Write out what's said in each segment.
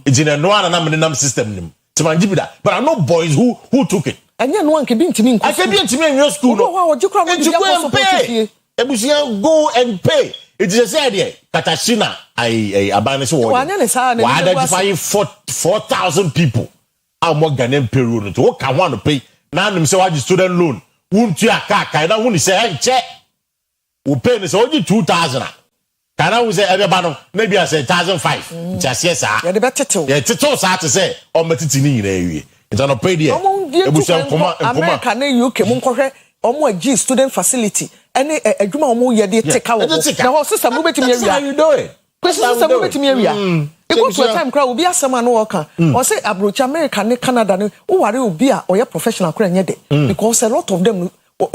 It's in a no one and system. But I know boys who took it. And no one can be to me. I can be to me in your school. No, you go and pay. Go and pay. It's just idea. Katashina, I abandoned why identify 4,000 people. I'm more Ghanaian Peru to what I want to pay. Now them say what student loan. Won't you a car? Can I only say check? We pay this only 2,000. Can I say everybody? Maybe I say 1,500. Just yes, sir. Yeah, the better too. Yeah, it's all sad to say. Oh, but it's in area. It's on a pay there. America, UK, Munkohe, or G student facility. Any a Juma or ye take out. Now, sister, move it to me. How you do it? Sister, move it to me. It goes to a time crowd will be a someone worker. Or say approach America, Canada, who are you be or your professional career because a lot of them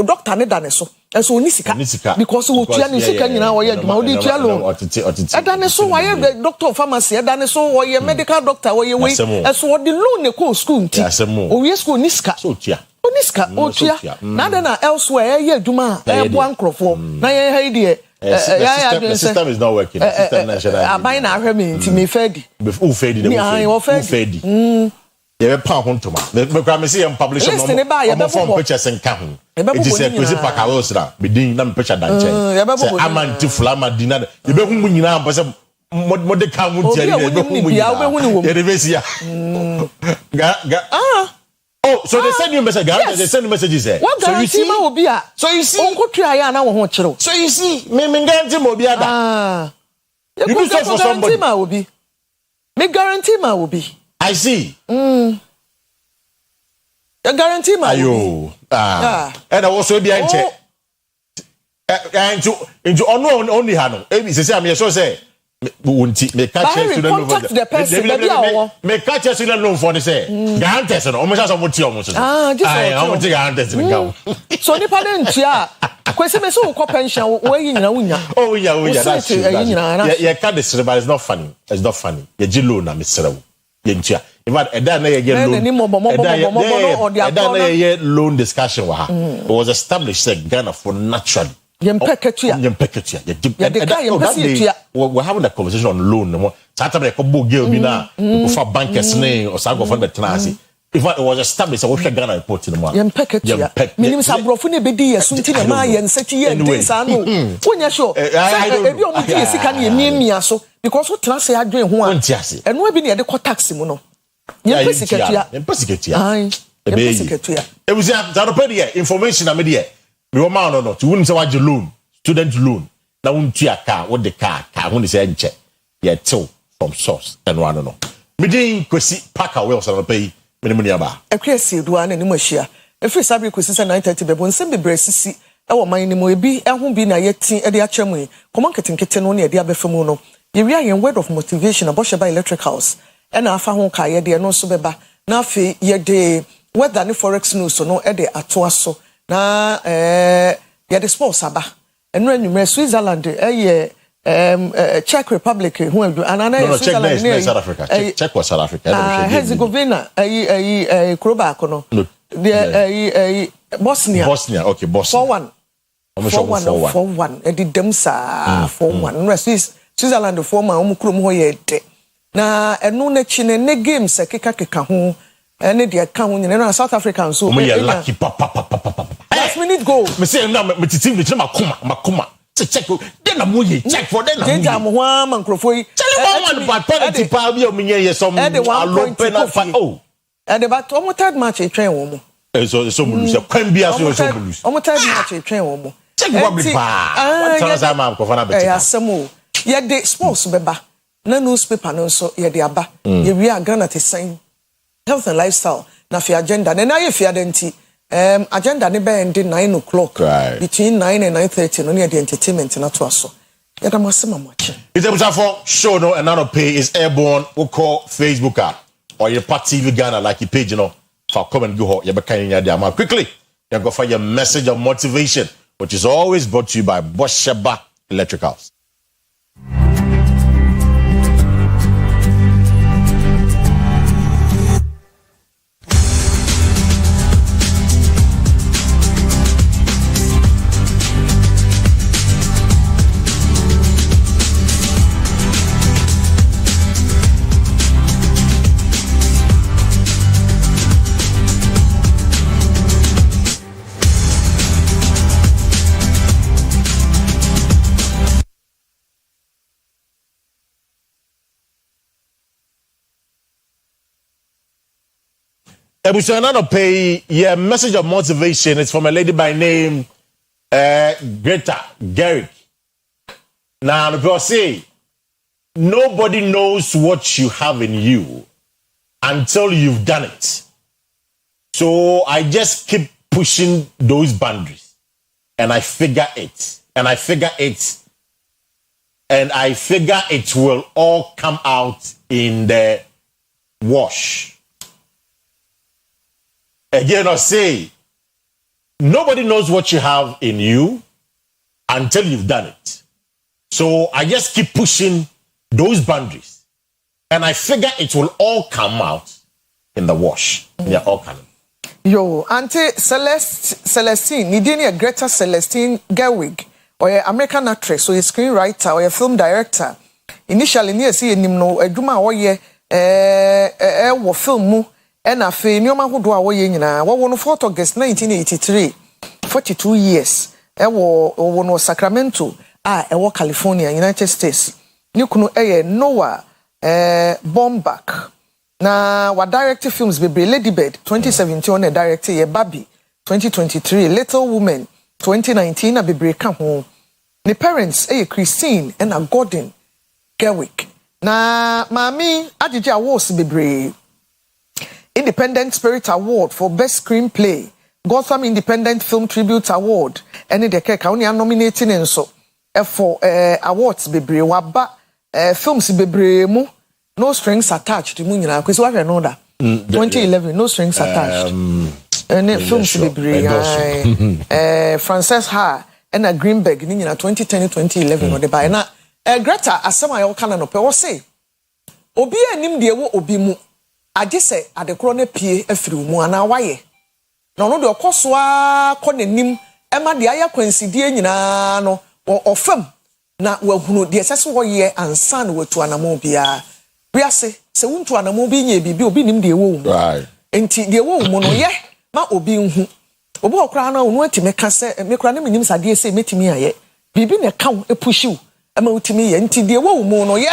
doctor ne so eso nisika because wo tua nisika nyina wo ye dwuma wo di tua lo edane so wo ye doctor of pharmacy edane so wo ye medical doctor wo ye we eso wo di loan ne ko school nti o we school nisika so tua onisika o tua na de na elsewhere ye dwuma e bo ankrofo na ye ha die the system is not working. The system national. Abai na ahwe me nti me fedi who fedi who fedi you pound huntuma. Me see publish no from pictures and kahun. It is a Kwesi Pakawosra. Be doing them picture than change. Say amanti flama dinner. You be who nyina am say mod de kan mu tiari e be who nyina. E reverse ya. Oh, so they send you message. They send you messages there. So you see, so you see, Uncle Tria na wo chiro. So you see, me guarantee mo bi ada. You do so for somebody. Me guarantee ma will be. I see. I guarantee my ayo. And I also be and check. Into only hano. Ebi say am so say wonti me catch you no contact the person me catch you no for say guarantee no almost so moti almost. Just almost guarantee no go. So ni pa den tua. Kwesi me so ko pension we nyina wunya. Oh yeah, that's true. Yeah, can't say but it's not funny. It's not funny. You jilo na me serewo. Yentua. In fact, loan discussion wa. It was established that Ghana for naturally. We're having a conversation on loan. Saturday, for bankers name or some of the tenancy. In fact, it was established that we should Ghana report in the morning. Minimum Sabrofuni Bedi, Suntina Maya, and Seti and Sano. When you're sure, if you want to see can you so because what trans I doing one and we've been at the taxi mono. It was that information. I media. We man or not. You wouldn't say what you loan, student loan. Now, won't you a car? What the car? When is a check? Yeah, two from source and one or no. Me didn't Kwesi Parker Wells on pay minimum about. Akua Asiedua and Nimushia. If we sabi Kwesi 9:30, but when some be bracey, our money mo be, I won't be na yet at the Achamwe. Come on, getting kitten only at the Abefamono. You read a word of motivation about by electric house. And I found Kaya, dear no subeba. Now, fe ye day, whether any forex news or no, Eddie Atuaso. Na ya the sports aba enra nyume Switzerland Czech Republic who and Switzerland no, South Africa Czech was South Africa Herzegovina Kroba kono the Bosnia okay Bosnia 4-1 e di dem sa 4-1 Switzerland 4-1 omukrom ho ye de na enu na chi ne games keka ho ene de ka ho nyina na South Africa so we lucky papa last minute goal me say na me team me makoma check then am we check for then am jam ho am nkrofo yi chale one penalty pa bi o me ye some alone penalty oh and about almost third match e train wo mo so mu lose kwan bia so lose almost third match e train wo mo check probably pa tell us am ko fana better asemo ye de sports beba na newspaper no so ye de aba ye wi Ghana te sign health and lifestyle na fi agenda na ye fi adenti agenda ne be end 9 o'clock right. Between 9 and 9:30 no near the entertainment na to aso ya da masema mwache it's a for show no another pay is airborne we call Facebook app or your TV Ghana like your page you know for come and go ho you be kan nya dia quickly you go for your message of motivation which is always brought to you by Oyerepa Electricals. Ebusiana pay yeah message of motivation. It's from a lady by name Greta Gerwig. Now the people say nobody knows what you have in you until you've done it. So I just keep pushing those boundaries, and I figure it, and I figure it, and I figure it will all come out in the wash. Again, I say, nobody knows what you have in you until you've done it. So I just keep pushing those boundaries, and I figure it will all come out in the wash. They're all coming. Yo, Auntie Celestine, Nidinia Greta Celestine Gerwig, or an American actress, or a screenwriter, or a film director. Initially, near seeing him no a duma or ye a film mu, and a fe Noma who do away in a 4th August 1983, 42 years. One Sacramento, California, United States. You kunu Noah Baumbach. Na wa directed films be Lady Bird 2017 on a director ye Barbie 2023 Little Woman 2019 na be ka ho. Ne parents Christine and a Gordon Gerwig. Na mami agege awards be Independent Spirit Award for Best Screenplay, Gotham Independent Film Tribute Award, and the keka only nominating enso for awards be waba films be mu. No strings attached to Munina, because what I know that 2011, no strings attached. And films to be Frances Ha and a Greenberg, Nina 2010 2011 or the by now. Greta, as some I all can or say, Obi and Nim de Obimu. I just say at the crone P. F. Muana Waye. No, the Coswa Conem, Emma the Aya Kwesi Diana or Fem. Na well, the assessor year and son were to Anamobia. We are say won't to an amobi ye be obi nim de wo. Right. Enti de wo mu no ye ma obi nhu. Obi okra na onu ati meka se me kra na menim sade se metimi aye. Bibi na ka e pushiu e ma utimi ye enti de wo mu no ye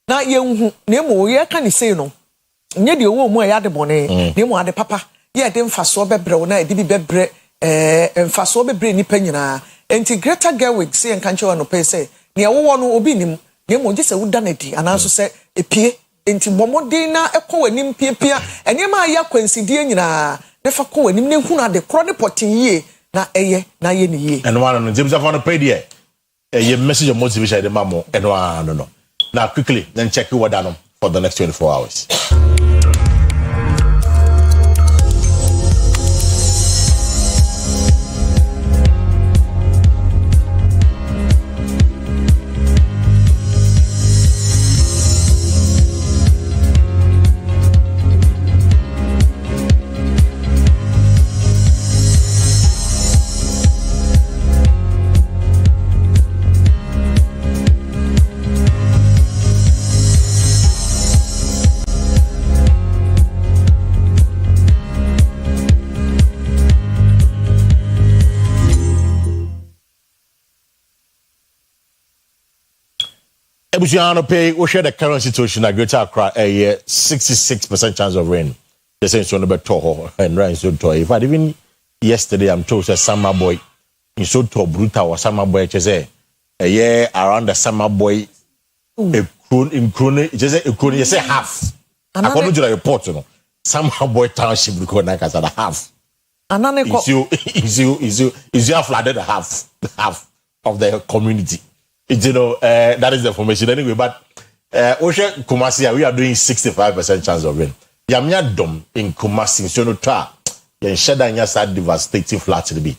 na ye nhu na emo ye ka ni sei no. Nye de wo mu ya de bone na emo ade papa ye de mfaso bebre wo na e de bi bebre mfaso bebre nipa nyina. Enti Greta Gerwig se enka nche wa no pe se ne wo no obi nim na emo je se wo danadi anaso se epie enti bomodin na ekọ wanim piepia enema ya kwansidie nyina nefa kọ wanim ne hu na de kro ne potin yie na eye na ye ne yie and one no James Afon pay there a message of motivation de mamo and one no now quickly then check what done for the next 24 hours. Ebusiano pay we share the current situation at Greater Accra a 66% chance of rain. They say so no better and rain so to. In fact, even yesterday I'm told that summer boy in so to brutal or summer boy say a year around the summer boy a crone just a crone you say half. According to the report, you know, summer boy township record like as a half. Is you flooded half of the community. You know, that is the information anyway. But Osha Kumasi, we are doing 65% chance of rain. Yamya dom in Kumasi, so no tra. Yan shada nya sad devastating flood to the be.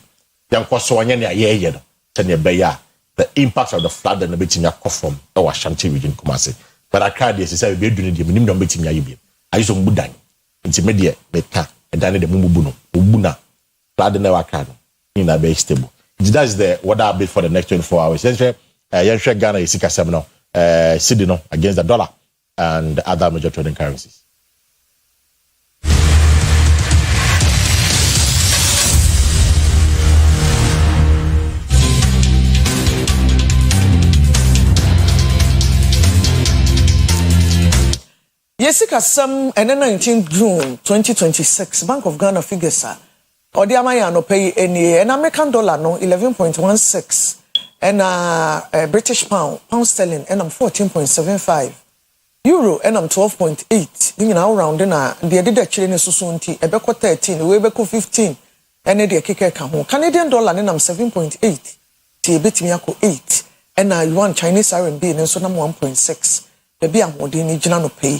Yan kwaswanya ni aye no. Tanya beya. The impact of the flood and the bit in your from our Shanti region Kumasi. But I cried this. Say we doing the minimum bit in yabi. I use on budan. Intimidate beta and then the mumubuno. Ubuna. Flood never can. In a very stable. That's the what I bid for the next 24 hours. Yenshwe Ghana is now Cedi against the dollar and other major trading currencies. Yesika some and 19 June 2026 Bank of Ghana figures are or the amaya no pay any an American dollar no 11.16 and British pound sterling and I'm 14.75 euro and I'm 12.8 you know round na the did actually ne susunti ebeko 13 we beko 15 and the keke ka ho Canadian dollar and I'm 7.8 ti ebetimi akọ 8 and yuan Chinese RMB and so na 1.6 the be amode ni gina no pay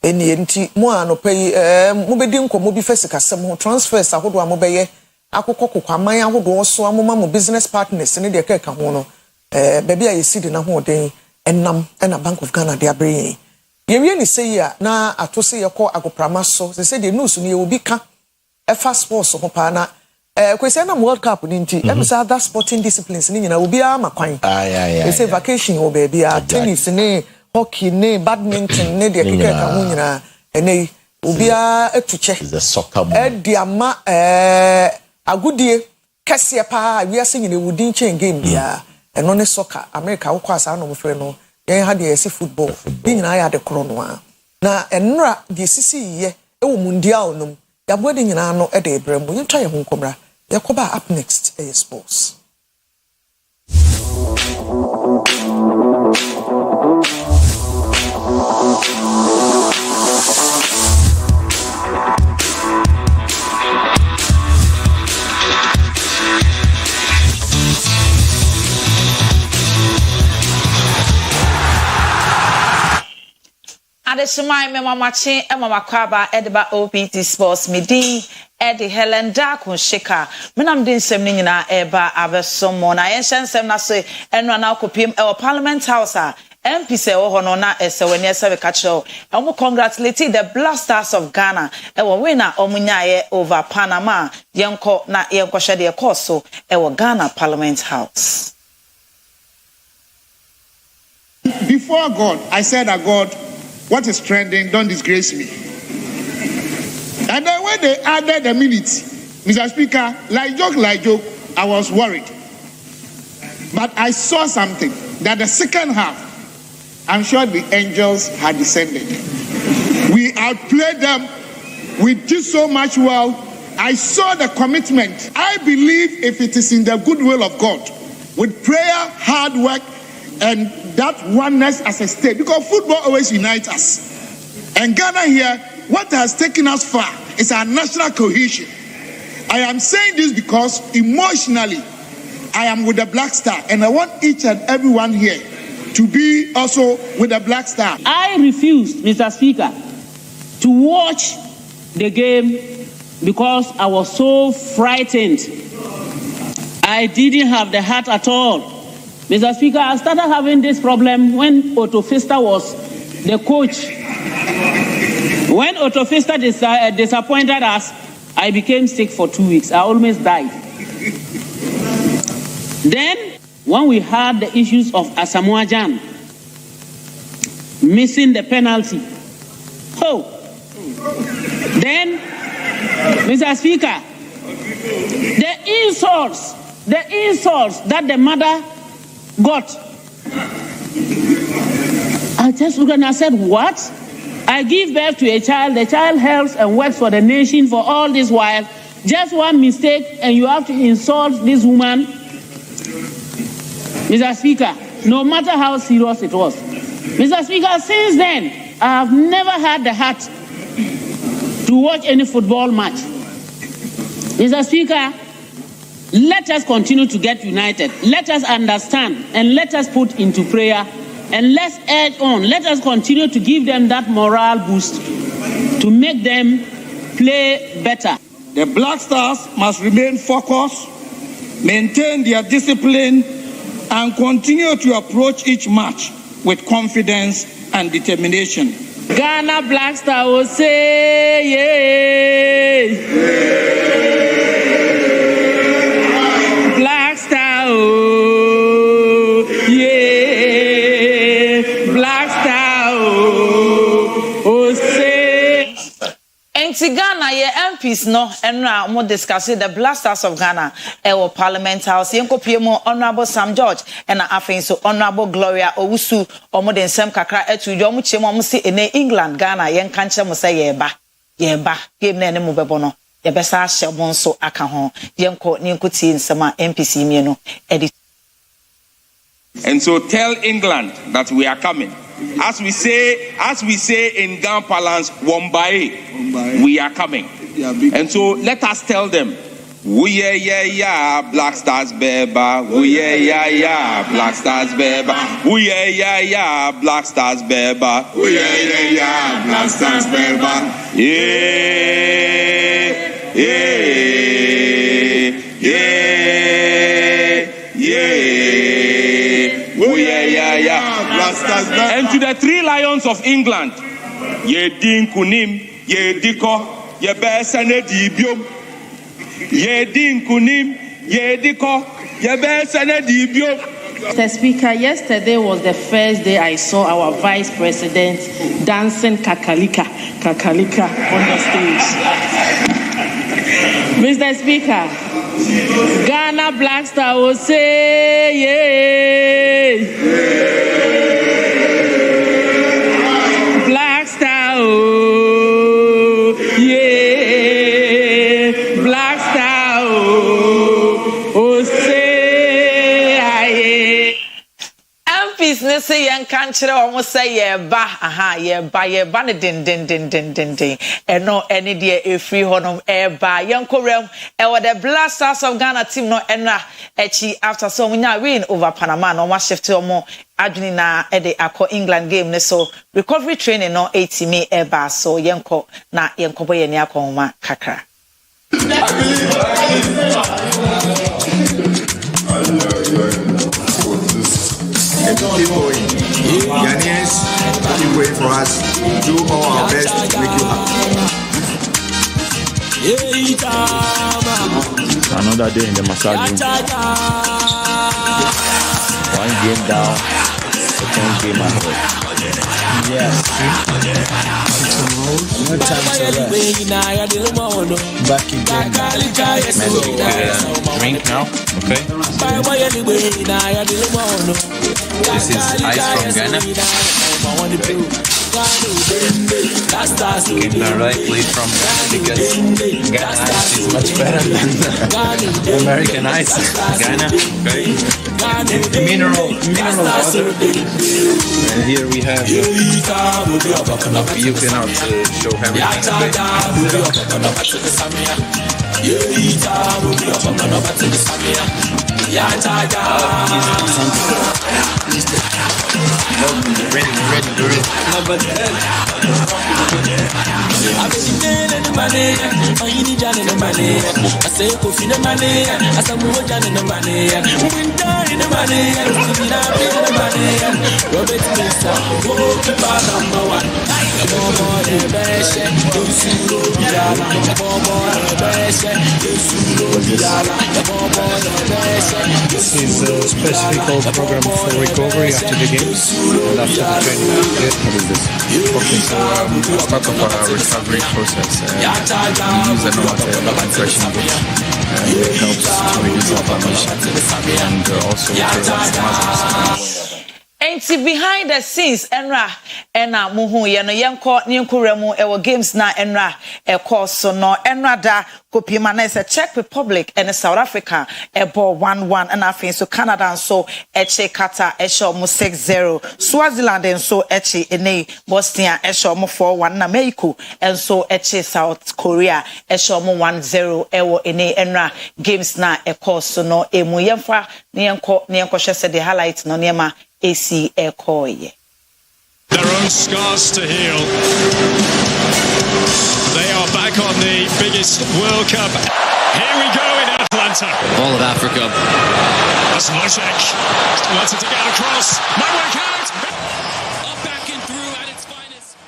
eni enti mo ano pay mo bedi nkomo bi fesika sem ho transfers ahodo amobeye akokoko kwaman ahodo so amoma mo business partners ne de keka ho no baby ayesi de na ho den enam na Bank of Ghana de abre yewie ni say ya na atose yekọ agoprama so say the news ni obi ka efa sports ho pa na Kwesi na World Cup ni nti say other sporting disciplines ni nyina obi a makwan say vacation o baby a tennis ni hockey ni badminton ni de keke ka ho nyina ene obi a etuche the soccer diama agudie kese pa wi ase nyina wudin chain game bia eno ne soccer America wo kwa asa no mo frɛ no yen ha de yesi football ni nyina ya de kro no a na enra de sisi ye ewo mundial no ya bo de nyina no e de brembo yentwa ye ho nkomra yakoba up next sports. Adeshimai Mamachi and Mama Kwaba Edba OPT Sports Midi Eddie Helen Darkun Shika. Menam din semnina eba abesomo na yenshen semna so enra na kopiem e Parliament House MP se wo hono na eseweni esebe kacho. Omo congratulate the Blasters of Ghana e wo winner omunyaye over Panama yenko na yenko hwede ekoso e wo Ghana Parliament House. Before God, I said that God, what is trending, don't disgrace me. And then when they added the minutes, Mr. Speaker, like joke, I was worried. But I saw something, that the second half, I'm sure the angels had descended. We outplayed them, we did so much well. I saw the commitment. I believe if it is in the goodwill of God, with prayer, hard work, and that oneness as a state, because football always unites us. And Ghana here, what has taken us far is our national cohesion. I am saying this because emotionally, I am with the Black Star, and I want each and everyone here to be also with the Black Star. I refused, Mr. Speaker, to watch the game because I was so frightened. I didn't have the heart at all. Mr. Speaker, I started having this problem when Otto Pfister was the coach. When Otto Pfister disappointed us, I became sick for 2 weeks. I almost died. Then, when we had the issues of Asamoah Gyan missing the penalty, then, Mr. Speaker, the insults that the mother got. I just looked and I said, what? I give birth to a child, the child helps and works for the nation for all this while. Just one mistake and you have to insult this woman. Mr. Speaker, no matter how serious it was. Mr. Speaker, since then, I have never had the heart to watch any football match. Mr. Speaker, let us continue to get united. Let us understand and let us put into prayer and let's edge on. Let us continue to give them that morale boost to make them play better. The Black Stars must remain focused, maintain their discipline, and continue to approach each match with confidence and determination. Ghana Black Stars will say, yeah. Black Star, oh, yeah. Black Star, oh, say. Enti Ghana ye MPs no enra mo discuss the Blasters of Ghana ewo Parliament House yenko piemo Honorable Sam George and afin so Honorable Gloria Owusu omo den sem kakra etu dwo mo chiemo mo se ene England Ghana yen kanche mo se yeba game na ene mo bebo no ye besa hye mo nso aka ho yenko nyenko tie nsema MPC mi no edit. And so tell England that we are coming. As we say in Ghana parlance, Wombae, we are coming. And so let us tell them, we yeah, Black Stars beba, we yeah, Black Stars beba, we yeah, Black Stars beba, we yeah, Black Stars beba, And to the 3 lions of England, ye din kunim, ye diko, ye besane dibium. Ye din kunim, ye diko, ye besane dibium. Mr. Speaker, yesterday was the first day I saw our Vice President dancing kakalika on the stage. Mr. Speaker, Ghana Black Star will say, yeah. Black Star, oh, yeah. Black Star, oh, say, aye. MPs ne say yen kan kire omo say ye ba ne din eno ene de e free honom e ba yen korem e wo the Blasters of Ghana team no enra echi after so munya win over Panama no ma shift omo adwini na e de akọ England game ne so recovery training no 80 me e ba so yenko na yenko boye ni akọ ma kakra. Keep going. Ghanaians, keep waiting for us. Do all our best to make you happy. Another day in the massage room. 1 game down, second game ahead. Yes. No time to rest. Back again. Drink now, okay? This is ice from Ghana. Came directly from Ghana because Ghana ice is much better than American ice. Ghana, okay? Mineral water. And here we have you can out to show everything. Ready. No, but this is a specific program for recovery after the games and after the training. What is this? Okay, so as part of our recovery process, we use a normal compression book. It helps to reduce inflammation and also relax muscles. Enti behind the scenes enra ena muhu ye no yenko nyenkuremu ewo games na enra e course no enra da kopima na is a Czech Republic and South Africa e ball 1-1 and afin so Canada and so eche Qatar e show mo 6-0 Swaziland and so eche ene Bosnia e show mo 4-1 na Mexico and so eche South Korea e show mo 1-0 ewo ene enra games na e course no emu yemfa nyenko hwese the highlight no niema AC Ekoye. Their own scars to heal. They are back on the biggest World Cup. Here we go in Atlanta. All of Africa. That's Lozek. Wants it to get across. Might work out. Up back and through at its finest.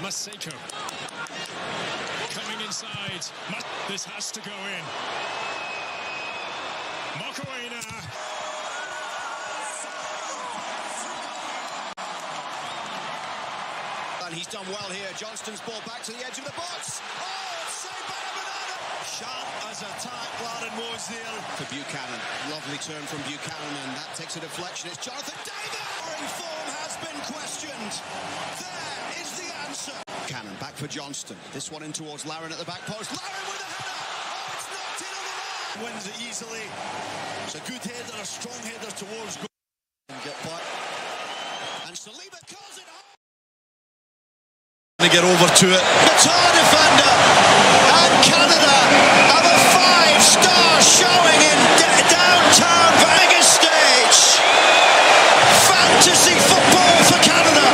Maseko. Coming inside. This has to go in. Mokoena. He's done well here. Johnston's ball back to the edge of the box. Oh, saved by Banana. Sharp as a tack, Lauren Moseley. For Buchanan. Lovely turn from Buchanan, and that takes a deflection. It's Jonathan David. Form has been questioned. There is the answer. Cannon back for Johnston. This one in towards Lauren at the back post. Lauren with a header. Oh, it's knocked in on the line. Wins it easily. It's a good header, a strong header towards goal. Get back. And Saliba calls it home. They get over to it. Guitar defender. And Canada have a 5-star showing in downtown Vegas stage. Fantasy football for Canada.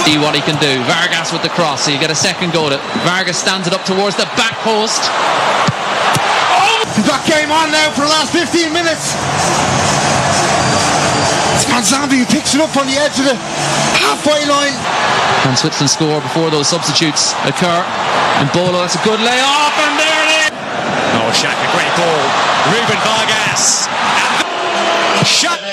See what he can do. Vargas with the cross. So you get a second goal. Vargas stands it up towards the back post. Oh! That game on now for the last 15 minutes. It's Manzambi who picks it up on the edge of the halfway line. Can Switzerland score before those substitutes occur? And Bolo, that's a good lay-off, and there it is! Oh, Shaka, great ball. Ruben Vargas. Shaka.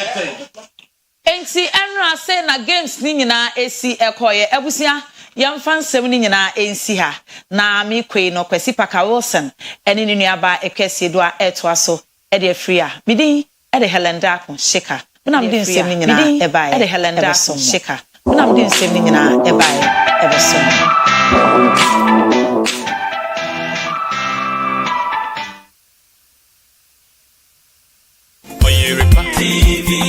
Enti enra say na games ni nyina esi ekoye ebusia yamfa nsem ni nyina ensi ha na mi kwei no Kwesi Paka Wilson eni ni nuaba Akua Asiedua etoa so e de free a midin e de Helenda kon shika na mdi nsem ni nyina e bae e de Helenda kon shika na mdi nsem ni nyina e bae e beso Oyerepa TV.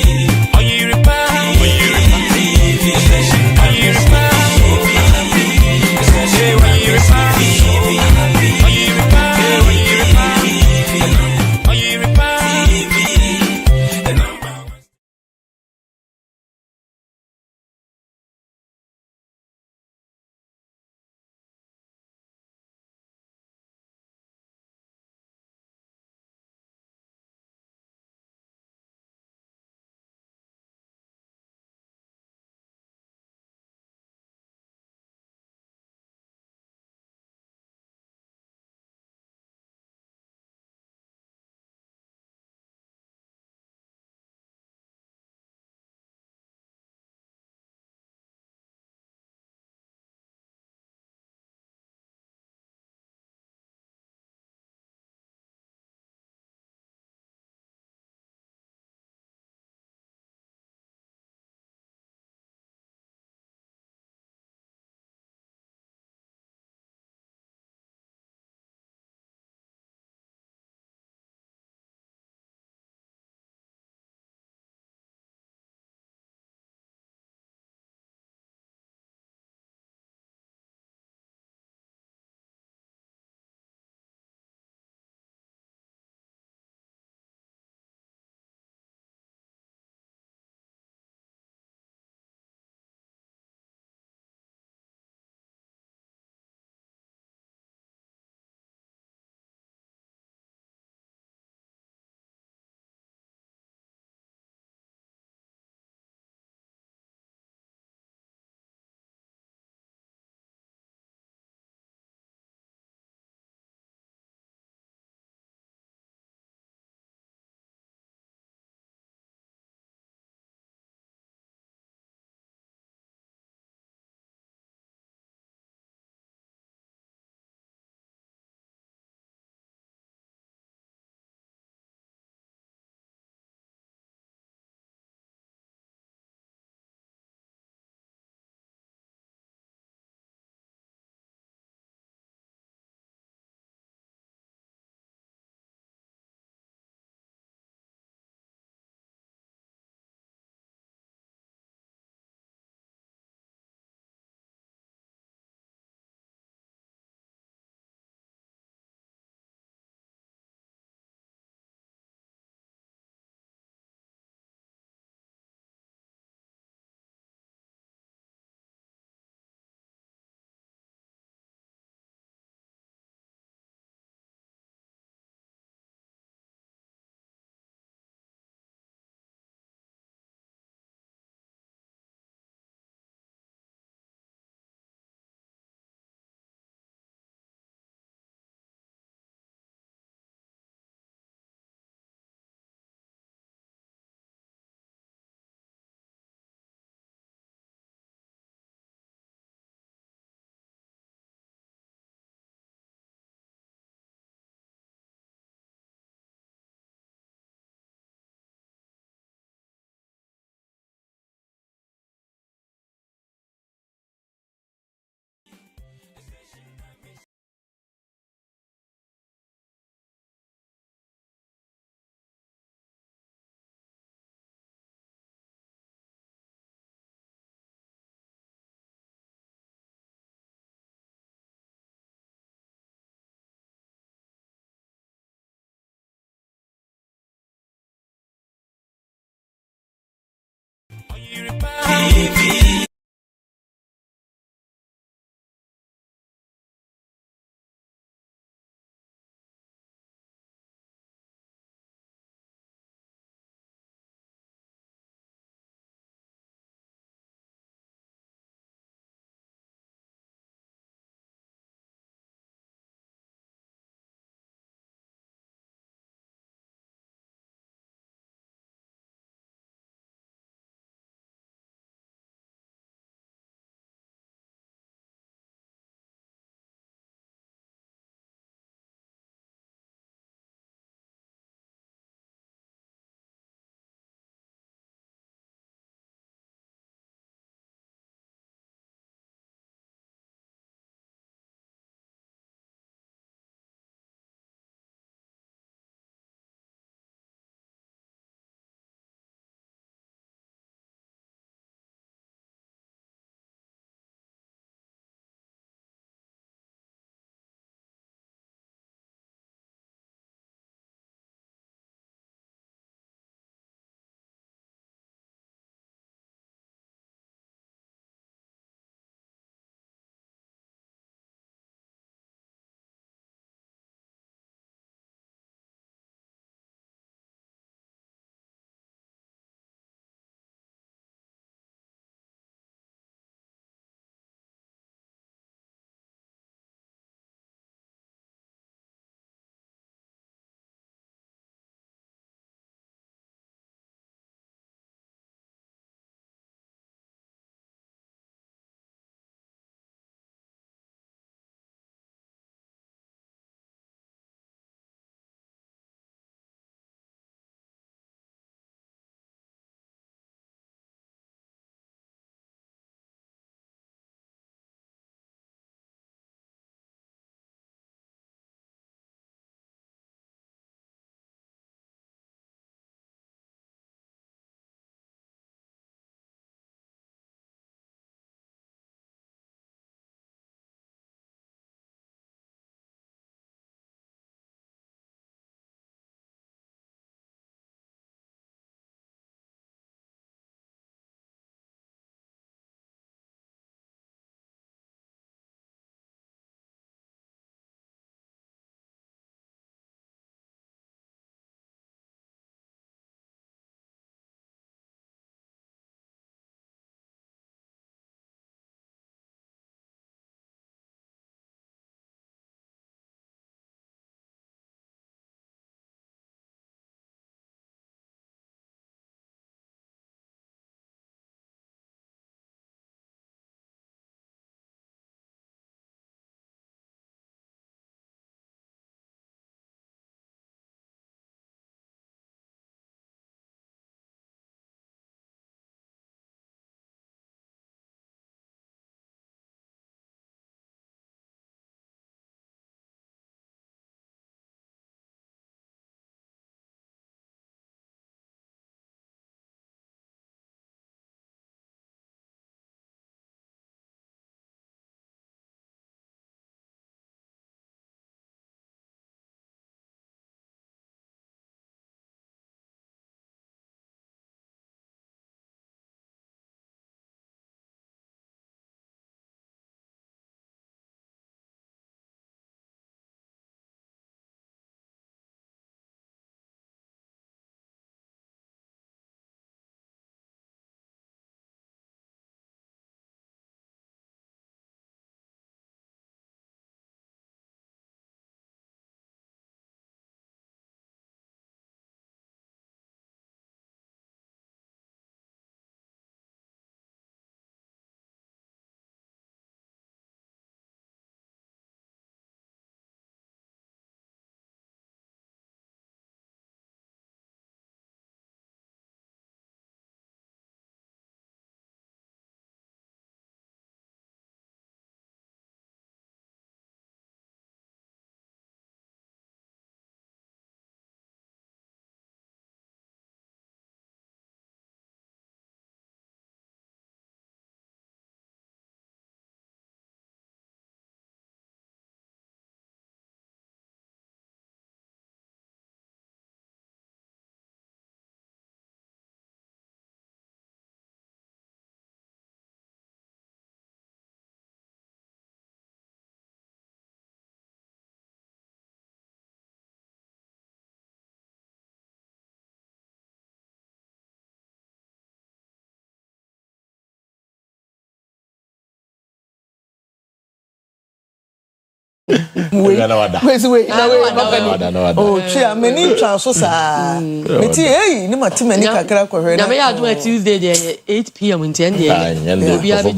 Kwesi we na oh chia many chance sa meti eh ni mati many kakra kohwe na me ya do Tuesday dey 8 p.m. nti ende bi abi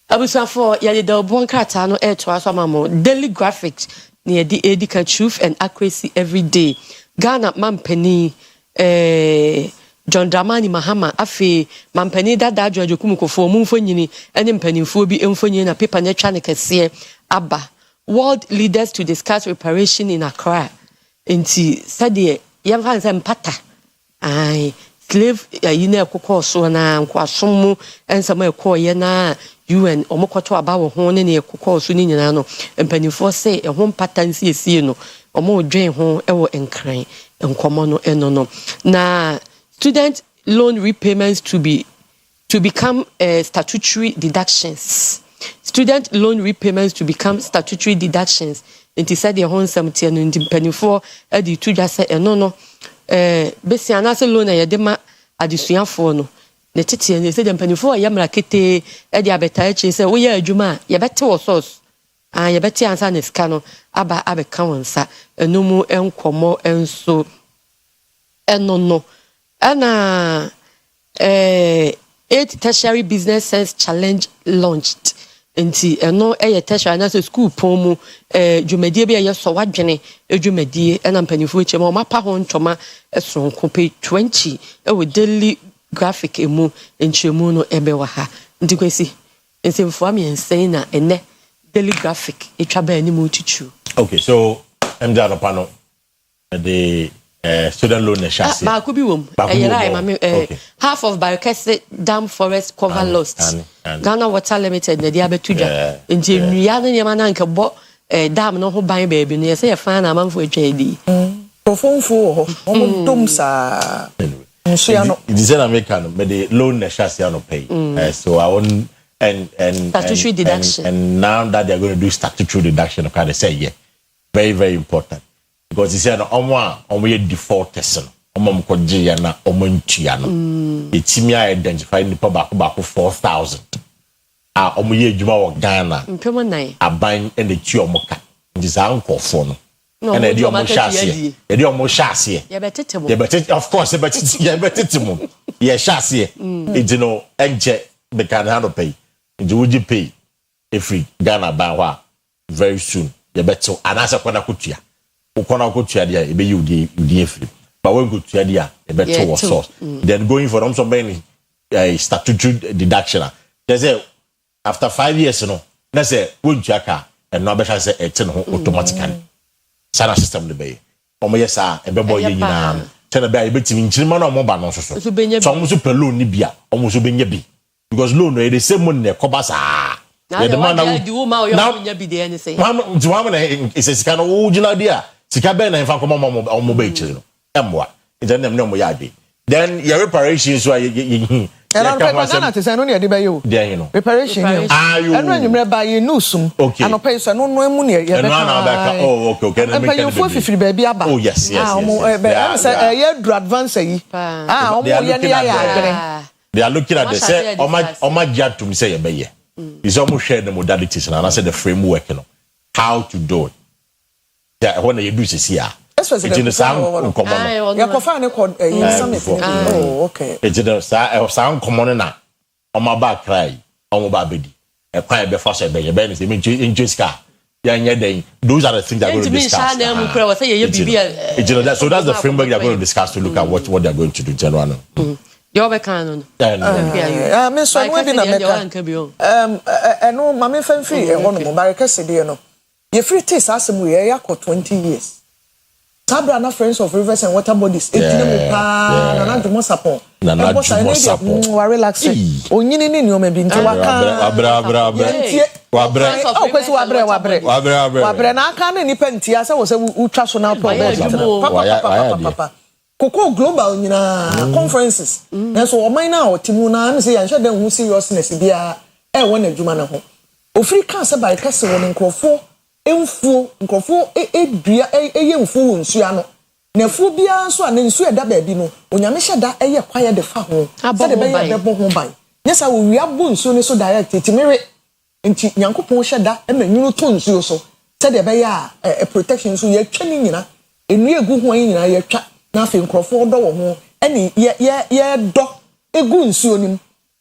abusafo ya dey bon krata no e to aso amamo daily graphics near the edica truth and accuracy every day Ghana mampani John Dramani Mahama afi mampani dada George Kumukofo mumfonyini ene mpanimfo bi emfonyini na paper na twa ne kese aba world leaders to discuss reparation in Accra enti sade yemfa nse mpata ai slave yina ekokọ so na nkwasom ensama ekoye na UN omokoto aba wo ho ne ekokọ so ni nyina no mpanimfo se ehom pata nsi esie no omo dwen ho ewo enkran enkomo no eno no na student loan repayments to become statutory deductions. Student loan repayments to become statutory deductions. And he said the home something and penny4 edi to just say no besi anase loan ya dema adisuan for no. Ne tete and said the penny4 yamra kete edi abeta echi say we ya adwuma ya bete wo source. Ya bete ansa ne ska no aba abeka wonsa eno mu enkomo enso eno Anna 8 tertiary business sense challenge launched nti eno tertiary na school pomu dwumadie bia yeso wadwene dwumadie na mpanifo echema mapa ho ntoma esonko page 20 with daily graphic emu nchemu no ebewa ha nti Kwesi nsemfo am yensen na ene daily graphic etwa ba ani mu tutu. Okay, so I'm there upon the student loan chassis. Ba kubi wom. Half of Barkese Dam Forest cover lost. Ghana Water Limited na dia betuja. Nti nua na nyama na nke bo dam no ho ban baby no yese ye fan na amanfo atwadi. Ofonfo ho. Omdom sa. Nsia no. It is an American but the loan chassis no pay. So I want and statutory deduction. And now that they are going to do statutory deduction, okay, they say yeah. Very, very important. Because he said, we defaulters, mkoje na omuntua no. Etimi identify nipa bako 4,000. Omuye adwuma wo Ghana. Mpemo 9. Aban ene tu omuka. Ndisa ankofo no. Ene edi omo hyase. Edi omo hyase. Ye betetemo. Ye betete, of course ye betetemo. Ye hyase. Edi no enje the can handle pay. Edi would pay every Ghana ban wa very soon. Ye beto anasa kwana kutua. Ukona kutua dia ebe udi free. But when go to idea a better was source. Then going for them somebody statutory deduction. They say after 5 years, you know, they say when you car and no better say it's automatically. Sana system the bay. Omo yesa ebe boy yina. Tell the bay beti minchima no mo ba no so. So almost per loan ni bia, almost benye bi. Because loan no the same money cover sa. The man now be the anything. One is a kind of original idea. Sika ben na infa komo mo be chiri no. Emwa internet no mo yade then your reparation so and Ghana to say no ne de be yo reparation and when you remember you know some and no pay so no emu ne ye be okay and you for fifiri ba bi aba oh yes say ye do advance yi omo ye ne ya they are looking at the say oma gia to me say ye be ye is almost share the modalities and I say the framework you know how to do it yeah when you do this here. It's in the sound common. Oh, okay. It's in the sound common na. On my back cry. On my baby. A cry before say be benefit in Jessica. Those are the things that are going to discuss. So that's the framework they are going to discuss to look at what they are going to do generally. You're a canon. Miss One will be no mammy fancy and one more Barricade. No. Your free taste as we are 20 years. Sabra na friends of rivers and water bodies. Etinemu pa na ndu mosapon. Na ndu mosapon. Wa relax. Onyini ni o mebi nti waka. Wabre. O kwesi wabre na aka na nipa nti asa wo se utwa so na problem. Papa. Koko global nyina conferences. Na so o man na o timu na am say ya hwe den hu seriousness bia e won adwuma na ho. Ofiri kan se ba kase won nkrofo emfuo nkofo edua eye mfuo nsua no na fu bia so an nsu eda ba bi no onyame hyeda eye kwaye de fa ho se de be ye de bo ho ban nyesa wo wi abo nsu ni so direct timire nti nyankopon hyeda e ma nwunu to nsuo so said be ya protection so ye twa ni nyina enu egu ho yi nyina ye twa na afi nkrofo do wo ho ene ye do egu nsuo nim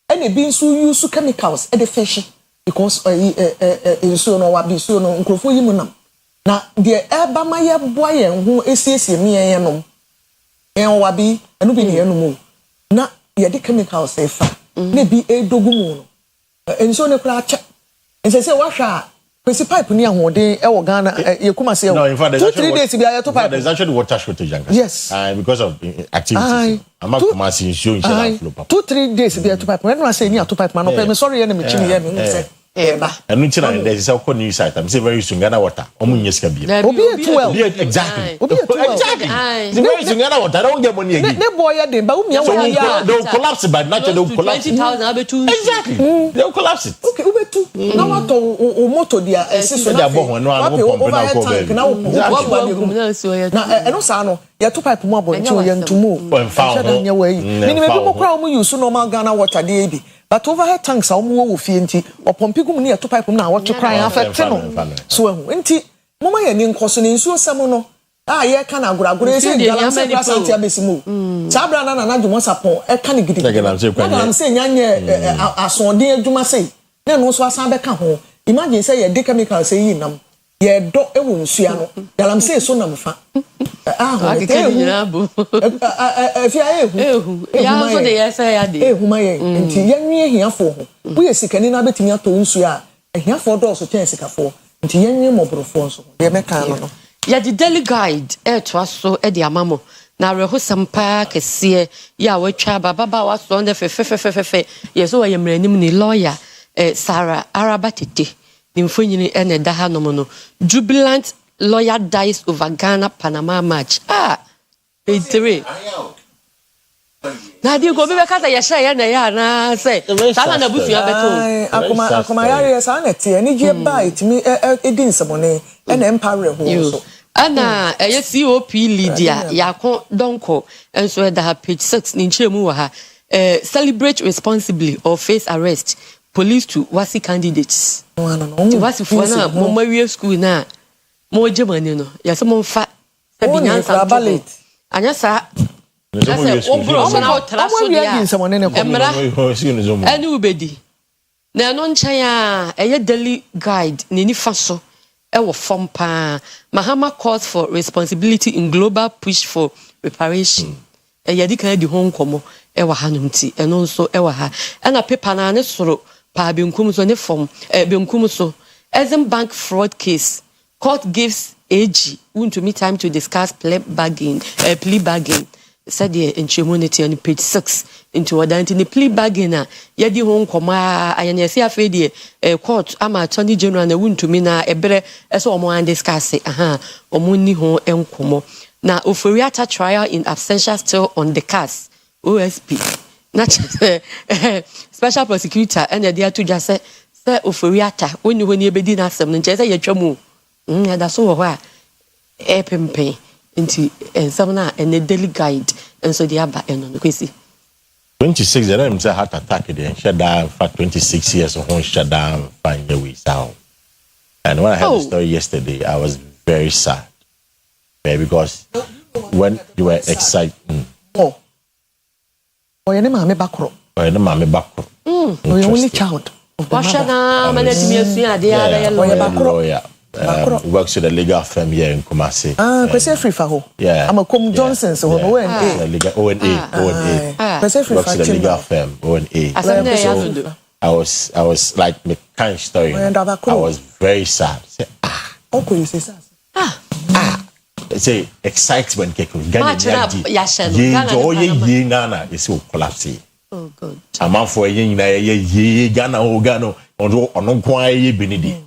ene bi nsuo use chemicals e de fish because nsuo no wa bi nsuo no nkrofo yi mu nam na de eba ma ye boa ye ho esiesie me ye nom en wa bi enu bi ne ye no mu na ye de chemicals e fa na bi edogu mu no nsuo ne kura cha nsese wa hwa Kwesi pipe ni ahode e wo Ghana ye kuma se no in fact 2-3 days be ayeto pipe there's actually water shortage Janka. Yes because of activities I'm not kuma see show inshallah flow papa 2-3 days be ayeto pipe when I say ni ayeto pipe man no me sorry ye na me chini ye me say eba enu china there's a new site I'm say very soon Ghana water omu nyesika bi obi too well exactly exactly very soon Ghana water don't get money again ne boy ya dem ba umia wa ya they will collapse but not they will collapse 20,000 abetu exactly they will collapse it okay ubetu na wato o moto dia esiso na bo no na go pump na ko baby na eno sa no ya to pipe mu aboncho ya ntumu nya wa yi ni me bi mo kra o mu use normal Ghana water dey bi but overhead tanks a omo wo fie nti opompi gum ne ya to pipe mu na wato kran affect no so ehu nti mama ya ni nkoso ne nsuo sam no a ye ka na aguragura ese galam se brasanti abesimu sabra na na dwuma sapon e ka ne gidi galam se nyanye asonde adwuma se na no so asan be ka ho imagine say ye de chemical say yi nam ye do e wo nsua no galam se so nam fa akeke nyina bu afia ehu ya so de yesa ya de ehu ma ye nti ye nwie hiafo ho wo ye sikani na betimi ato nsua a hiafo do so chen sikafo nti ye nwie mobrofo so ye meka no ya di daily guide to aso e di amamo na reho sampa kese ya watwa baba wa so nde fe ye so ye mranim ni lawyer Sarah Arabatete ni mfonyini ene da ha no jubilant lawyer dies over Ghana Panama match 83 na di go be kata ya sha ya na ya na say sala na busu ya beto akoma ya sa na tie ni je ba itimi edin sabone ene empare ho so ana COP Lydia yakon donko enso da ha page 6 ni nchemu wa ha celebrate responsibly or face arrest police to wasi candidates to wasi for na mo mawie school na mo jemani no ya se mo fa sabinyansa ballet anya sa eni ubedi na no nchan a daily guide ne ni fa so e wo fom pa Mahama calls for responsibility in global push for reparation yadi kan di hon komo e wa hanum ti eno nso e wa ha na paper na ne soro pa benkum so ne fom benkum so Exim Bank fraud case court gives AG to me time to discuss plea bargain said the inchemunity on page 6 into identity the plea bargain na yadi hon koma ayanese afedi court ama attorney general na to me na ebere eso omo and discuss omo ni ho enkomo na Oforiata trial in absentia still on the case OSP not special prosecutor and the to just say Oforiata when you ebedi na asem nche say yatwamu da so wo ha epempe nti ensam and a daily guide and so the aba eno no Kwesi 26 there am say heart attack there shut down for 26 years of shut down find your way out. And when I heard the story yesterday I was very sad because when you were excited your mama bakro your only child of the lawyer works with a legal firm here in Kumasi. Kwesi free for ho. Yeah. I'm a Johnson so ONA. ONA. Works with a legal firm ONA. I was like my kind story. I was very sad. Say okay, you say sad. Say excitement keko. Ye Ghana is so collapse. Oh good. Amount for ye Ghana ono kwa ye benidi.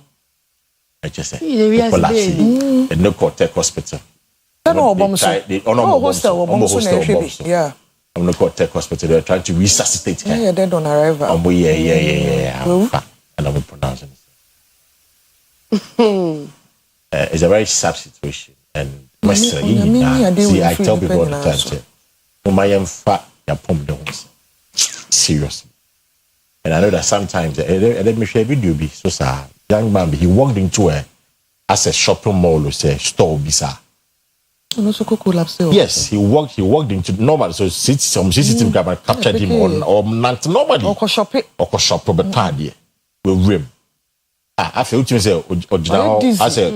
I just said, and no Cortec Hospital. Yeah. I'm not Cortec Hospital. They're trying to resuscitate her. Yeah, they don't arrive. Yeah. And I'm pronouncing it. It's a very sad situation. And see, I tell people all the time, seriously. And I know that sometimes let me share video be so sir young man he walked into a shopping mall or say store bisa. Yes, he walked into nobody. So some CCTV camera captured him or not nobody. Or shop but party with rim. I feel to say I said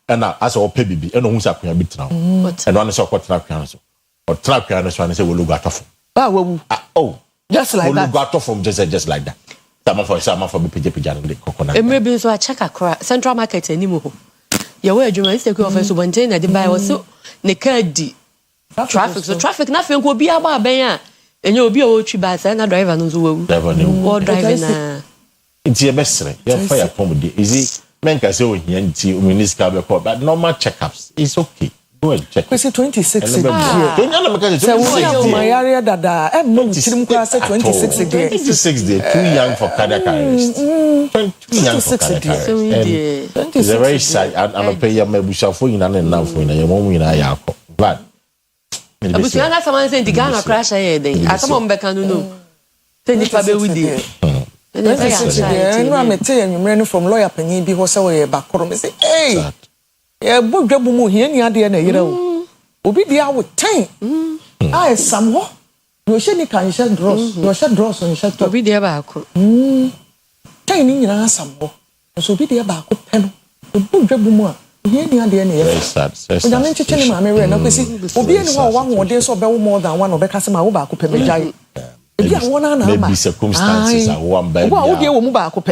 and I saw baby and who's up here bit now. And one is a quarter piano or trap piano so I say we'll look at off. Oh, just like that. Got off from just like that. Some for PJ and the coconut. And maybe so I check a Central Market anymore. Your way, journalist, the office to maintain that the buy was so Nekadi traffic. So traffic nothing will be about Baya. And you'll be a watch by a driver knows who driving. It's your best. Your fire comedy. Is it? Men can say municipal court, but normal checkups. It's okay. Go and check. We say 26 a day. So my area that I'm 26 a day. 26 day. Too young for cardiac arrest. Too young for cardiac arrest. It's a very sad. I'm paying your membership for you and now for your mom in a but. But you have someone saying the Ghana crash a day. I come on back and no. Then if I be with you. And I'm telling you, running from lawyer penny because I back home. Say, hey, yeah, book job here near the end, you know. Obi the hour 10. I somehow. You should can shut draws. You shut draws and shut up. Be there back. 10 in your somehow. So be there back. Pen. Book job more. Here near the end. Very sad. I'm mentioning my marriage. Now, we see. Obi anyone one more days or more than one of the customer back up in maybe circumstances are one bad. Well, you will back up.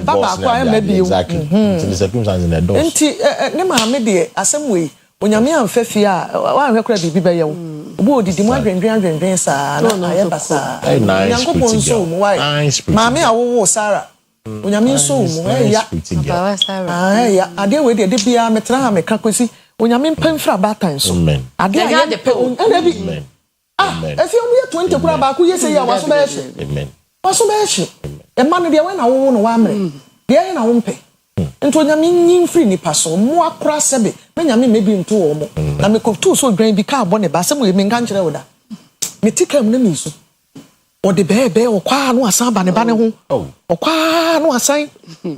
Baba, maybe exactly. The circumstances in the door. Nema maybe a some way. When you're mere fefia, one record be by you. Would the modern grand sir? No, I nice. Why? Mammy, I will Sarah. When you're mean so, I deal with the DPR Metra, Kwesi. When you're mean pen for bad times. I get the pen. If you 20 back, you say I was bashing. Amen. Was bashing. A man, they went on one. They are in a home pay. And when I mean free ni paso, more cross a bit. When I mean maybe in 2 or more. I make of 2 so grain be car bonnet, but some women can't tell that. Me take him the miso. Or the bear or qua no samba and banner home. Oh, or qua no sign.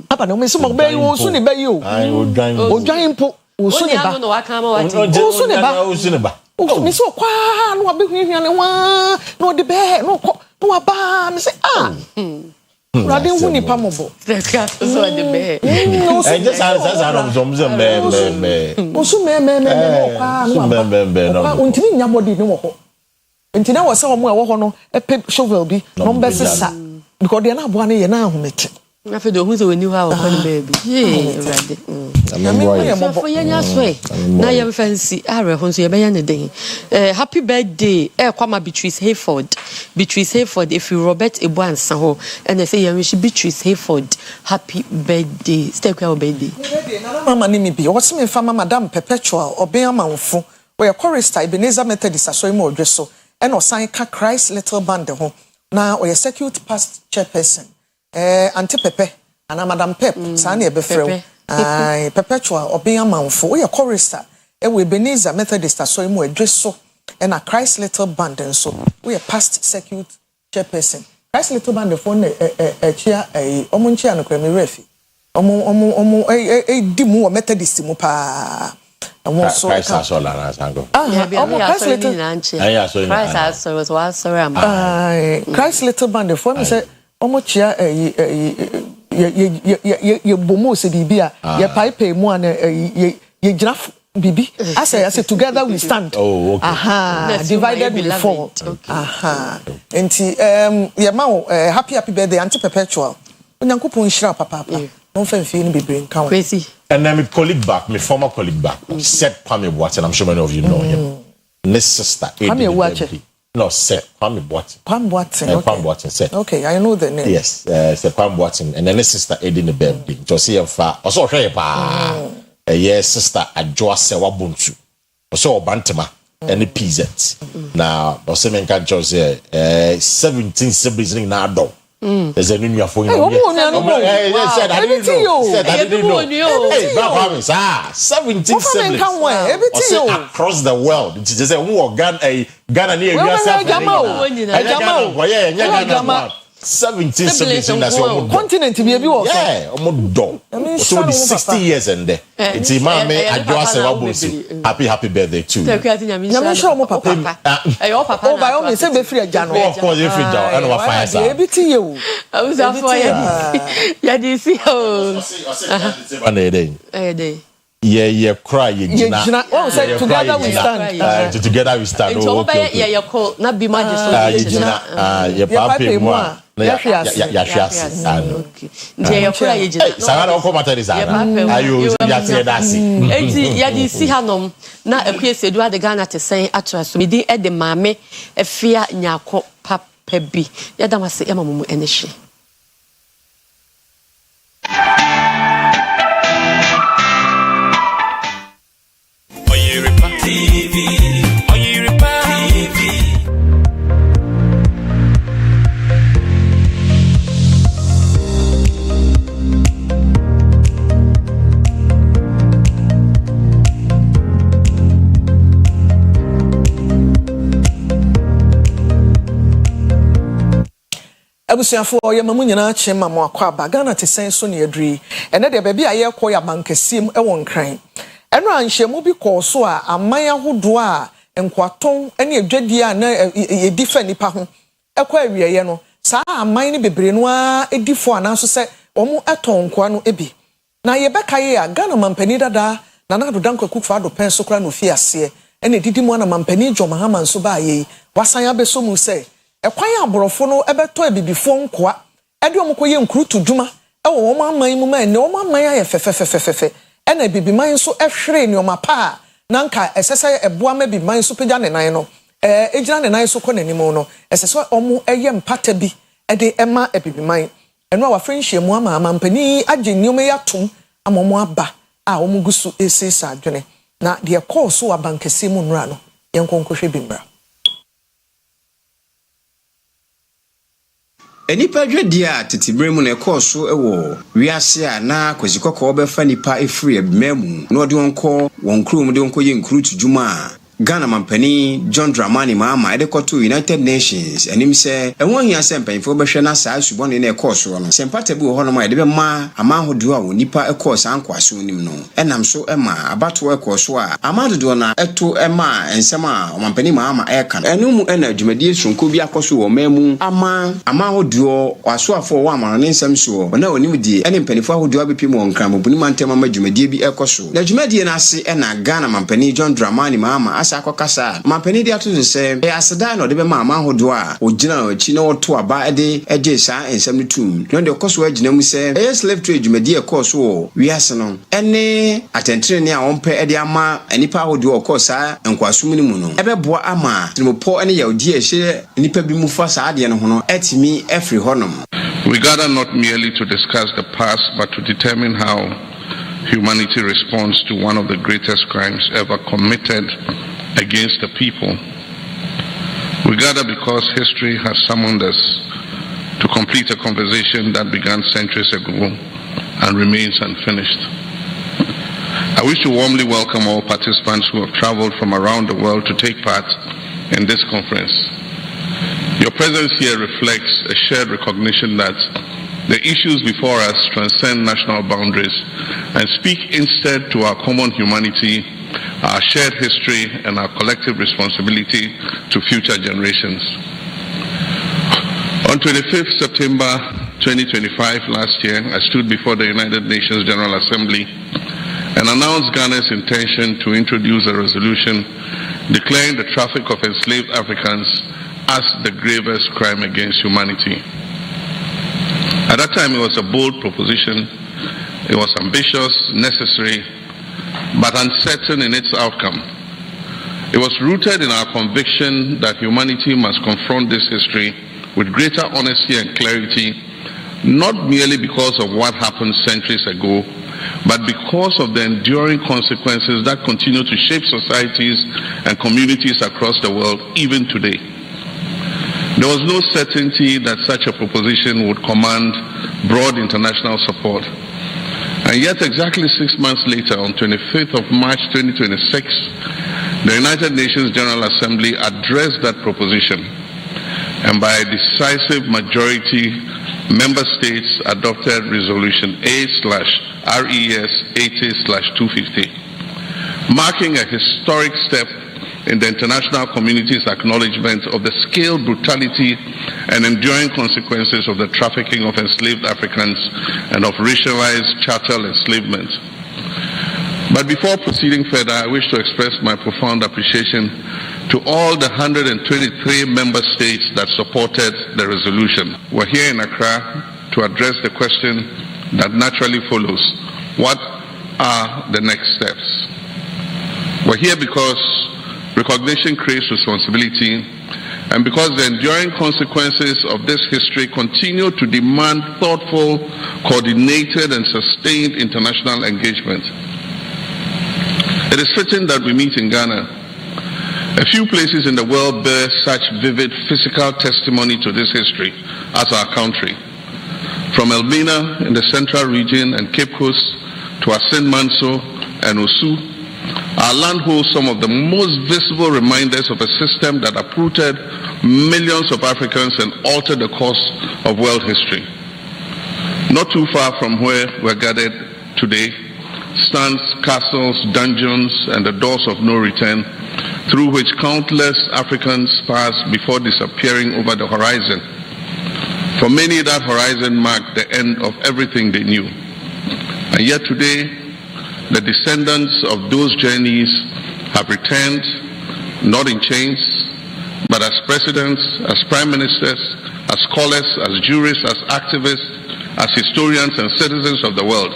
Up and some of bay will soon be you. I will giant po. Will soon about no, I can't soon about. Oh, me so qua no be here and one no the bear no ba me say Radin wuni pamobo. The cat is on the bear. I just answer some me. Osu me no. Untimi nyabodi no ho. Ntina wo se omo e wo ho no e pe shovel bi no mbesesa because they na abo na ye na ahomete. Na fe do hu se woni ha wo kan baby. Yeah, Radin. For yanya swe na ye fancy are ho so ye be ya ne den happy birthday kwama Beatrice Hayford if you Robert Ebuansa ho and they say ye wish Beatrice Hayford happy birthday stay kwa birthday mama ni mi bi o se me fa madam perpetual oben amanfo we chorister Ebenezer Methodist asoy mo odweso and osan ka Christ little band ho na o ye circuit past chairperson anti pepe ana madam pep sa na e be frɛ perpetual oben amanfo we chorister we Ebenezer Methodist asoy mo odweso and a Christ little band and so we past circuit chairperson Christ little band for chia omunchia no kwemi refi omo di mu Methodist mu pa Christ asola na sango Christ little Christ little band for me say omo chia ye bomo se bibia ye pipe mu an ye giraffe Bibi, I say together we stand. Oh, okay. Divided we fall. Okay. And yeah, ma happy birthday, Auntie Perpetual. Onyankopon nhyira papa. No fan feel ni bebre nkan. Kwesi. And then my former colleague back, said Kwame Boateng, I'm sure many of you know him. His sister, Kwame Boateng. No, said Kwame Boateng. Kwame Boateng. Kwame Boateng said. Okay, I know the name. Yes, said Kwame Boateng, and then his sister Eddie the birthday. Just see far. Also, yes, sister Adjoa Sewa Buntu. Also, Bantama and the PZ. Now, Osemen can just 17 siblings in Nado. There's a new phone. I didn't know. Hey, Baba, 17 siblings. Across the world. It is a Ghana near yourself. 17 siblings that's your continent be wo yeah omodo so the 60 years and there it's mama adwa se wabosu happy birthday to nyame show mo papa your papa oh by all me say be free ajano of course you free down and wa fire sir e bi ti ye o awusa for ya di see o yeah cry gina oh say together we stand together we stand oh okay yeah call na be magic yeah papa mo ya hwiase okay nje ya cry gina sara o komata ni sara ayo ya tie dasi enti ya di si hanom na Akua Asiedua de Ghana te sen atra so medi e de maame efia nyako papa bi ya da wase ya mamumu enehye Oyerepa TV, Oyerepa TV. abusuafo ye mamu nyina chema mo akwa ba Ghana te sen so ne aduri ene de baabi aye kɔ ya bankasiem e won kran eno anhyemu bi kɔ so a aman ahodo a nkwaton ene adwadi a na ye difa nipa ho ekɔ awieye no saa aman ne bebre no a edifo ananso sɛ omo eton nkoa no ebi na ye beka ye a Ghana mampani dada na na do danko kufa do pen so kra no fi ase ene didi mu na mampani John Mahama nso ba ye wasan abeso mu sɛ ekwan aborofo no ebeto ebibifo nkoa ede omokoye nkrutu dwuma ewo wo aman mu ma ne wo aman aye fefefefefe ena bibiman so ehwere ne omapa na nka esese eboa ma bibiman so pegya ne nan no ejina ne nan so kɔ nanim no esese omo eye mpata bi ede ema ebibiman eno a wa friendship mu ama mampani agye nneoma yatom amomo aba a omo gusu esesa adwene na de call so abankese mu nra no yenkonkohwe bimra Enipa dwedi a tetibre mu na ekoso ewo wiase a na Kwesi kokko obefa nipa efiri ebmemu na ode wonko won krom de wonko ye nkrutu dwuma Ghana mampani John Dramani Mahama edekoto United Nations enim se enwo hia se mpanfo behwe na saa subone na ekoso no sempata bi wo hono ma edebe ma amahodo a wonipa ekoso ankwaso nim no enam so ema abato ekoso a amadodo na eto ema ensem a mampani Mahama eka enum ena adwumadie sonko bi akoso wo mamu amahodo wasoafo wo amano ne nsem so na onim die ene mpanifo ahodo abepim won kran mobuni mantema ma adwumadie bi ekoso na adwumadie na ase ena Ghana mampani John Dramani Mahama akokasa mampani dia to nse e aseda no de be ma amahodo a ogina achi na woto aba ede eje saa ensem no tum no de okoso agina mu se e slave trade dwumadi ekoso wiase no ene atentre ne a wonpe ede ama anipa ahodo okosa enkwasum ni mu no ebeboa ama timopo ene yaudi ehye anipa bi mu fa saa de no hono etimi every honum. We gather not merely to discuss the past but to determine how humanity responds to one of the greatest crimes ever committed against the people. We gather because history has summoned us to complete a conversation that began centuries ago and remains unfinished. I wish to warmly welcome all participants who have traveled from around the world to take part in this conference. Your presence here reflects a shared recognition that the issues before us transcend national boundaries and speak instead to our common humanity, our shared history, and our collective responsibility to future generations. On 25th September 2025 last year, I stood before the United Nations General Assembly and announced Ghana's intention to introduce a resolution declaring the traffic of enslaved Africans as the gravest crime against humanity. At that time, it was a bold proposition. It was ambitious, necessary, but uncertain in its outcome. It was rooted in our conviction that humanity must confront this history with greater honesty and clarity, not merely because of what happened centuries ago, but because of the enduring consequences that continue to shape societies and communities across the world, even today. There was no certainty that such a proposition would command broad international support. And yet, exactly 6 months later, on 25th of March 2026, the United Nations General Assembly addressed that proposition. and by a decisive majority, member states adopted Resolution A/RES 80/250, marking a historic step in the international community's acknowledgement of the scale, brutality, and enduring consequences of the trafficking of enslaved Africans and of racialized chattel enslavement. But before proceeding further, I wish to express my profound appreciation to all the 123 member states that supported the resolution. We're here in Accra to address the question that naturally follows: what are the next steps? We're here because recognition creates responsibility, and because the enduring consequences of this history continue to demand thoughtful, coordinated, and sustained international engagement. It is fitting that we meet in Ghana. A few places in the world bear such vivid physical testimony to this history as our country. From Elmina in the central region and Cape Coast to Asin Manso and Osu, our land holds some of the most visible reminders of a system that uprooted millions of Africans and altered the course of world history. Not too far from where we're gathered today stands castles, dungeons, and the doors of no return through which countless Africans passed before disappearing over the horizon. For many, that horizon marked the end of everything they knew. And yet today, the descendants of those journeys have returned, not in chains, but as presidents, as prime ministers, as scholars, as jurists, as activists, as historians and citizens of the world.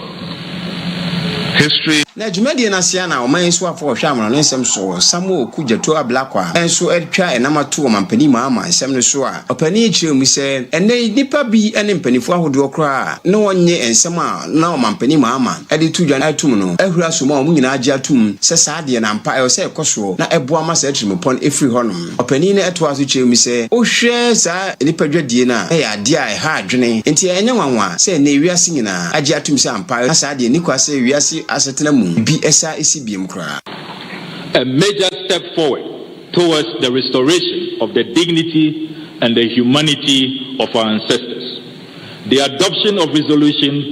History. Na jumadi na siana oman so afọ hwa amano nsem so Samuel Kujato Ablakwa enso etwa enamato omampani maama nsem no so a opani kire mu se ene nipa bi ene mpanifo ahodo kra na wonye ensem a na omampani maama ede tudwa atum no ahura so ma omu nyina age atum se saade na mpa e se ekoso na eboa ma se atrimopon efri honom opani na eto aso kire mu se ohwe sa nipa dwadie na e ya de a ha adwene enti enye nwanwa se na wiase nyina age atum se ampa na saade ni kwase wiase asetena mu. A major step forward towards the restoration of the dignity and the humanity of our ancestors. The adoption of Resolution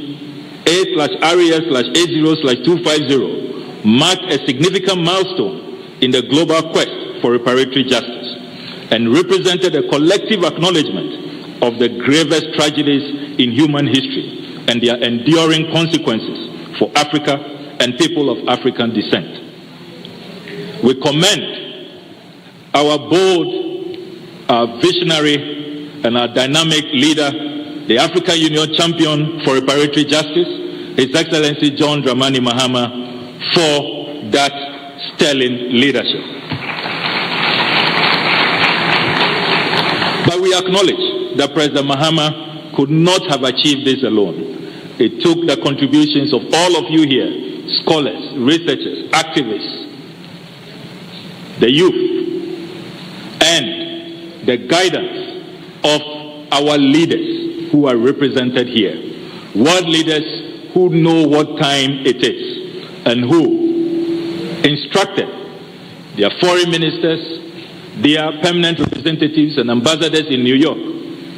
A/RES/80/250 marked a significant milestone in the global quest for reparatory justice and represented a collective acknowledgement of the gravest tragedies in human history and their enduring consequences for Africa and people of African descent. We commend our bold, our visionary, and our dynamic leader, the African Union champion for reparatory justice, His Excellency John Dramani Mahama, for that sterling leadership. But we acknowledge that President Mahama could not have achieved this alone. It took the contributions of all of you here, scholars, researchers, activists, the youth, and the guidance of our leaders who are represented here. World leaders who know what time it is and who instructed their foreign ministers, their permanent representatives and ambassadors in New York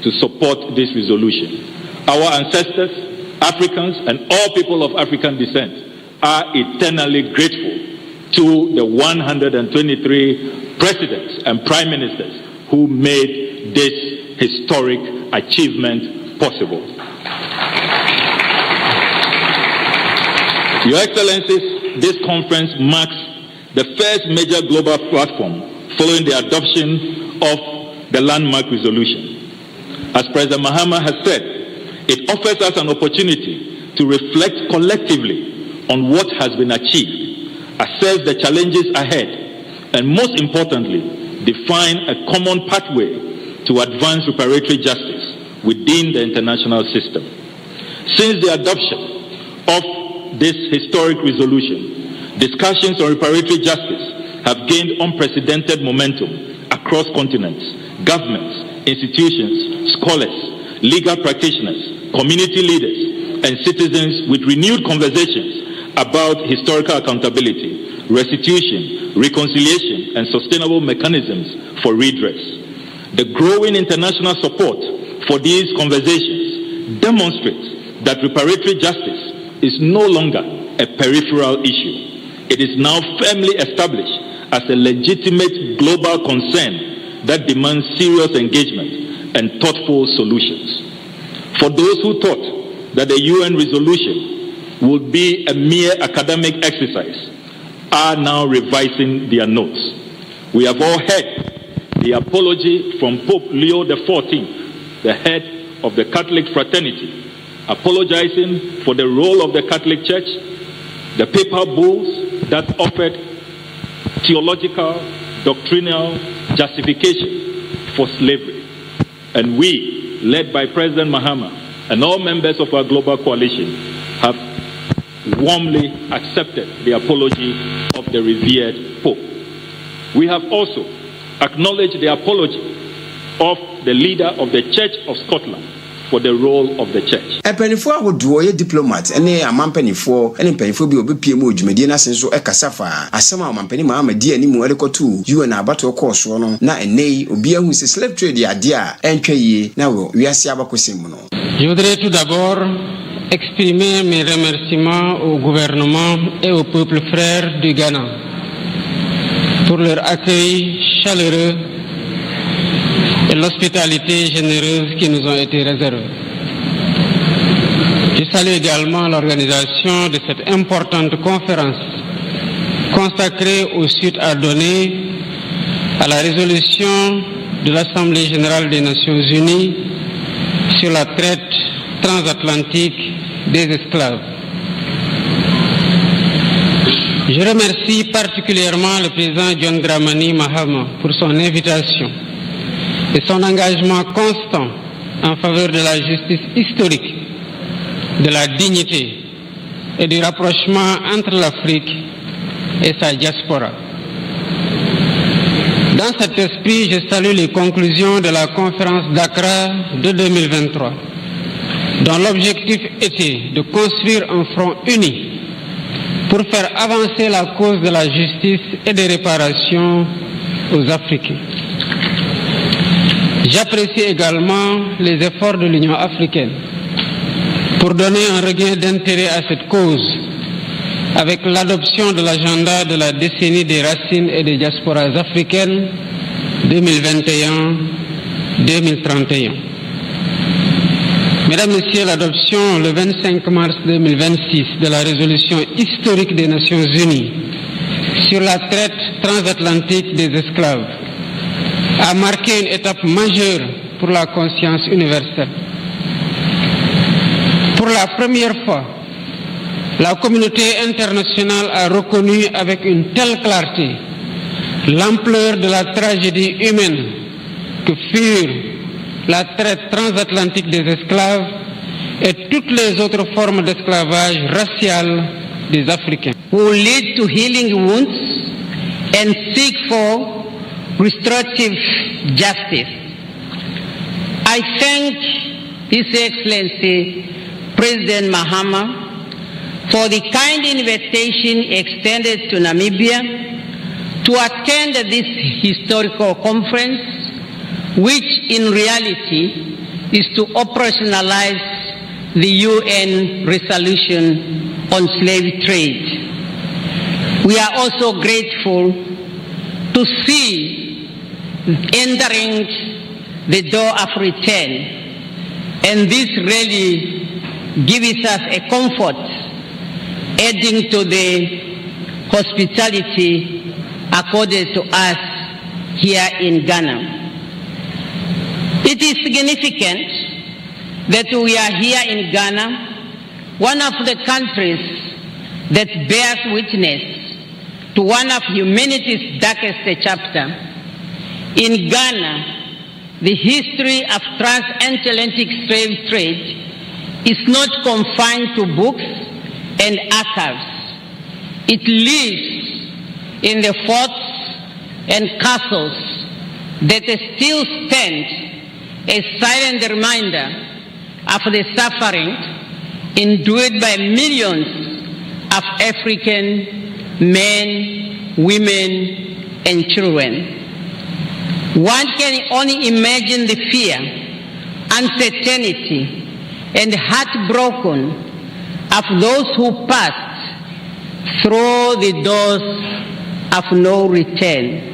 to support this resolution. Our ancestors, Africans, and all people of African descent are eternally grateful to the 123 presidents and prime ministers who made this historic achievement possible. Your Excellencies, this conference marks the first major global platform following the adoption of the landmark resolution. As President Mahama has said, it offers us an opportunity to reflect collectively on what has been achieved, assess the challenges ahead, and most importantly, define a common pathway to advance reparatory justice within the international system. Since the adoption of this historic resolution, discussions on reparatory justice have gained unprecedented momentum across continents, governments, institutions, scholars, legal practitioners, community leaders, and citizens with renewed conversations about historical accountability, restitution, reconciliation, and sustainable mechanisms for redress. The growing international support for these conversations demonstrates that reparatory justice is no longer a peripheral issue. It is now firmly established as a legitimate global concern that demands serious engagement and thoughtful solutions. For those who thought that the UN resolution would be a mere academic exercise, are now revising their notes. We have all heard the apology from Pope Leo XIV, the head of the Catholic fraternity, apologizing for the role of the Catholic Church, the papal bulls that offered theological, doctrinal justification for slavery. And we, led by President Mahama and all members of our global coalition, have warmly accepted the apology of the revered Pope. We have also acknowledged the apology of the leader of the Church of Scotland for the role of the church. Penifo ahodoɔ yɛ diplomat ɛne amampanifo ɛne mpanifo bi obepie mu odwumadi na senso ɛkasafa asɛm a amampani Mahama di animu ɛrekɔto UN abato kɔɔso no na ɛnei obi ahu sɛ slave trade ade a ɛntwa yie na wɔ wiase abakɔsɛm mu no. Je voudrais tout d'abord exprimer mes remerciements au gouvernement et au peuple frère du Ghana pour leur accueil chaleureux et l'hospitalité généreuse qui nous ont été réservées. Je salue également l'organisation de cette importante conférence consacrée aux suites à donner à la résolution de l'Assemblée générale des Nations unies sur la traite transatlantique des esclaves. Je remercie particulièrement le président John Dramani Mahama pour son invitation et son engagement constant en faveur de la justice historique, de la dignité et du rapprochement entre l'Afrique et sa diaspora. Dans cet esprit, je salue les conclusions de la conférence d'Accra de 2023, dont l'objectif était de construire un front uni pour faire avancer la cause de la justice et des réparations aux Africains. J'apprécie également les efforts de l'Union africaine pour donner un regain d'intérêt à cette cause avec l'adoption de l'agenda de la décennie des racines et des diasporas africaines 2021-2031. Mesdames, Messieurs, l'adoption le 25 mars 2026 de la résolution historique des Nations Unies sur la traite transatlantique des esclaves a marqué une étape majeure pour la conscience universelle. Pour la première fois, la communauté internationale a reconnu avec une telle clarté l'ampleur de la tragédie humaine que furent la traite transatlantique des esclaves et toutes les autres formes d'esclavage racial des Africains. Will lead to healing wounds and seek for restorative justice. I thank His Excellency President Mahama for the kind invitation extended to Namibia to attend this historical conference, which in reality is to operationalize the UN resolution on slave trade. We are also grateful to see entering the door of return, and this really gives us a comfort, adding to the hospitality accorded to us here in Ghana. It is significant that we are here in Ghana, one of the countries that bears witness to one of humanity's darkest chapter. In Ghana, the history of transatlantic slave trade is not confined to books and archives. It lives in the forts and castles that still stand a silent reminder of the suffering endured by millions of African men, women, and children. One can only imagine the fear, uncertainty, and heartbroken of those who passed through the doors of no return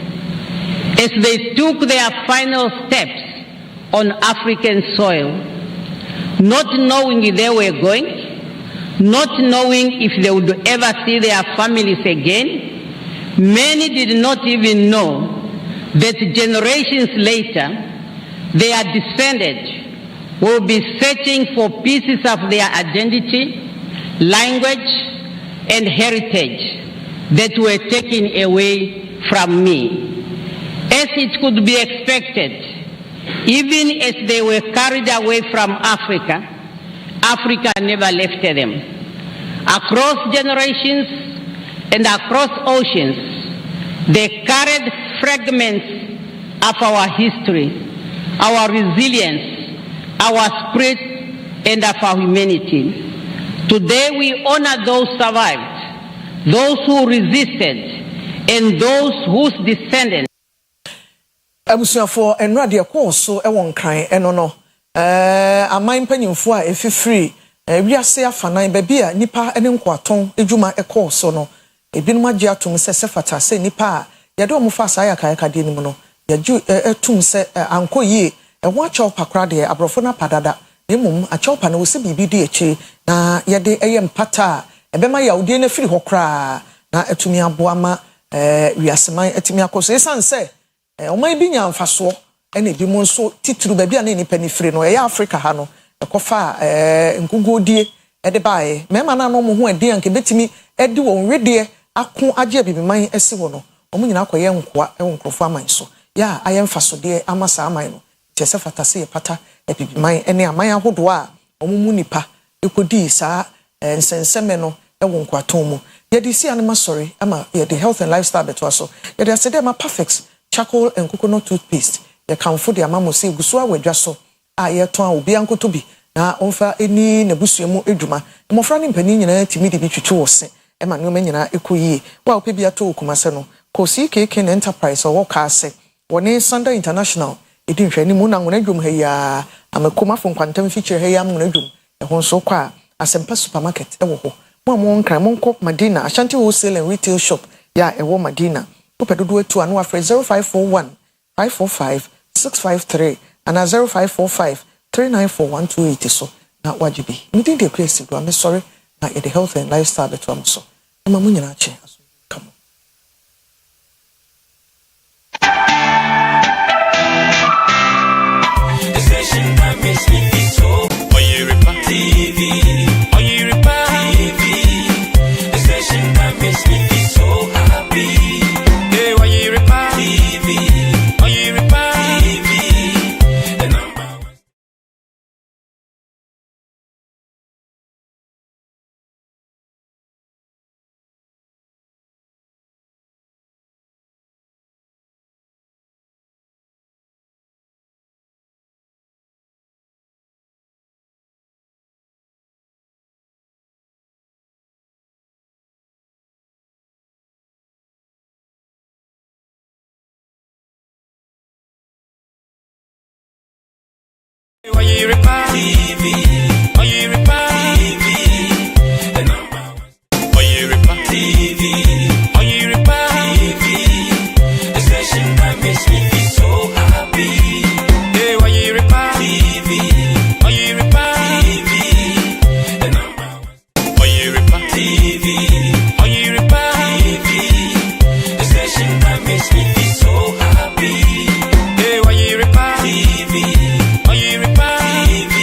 as they took their final steps on African soil, not knowing they were going, not knowing if they would ever see their families again. Many did not even know that generations later, their descendants will be searching for pieces of their identity, language, and heritage that were taken away from me. As it could be expected, even as they were carried away from Africa, Africa never left them. Across generations and across oceans, they carried fragments of our history, our resilience, our spirit, and of our humanity. Today we honor those survived, those who resisted, and those whose descendants. Abusuafo enrade yakwoso ewon kan eno no aman panyimfo a efifiri wiase afanan ba bia nipa ene nkwaton edwuma ekwoso no ebinum age atum se sefata se nipa a yade omufa asaya kayaka de nim no yaju etum se ankoyie eho acho pakra de abrofo na padada nemum acho pa na wosi bibi de echi na yade eye mpata ebema yawde na firi hokra na etumi aboama wiaseman etumi akoso esanse oman bi nya mfaso ene bi mu nso tituru ba bia na nipa ni firi no eya Africa ha no ekofa nkugodie ede bae mema na no mo ho ade anke betimi ede wo nwede ako age bibiman esi wo no omo nyina akoye nkoa nkrofo aman so ya aye mfaso de amasa aman no chese fatase pata bibiman ene aman ahodo a omo mu nipa ekodi saa nsenseme no ewo nkwaton mu ye de si anema sorry ama ye de health and lifestyle beto so ye de asede ma perfect charcoal and coconut toothpaste ye kamfo de amamo se guso awadwa so a ye ton a obi ankoto bi na onfa eni na busuemu edwuma mofra ne mpani nyina timi de bi twetwe wose e ma ne nyina ekoyie wa opebi ato okumase no Kwesi KK Enterprise o wokase woni Sunday International edi nhwani mu na ngona dwum ha ya amakoma fo nkwantam feature ha ya ngona dwum e ho so kwa Asempa supermarket e wo ho mo nkran mo nkop Madina Ashanti wholesale and retail shop ya e wo Madina upedodo atu anu afre 0541 545 653 and 0545 3941280 so na wajibi ndi de Kwesi do am sorry na the health and lifestyle beto am so ma mu nyina che come the station that makes me feel so Oyerepa TV Oyerepa TV the station that makes me feel so happy hey Oyerepa TV Oyerepa TV the number one Oyerepa TV Oyerepa TV the number one Oyerepa TV Oyerepa TV the station that makes me feel so happy hey Oyerepa TV Oyerepa TV the number one Oyerepa TV Oyerepa TV the station that makes me feel so happy hey Oyerepa TV Oyerepa TV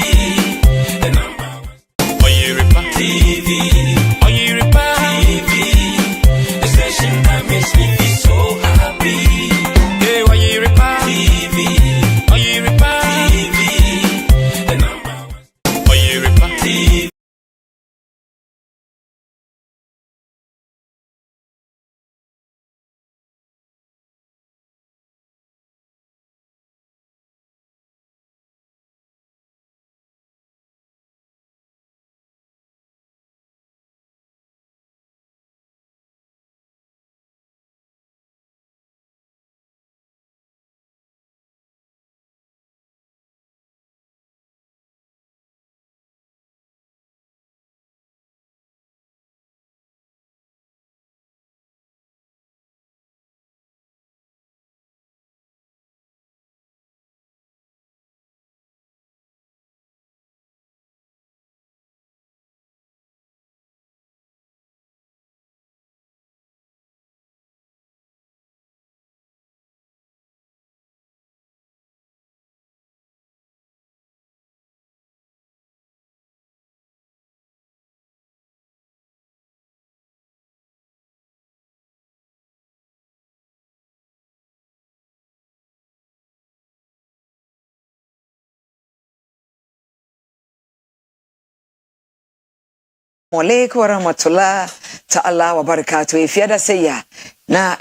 Alaikum warahmatullah ta'ala wa barakatuh. If you say ya na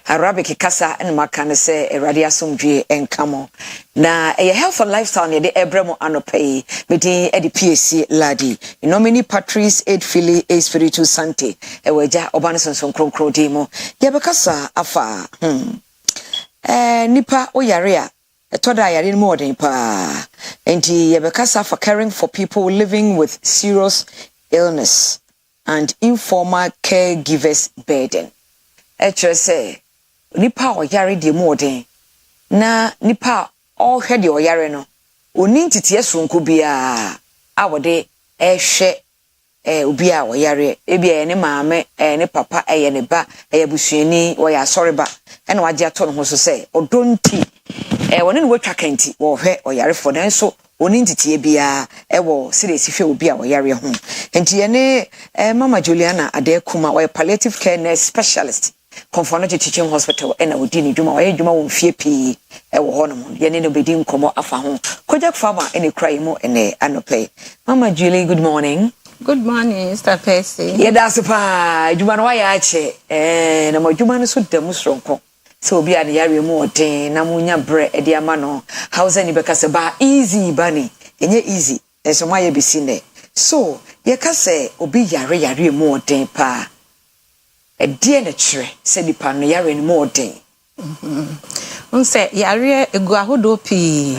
Arabic kasa en makane se radio asomdwe enkamo na health and lifestyle ne de ebremo anopai medi edi PSC ladi nomini Patrice Aid Philly A spiritu Sante eweja obane sonson kronkro demo ye bekasa afa nipa oyare a etoda yare no more than pa enti ye bekasa for caring for people living with serious illness and informal caregivers burden. Say nipa oyare de more than na nipa all head oyare no oni ntiti esonko bia awode ehwe obi a oyare ebia ne maame ne papa ne ba busuani wo ya soreba ena waje ato no ho so say odonti woni ne watwa kanti wo hwe oyare fo den so oni ntiti bia wo seriously hwe obi a oyare ho enti ne mama Juliana Adekuma wo palliative care nurse specialist Confounded Teaching Hospital and I would dini duma wa duma won fie pi wo ho no ye ne no bedi nkomo afa ho Kojak farmer any cry mo ene anope Mama Julie, good morning. Good morning, Mr. Kwesi. Yeah, that's pa duma no wa ya che na mo duma no so damu sronko so obi an yare mo den na munya bre e dia ma no house any bekase ba easy bani enye easy so ma ye bisi ne so ye ka se obi yare mo den pa e die na kire se nipa no yare no mo den unse yare egu ahodo pi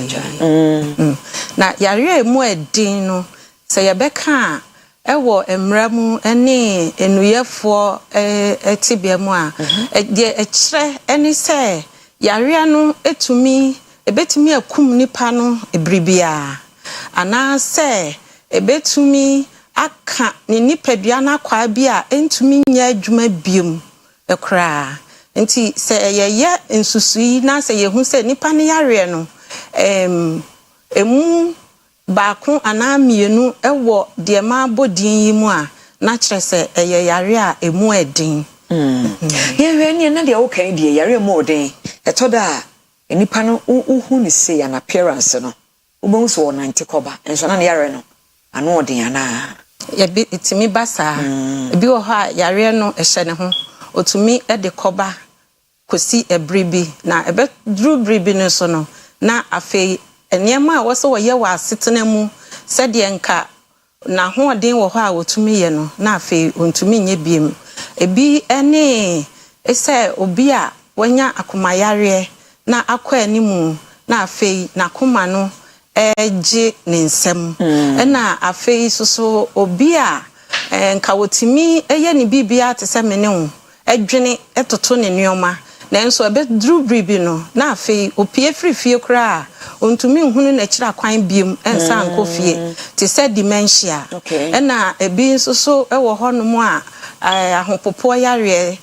na yare mo edin no se ye beka ewo emramu ene enuyefo etibia mu a de ekire ene se yare no ebetumi akum nipa no ebribia ana se ebetumi aka ni nipadua na kwa bia entumi nya adwuma biom ekra nti se yeye ensusui na se yehu se nipa ne yare no emu baako ana mienu ewo de ma bodin yi mu a na kire se yare a emu edin ye hwe na de wo kan de yare mu odin etoda nipa no uhu ni se an appearance no ubon so won antikoba enso na yare no ano odin ana ye bi itimi basa bi wo ha yare no ehye ne ho otumi de koba kosi ebribi na ebe dru bribi no so no na afei enema a wose wo ye wa asetena mu sede nka na ho odin wo ho a wotumi ye no na afei ontumi nye biem ebi ene ese obi a wanya akomayare na akwa animu na afei na koma no eje ne nsem na afei so obi a nka wotimi eye ne bibia te se mene ho edwene etoto ne nioma na enso ebe dru bribi no na afei opie frifie kra ontumi nhunu na kira kwan biem ensa nkofie te se dementia na ebi so ewo honom a ahopopo yare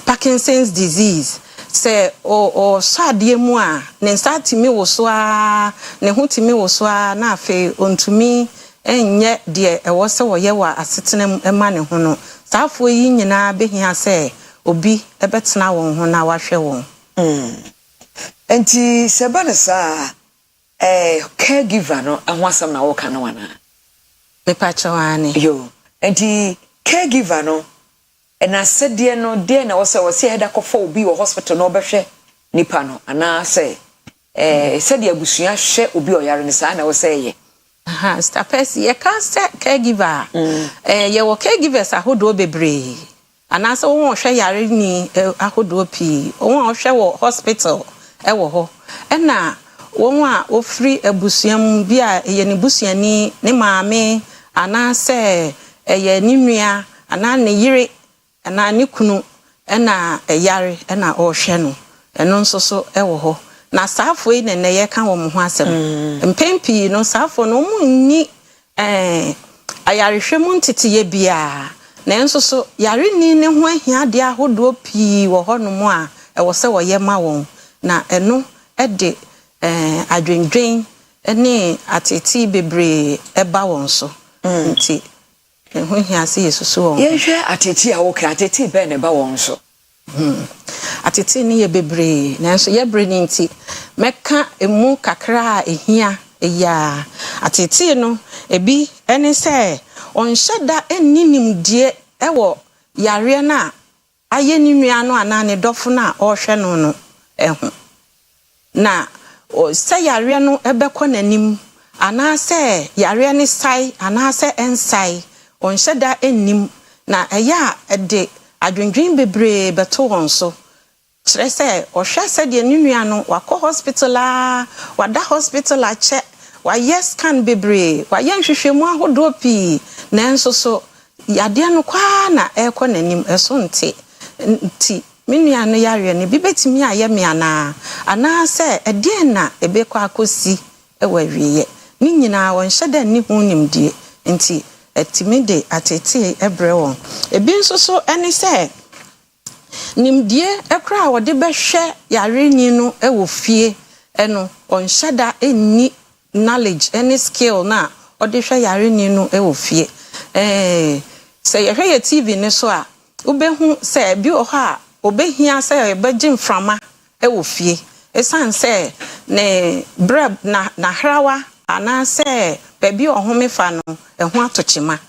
Parkinson's disease se o sadie mu a ne nsatimi wo so a ne hotimi wo so a na afei ontumi enye de ewo se wo ye wa asetena ema ne ho no saafo yi nyina behia se obi ebetena won ho na wahwe won enti sebane sa caregiver no ahwasam na wo ka no wana me pachawane yo enti caregiver no ena sedie no de na wo se heda kofo obi wo hospital no obehwe nipa no ana se sedie abusua hwe obi oyare ne sa na wo se ye aha stapes ye kan se caregiver ye wo caregivers ahodo bebre ana se won hwe yare ni ahodo pi won hwe wo hospital ewo ho ena won a ofri abusuam bi a ye ne busuani ne maame ana se ye ni nua ana ne yire ana ne kunu ena yare ena o hwe no eno nso so ewo ho na saafo yi ne ye kan wo mo ho asem mpempi no saafo no mu nni ayare hwe mu ntete ye bia na enso so yare ni ne ho ahia de ahodo pi wo ho no mu a ewo se wo ye ma won na eno de adwendwen ene ateti bebre eba won so nti ho hia se yesusu won ye hwe ateti a wo ka ateti be ne ba won so ateti ni ye bebre na enso ye bre ni nti meka emu kakra ehia eya ateti no ebi ene se on sheda eninim die ewo yare na aye ni nua no ana ne dofo na o hwe no no ehu na o se yare no ebekọ nanim ana se yare ne sai ana se ensai on sheda enim na eya ede adwendwen bebre beto won so kire se o hwe se de ni nua no wakọ hospital a wada hospital a che wa yes can bebre wa yen hwehwemu ahodo pi na enso so yade no kwa na ekọ nanim eso nti minua no yare ne bibetimi aye me ana se ede na ebekọ akosi ewa wiye ni nyina won hyeda ni hu nimdie nti etimide atete ebre won ebi nso so ene se nimdie ekra wode behwe yare ni no ewo fie eno on hyeda eni knowledge any skill na ode hwe yare ni no ewo fie se ye hwe ye TV ne so a obehu se bi o ha obehia se ye beji mframa ewo fie esan se ne breb na hrawa ana se bebi ohome fa no eho atochima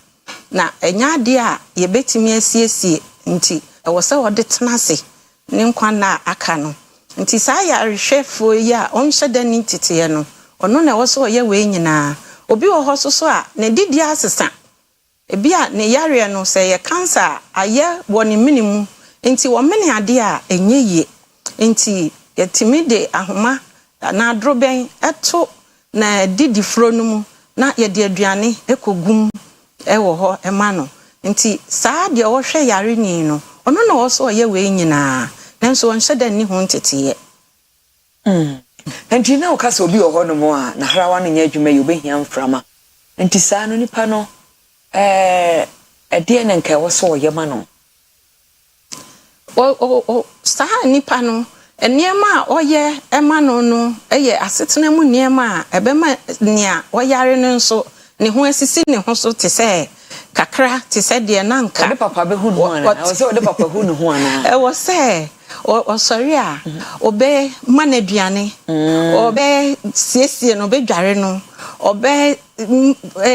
na enya de a ye betimi asiesie nti ewo se wode tenase ne nkwa na aka no nti sa ya rehwefo yi a onhyeda ni titeye no ono na woso ye we nyina obi wo ho so a ne didi asesa ebi a ne yare no se ye cancer aye woni minimu nti wo mene ade a enye ye nti yetimide ahoma na adroben eto na didi fro no mu na ye de aduane ekogum ewo ho ema no nti saa de wo hwe yare ni no ono na woso ye we nyina nanso won hyeda ni ho ntetiye nti na okasa obi wo ho no mo a na hrawa no nya adwuma ye obehia mframa nti saa no nipa no ede na nka woso ye ma no saa nipa no eniema oye ema no eye asetena mu niema ebema nia oyare no nso ne ho asisi ne ho so te se kakra te se de na nka de papa be hu no ana o se o de papa hu no ho ana wo se o sorry a obe manaduane obe siesie no be dware no obe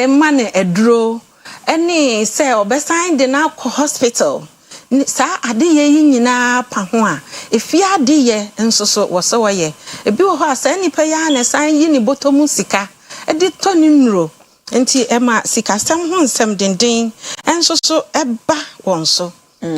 mane eduro eni se obe sign de na hospital sa ade ye nyina pa ho a efi ade ye nso so wo se wo ye ebi wo ho asa nipa ya na san yi ni botomu sika edi to ni nro nti ema sika sam ho nsem denden enso so eba won so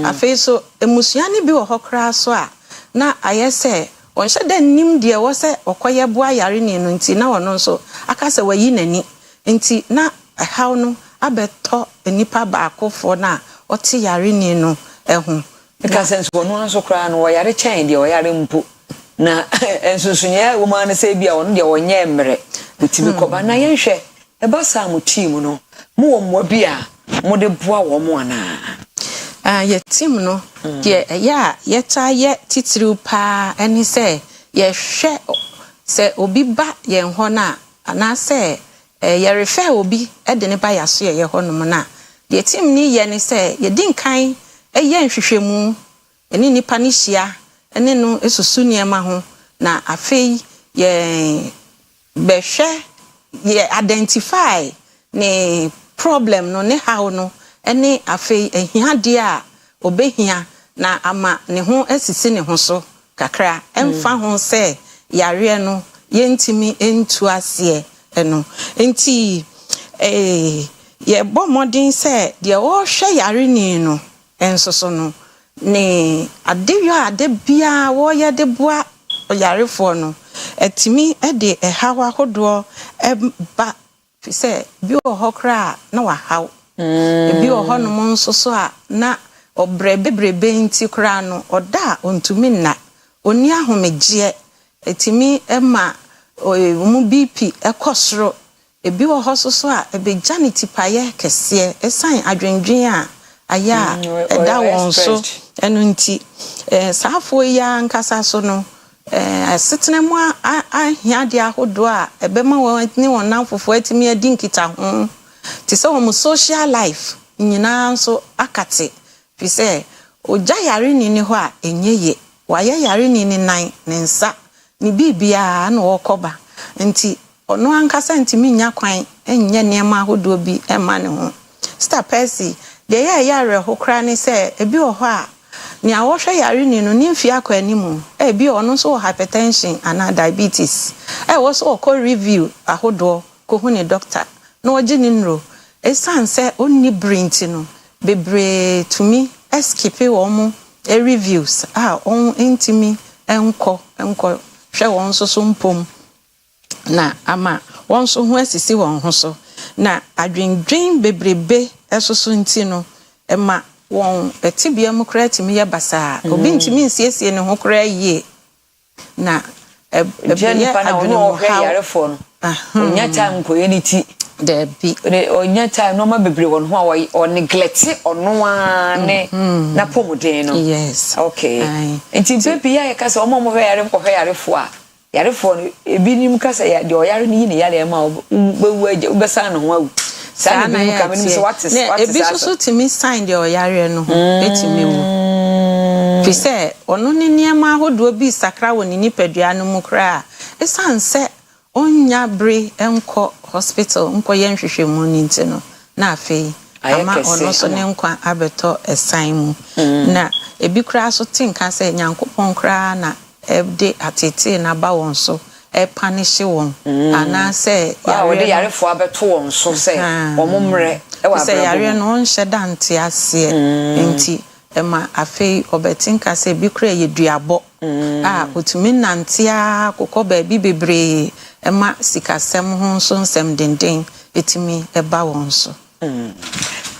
afei so emusua ni bi wo ho kra so a na ayese won hyeda nim de wo se okoye boa yare ni no nti na wono so aka se wayi nani nti na haw no abeto enipa ba akofo na oti yare ni no ehu because enso no anso kra no yare chen de yare mpu na ensunsunye wo ma na se bia won de wonye mmere utimi koba na yenhwe eba sa mu team no mu wo mo bia mo de boa wo mo ana ye team no ye ya ye ta ye titiriu pa eni se ye hwe se obi ba ye ho na ana se ye refer obi e de ne ba ya so ye ho no na ye team ni ye ni se ye din kan eye nhwehwemu eni nipa ni hia eni no esusu niema ho na afei ye behwe ye identify ne problem no ne how no eni afei ehia de a obehia na ama ne ho asisi ne ho so kakra emfa ho se yare no yentimi entu ase eno enti ye bomodin se de wo hwe yare ni no enso so no ne adewyo ade bia wo ye de boa oyarefo no etimi de ehawa hodo ba fi se bi wo hokra na wa haw bi wo hono mo nso so a na obrebebrebe nti kra no oda ontumi na oni ahomegye etimi ema mu BP ekosoro ebi wo hoso so a ebegya ne tipaye kese esan adwendwen a aya eda won so enu nti saafo ya nkasa so no asetena mu ahia de ahodo a ebema won ni won nanfofo atimi adi nkita ho ti se wo social life nyina so akate fi se oja yare ni ho a enyeye waye yare ni nan ne nsa ni bibia na wokoba nti ono ankasa ntimi nya kwan enye niema ahodo bi ema ne ho Star Percy de yare ho kra ne se ebi wo ho a ni a wo hwe yare ni no ni mfia kwa animu ebi ono so hypertension and diabetes wo so ko review ahodo ko hu ni doctor no oji ni nro esanse onni brain no bebre tumi eskipe wo mu reviews on intimi enko hwe won so mpom na ama won so ho asisi won ho so na adwendwen bebrebe esoso ntino ema won etibia mu kra timi ye basa obi ntimi nsiesie ne ho kra yie na Jennifer na ono hwe yarefo no onya time ko yeniti debi onya time no ma bebre won ho a o neglect ono a ne na pomuden no yes okay enti bebi ya ka se omo mo hwe yarefo a yarefo no ebi nim ka se ya de o yare ni ne yare ma bewu aje ubesa no ho awu sa na bi ka me so what is ebi so timi sign de o yare no ho etimi mu fi se ono ni niam ahodo bi sakra woni nipadua no mu kra esanse onya bre enko hospital nko ye nhwehwemu ni ntino na afei ama ono so ne nkwa abeto esan mu na ebi kra so tinka se nyankopon kra na ebde atete na ba won so e punish won ana se yare fo abeto won so se omumre e wa se yare no nhye dante ase enti ema afei obetinka se bi kra ye duabo otumi nantia kokoba bi bebre ema sikasem ho so nsem denden etimi eba won so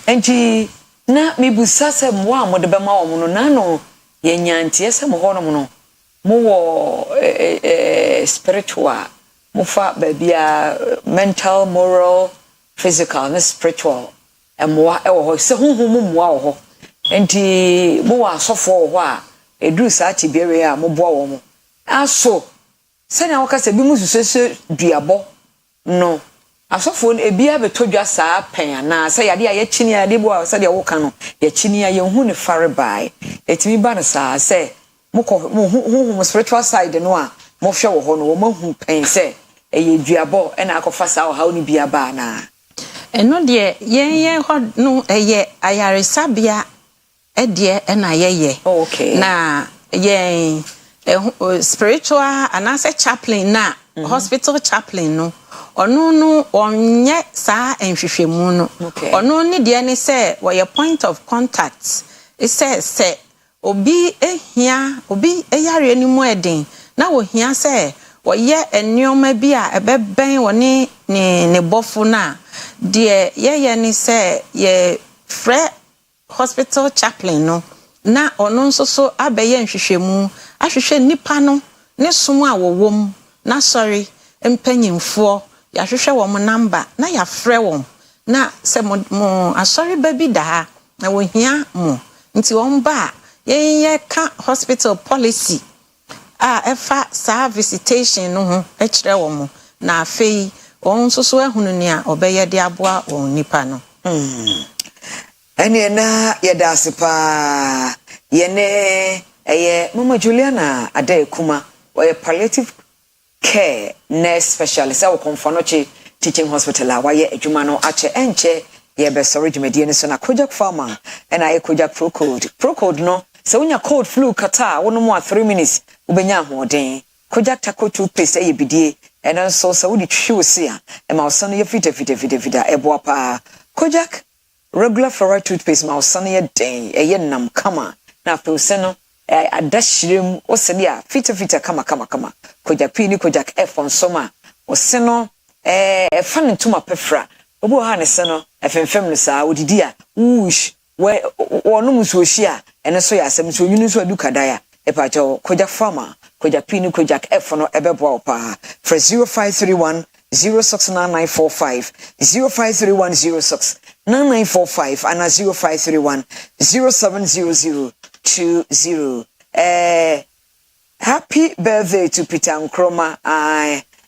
enti na mibusa se mo a mo de bema wo no na no ye nyantie se mo ho no mo wo spiritual mo fa ba bia mental moral physical and spiritual mo e wo ho se honhom mo wo ho enti mo wa asofo wo a edu sa ti biere a mo boa wo mo aso se na wo ka se bi mu susese duabo no asofo ebi abetodwa saa pen na se yade a ye chini ade bo a se de wo ka no ye chini a ye hu ne fare bai etimi ba no saa se mo spiritual side no a mo hwe wo ho no mo hu pen se eye duabo e na akofa saa ha oni bia ba na eno de yen ho no eye ayaresabia edie na yeye okay na yen spiritual anase chaplain na hospital chaplain no onu no onye saa enhwehwemu no onu ni de ne se wo point of contact e se obi ehia obi eyare animu eden na wo hia se wo ye enioma bi a ebeben wo ne bofo na de ye ni se ye frɛ hospital chaplain no na ono nso so abeye nhwehwemu ahwehwe nipa no ne som a wowom na sorry empanyimfo ya hwehwe wo mo number na ya frɛ wo na se mo asori baby da na wo hia mo nti won ba ye ka hospital policy efa sa visitation no ho e kire wo mo na afei won so so ehunu ne a obeye de aboa won nipa no ene na yedase pa yene eye mama Juliana Adekuma oye palliative care nurse specialist a wo konfonoche teaching hospital a waye adwuma no ache enche ye be sorry dwumedie ne so na Kojak farmer and I Kojak pro code no so unya cold flu kata wono mo 3 minutes ubenya hoden Kojak taco toothpaste e bidie and so so we twi se a e ma so no ye fita e boa pa Kojak regular fluoride toothpaste ma so no ye den e ye nam kama na fe se no adashirem o se dia fita kama Kojak pi ni Kojak F on soma o se no fa ne tuma pefra obo ha ne se no efemfem no saa odidi a wush we wonu muso hia ene so ya asem so nyunu so aduka daya pa cha Kojak farmer Kojak pini Kojak F no ebebo opa for 0531 069945 0531 069945 and 0531 070020 happy birthday to Peter Nkrumah.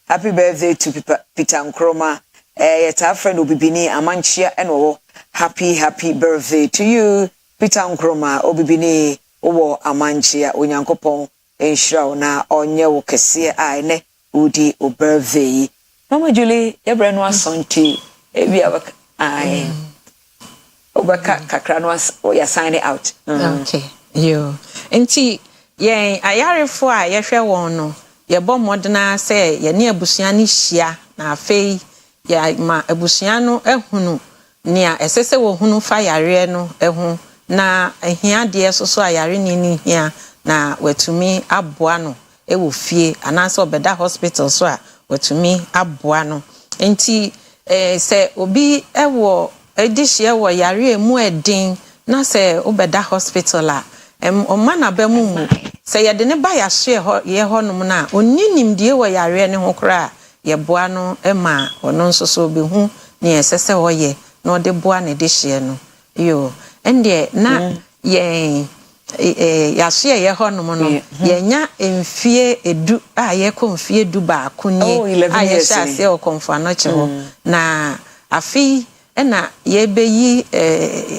Happy birthday to Peter Nkrumah. Yeta friend Obibini Amanchia and happy birthday to you Peter Nkrumah Obibini owo Amanchia onyankopon enhira na onye wo kese ne udi o birthday Mama Julie yebre no asonti ebi abaka Obaka kakra no ya sign it out. Okay. Yo. Enti yen ayarefo a yehwe won no ye bɔ modena sɛ ye ne abusua ne hia na afei ya ma abusua no ehunu nea esese wo hunu fa yare no ehu na ahia de soso ayare ni hia na watumi aboa no ewo fie anase obeda hospital so a watumi aboa no enti se obi ewo edihie wo yare emu edin na se obeda hospital a omma na ba mu se ye de ne ba ya hye ye honom na oninim die wo yare ne ho kra ye boa no ema ono nso so obehu ne esese hoye na ode boa ne de hye no yo ende na ye ya hye ye honom no ye nya emfie edu a ye ko mfie du ba akunye a ye sha se o konfa no che ho na afi na ye beyi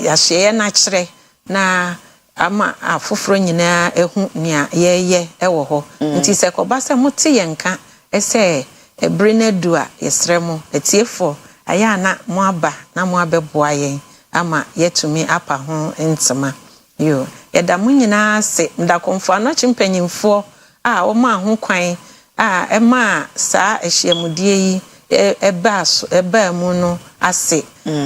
ya hye na kire na ama afoforo nyina ehu nia ye ewo ho nti se ko ba se mote ye nka ese ebrenedu a yesremo etiefo aya na mo aba na mo abeboa yen ama yetumi apa ho ntema yo yeda mo nyina se ndakomfo ano chimpanyimfo a wo ma ho kwan a ema saa ehyiamudie yi eba mu no ase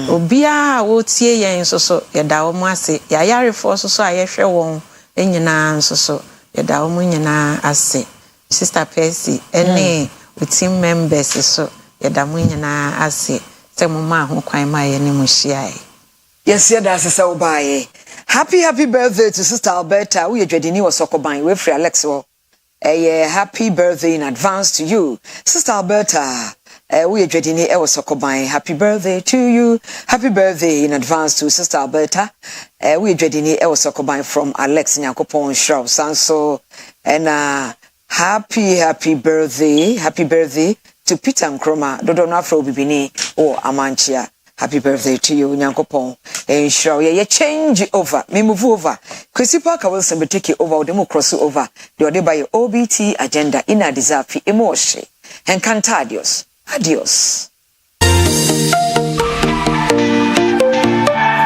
obia wo tie yen soso yeda wo mu ase yayarefo soso ayehwe won enyina soso yeda wo mu nyina ase sister Kwesi ene team members so yeda mu nyina ase se mo ma ho kwan ma ye ni mu hyiae. Yes, yeda ase se wo baaye. Happy birthday to Sister Alberta. We adwedini wo sokoban we free Alex wo. Happy birthday in advance to you, Sister Alberta. We adwedini e wo sokoban. Happy birthday to you. Happy birthday in advance to Sister Alberta. We adwedini e wo sokoban from Alex Nyakopon Shop Sanso and happy birthday to Peter Nkrumah Dodo na Afro Bibini o Amanchia. Happy birthday to you, Nyankopon. Ensure ye change over. Me move over. Kwesi Parker will be take over. Demo cross over. The other by OBT agenda in a deserve emotion. Encantadios. Adios.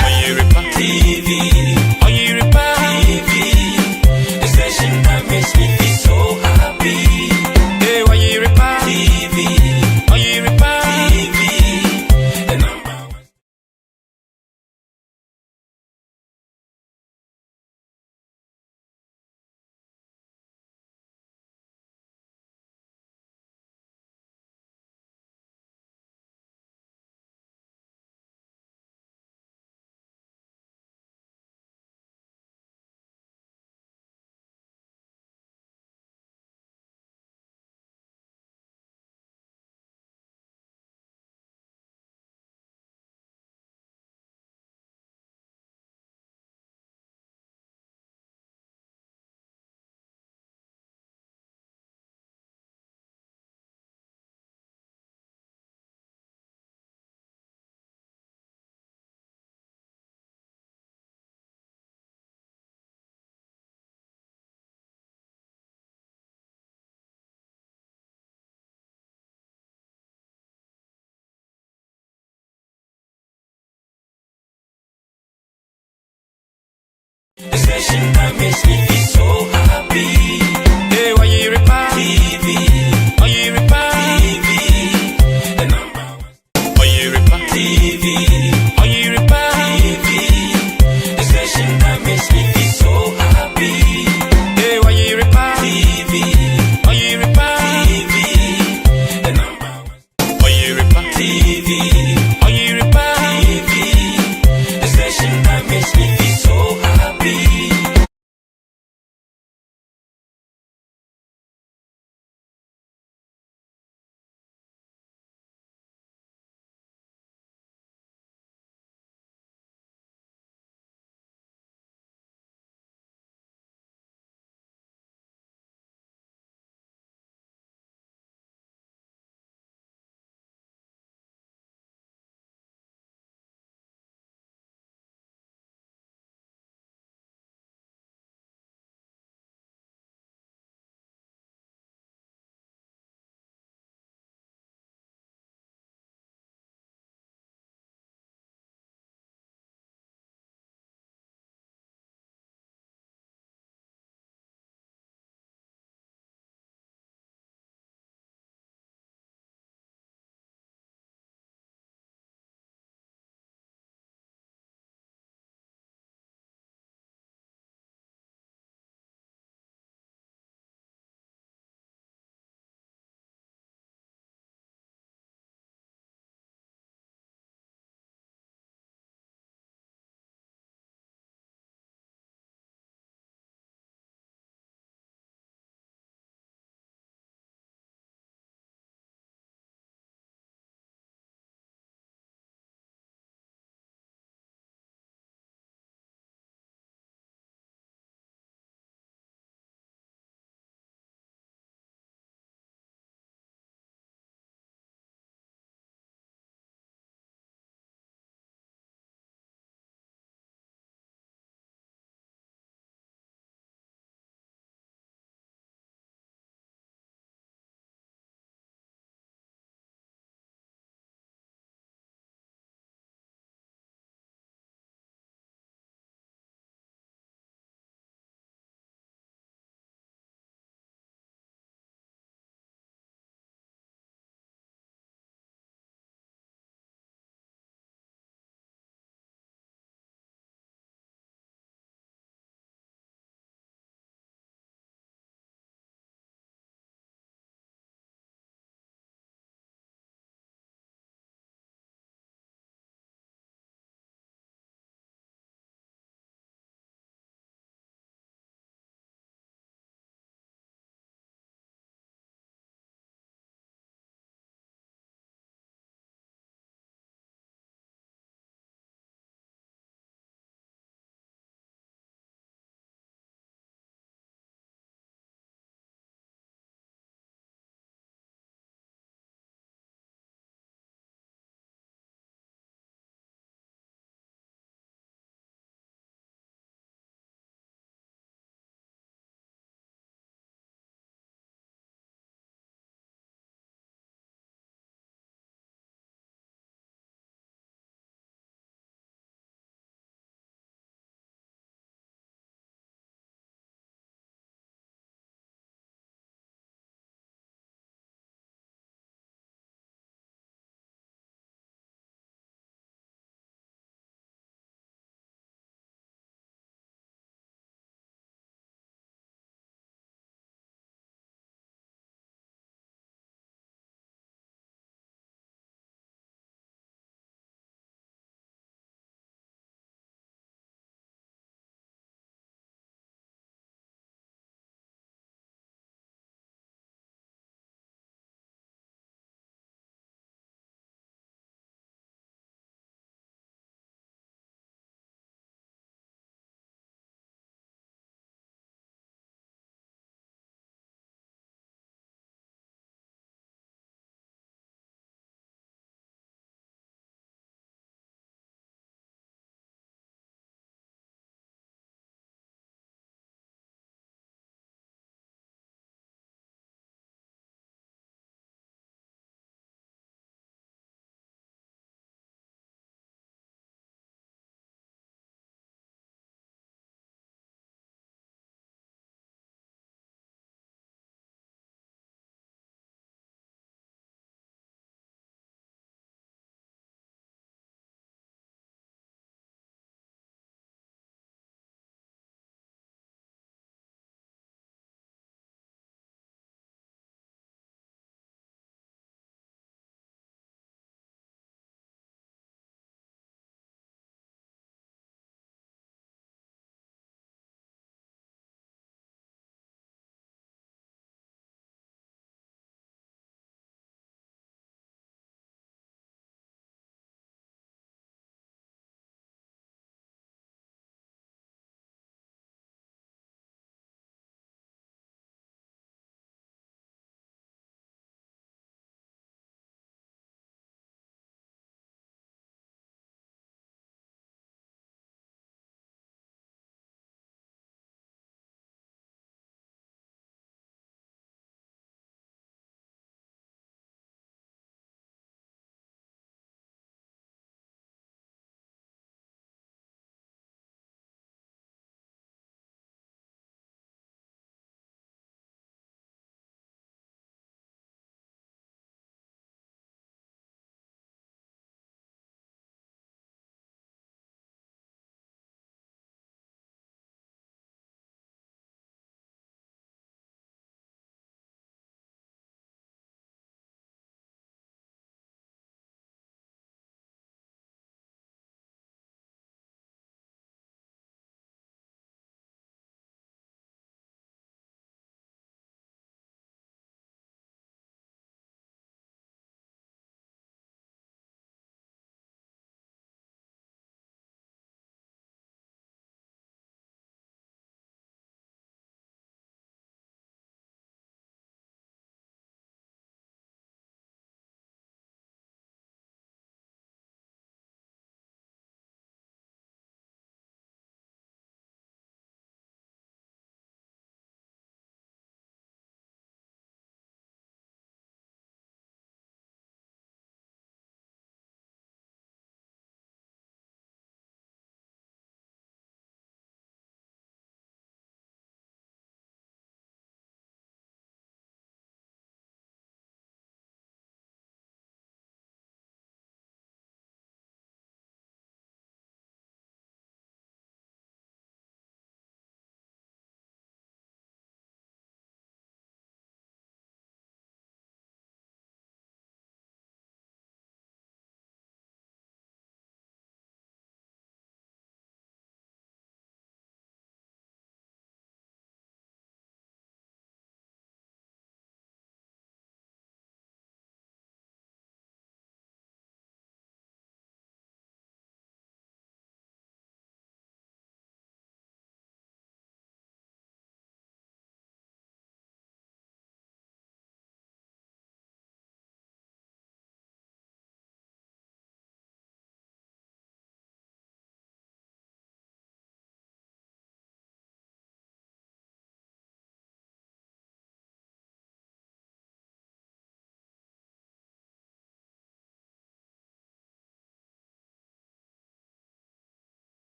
Oyerepa TV. Oyerepa TV. The station that makes me feel so happy. Hey, Oyerepa TV. Oyerepa TV. The station that makes me feel so happy. Hey, Oyerepa TV. Oyerepa TV. The number one. Oyerepa TV. Oyerepa TV. The station that makes me feel so happy. Hey, Oyerepa TV. Oyerepa TV. The number one. Oyerepa TV. Oyerepa TV. The station that makes me feel so happy.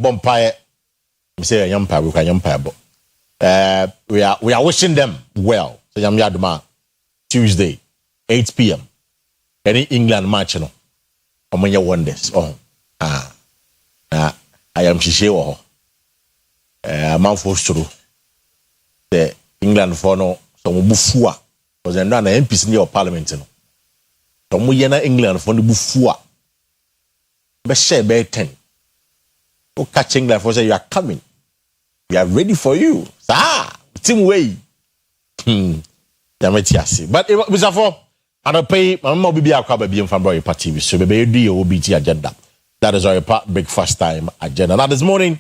Bompire, say a umpire, we can umpire. We are wishing them well. So Yadma Tuesday, 8 p.m. Any England match, no. Among your wonders. I am Shishe. A month for through the England for no some bufua was an MPs in your parliament. No, Tomuyana England for the bufua. Best share by 10. Oh, catch England for say you are coming. We are ready for you. Team way. But it was a for and I pay my mom will be a crab being from Oyerepa TV. So baby do OBT agenda. That is Oyerepa breakfast time agenda. Now this morning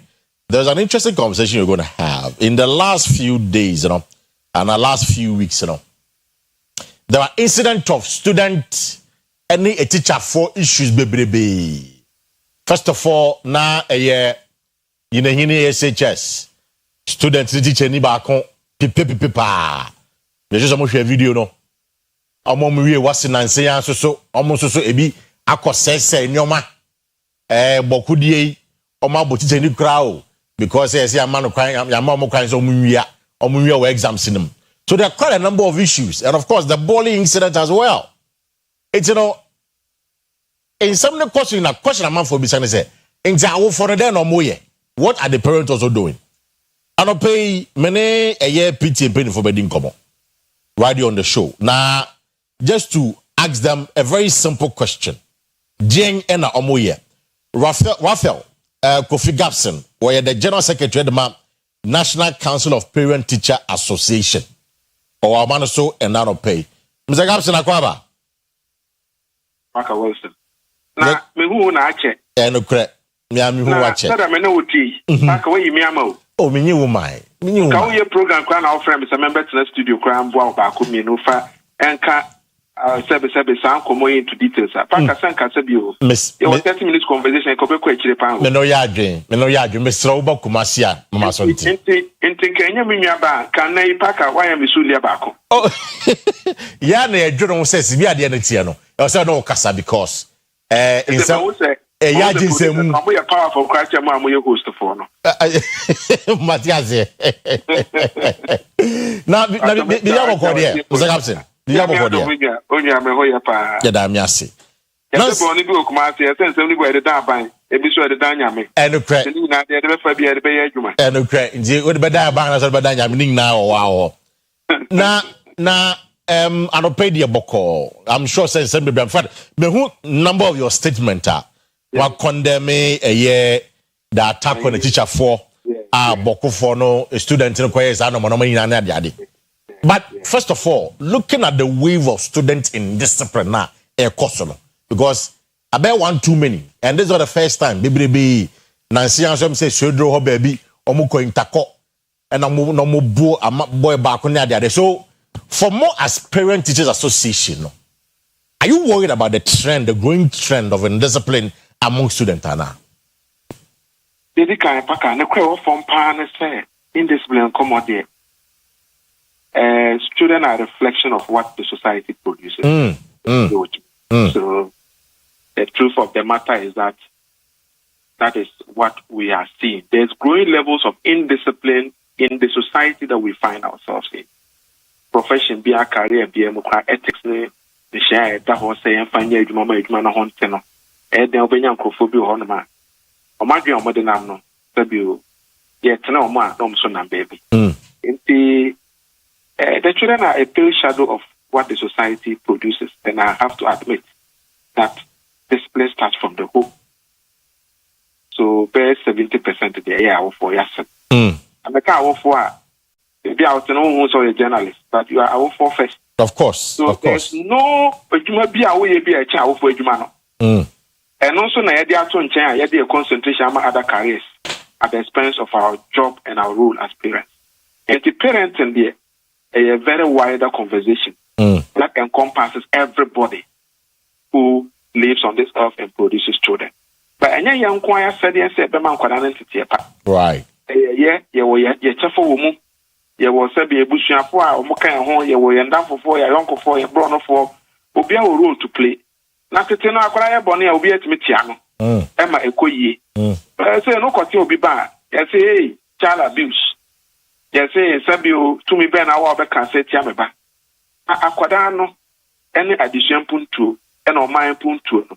there's an interesting conversation you're going to have. In the last few days, and the last few weeks, there were incidents of students and a teacher for issues, baby. First of all, now a year in a SHS, students teacher ni baako pipa. There's just a video no. We was in Nancy so almost so ebi akosese nyoma bokudie oma botite ni crowd. Because I see a man crying, your mom crying so we exams in them. So there are quite a number of issues, and of course the bullying incident as well. It's in some of the question a man for Bishan say, for them no more. What are the parents also doing? I don't pay many a year PT and penny for bedding come right on the show. Now, just to ask them a very simple question. Jane Ena Omoye, Raphael. Kofi Gapson, where the General Secretary of the National Council of Parent Teacher Association, or Amanoso and Nano Pay. Mr. Gapson, Akwaba. Maka Wilson. Na me who na che. No correct. Me am who watch. Na me no uti. Maka we mi ama. Oh, me nyi wo mai. Me nyi wo. Ka we program kwa na offer me say member to the studio kwa mbo ba ko mi no fa enka sebe komo into details. Paka sanka sebi o. It was 30 minutes conversation ko be ko akire pa. Me no ya adwen. Mr. Oba Kumasi a mama so nti. Enti kanya mi nua ba kan na paka wa ya misuli ba ko. Oh. Ya na adwen wo say sibi ade na tie no. E say no kasa because in some ya jinsemu. Mo ya powerful crack am am you host for no. Matias. Na bi ya ko there. Mr. Captain. Yeah, damn yasi. Yes, only do come here, since only where the Daban, a bit of the Danyame, and the crack, and the crack, would be that banners of Badanya now. Wow. Now, I don't pay the boko. I'm sure since some but who number of your statement are what condemn a year the attack on the teacher for boko for no student in the choirs, I know money and daddy. But first of all, looking at the wave of students in discipline now, because I bet one too many, and this is not the first time. Baby, Nancy Ansom says, "Shodro ho baby, omuko intako," and I'm no boy back on the other. So, for more as Parent Teachers Association, are you worried about the trend, the growing trend of indiscipline among students now? Baby, can paka ne kwa from parents say indiscipline come out there. Students are a reflection of what the society produces. So the truth of the matter is that is what we are seeing. There's growing levels of indiscipline in the society that we find ourselves in. Profession, be a career, be a ethics, the share that was saying, find your mama, honteno, and the Albanian crophobia honoma. Or my dear mother, no, yet no more, no son and baby. The children are a pale shadow of what the society produces, and I have to admit that discipline starts from the home. So, bear 70% of the year for yes. And the car for maybe I was who's a journalist, but you are our for first. Of course. So there's no be away be a child for Jumano. And also na the action chain, a concentration on other careers at the expense of our job and our role as parents. And the parents in there a very wider conversation that encompasses everybody who lives on this earth and produces children. But any young choir said, right. ye was sabi ebusuafo a omokan ho ye wo yendamfofo ya yonkofo ye bronofo obi a role to play na tete no akwara ye bone a obi atimi tia no ema ekoyie say no kwati obi ba ye say hey child abuse ye say sabi o tumi be na wa be kan say tia me ba akwada no any addition punto and o man punto no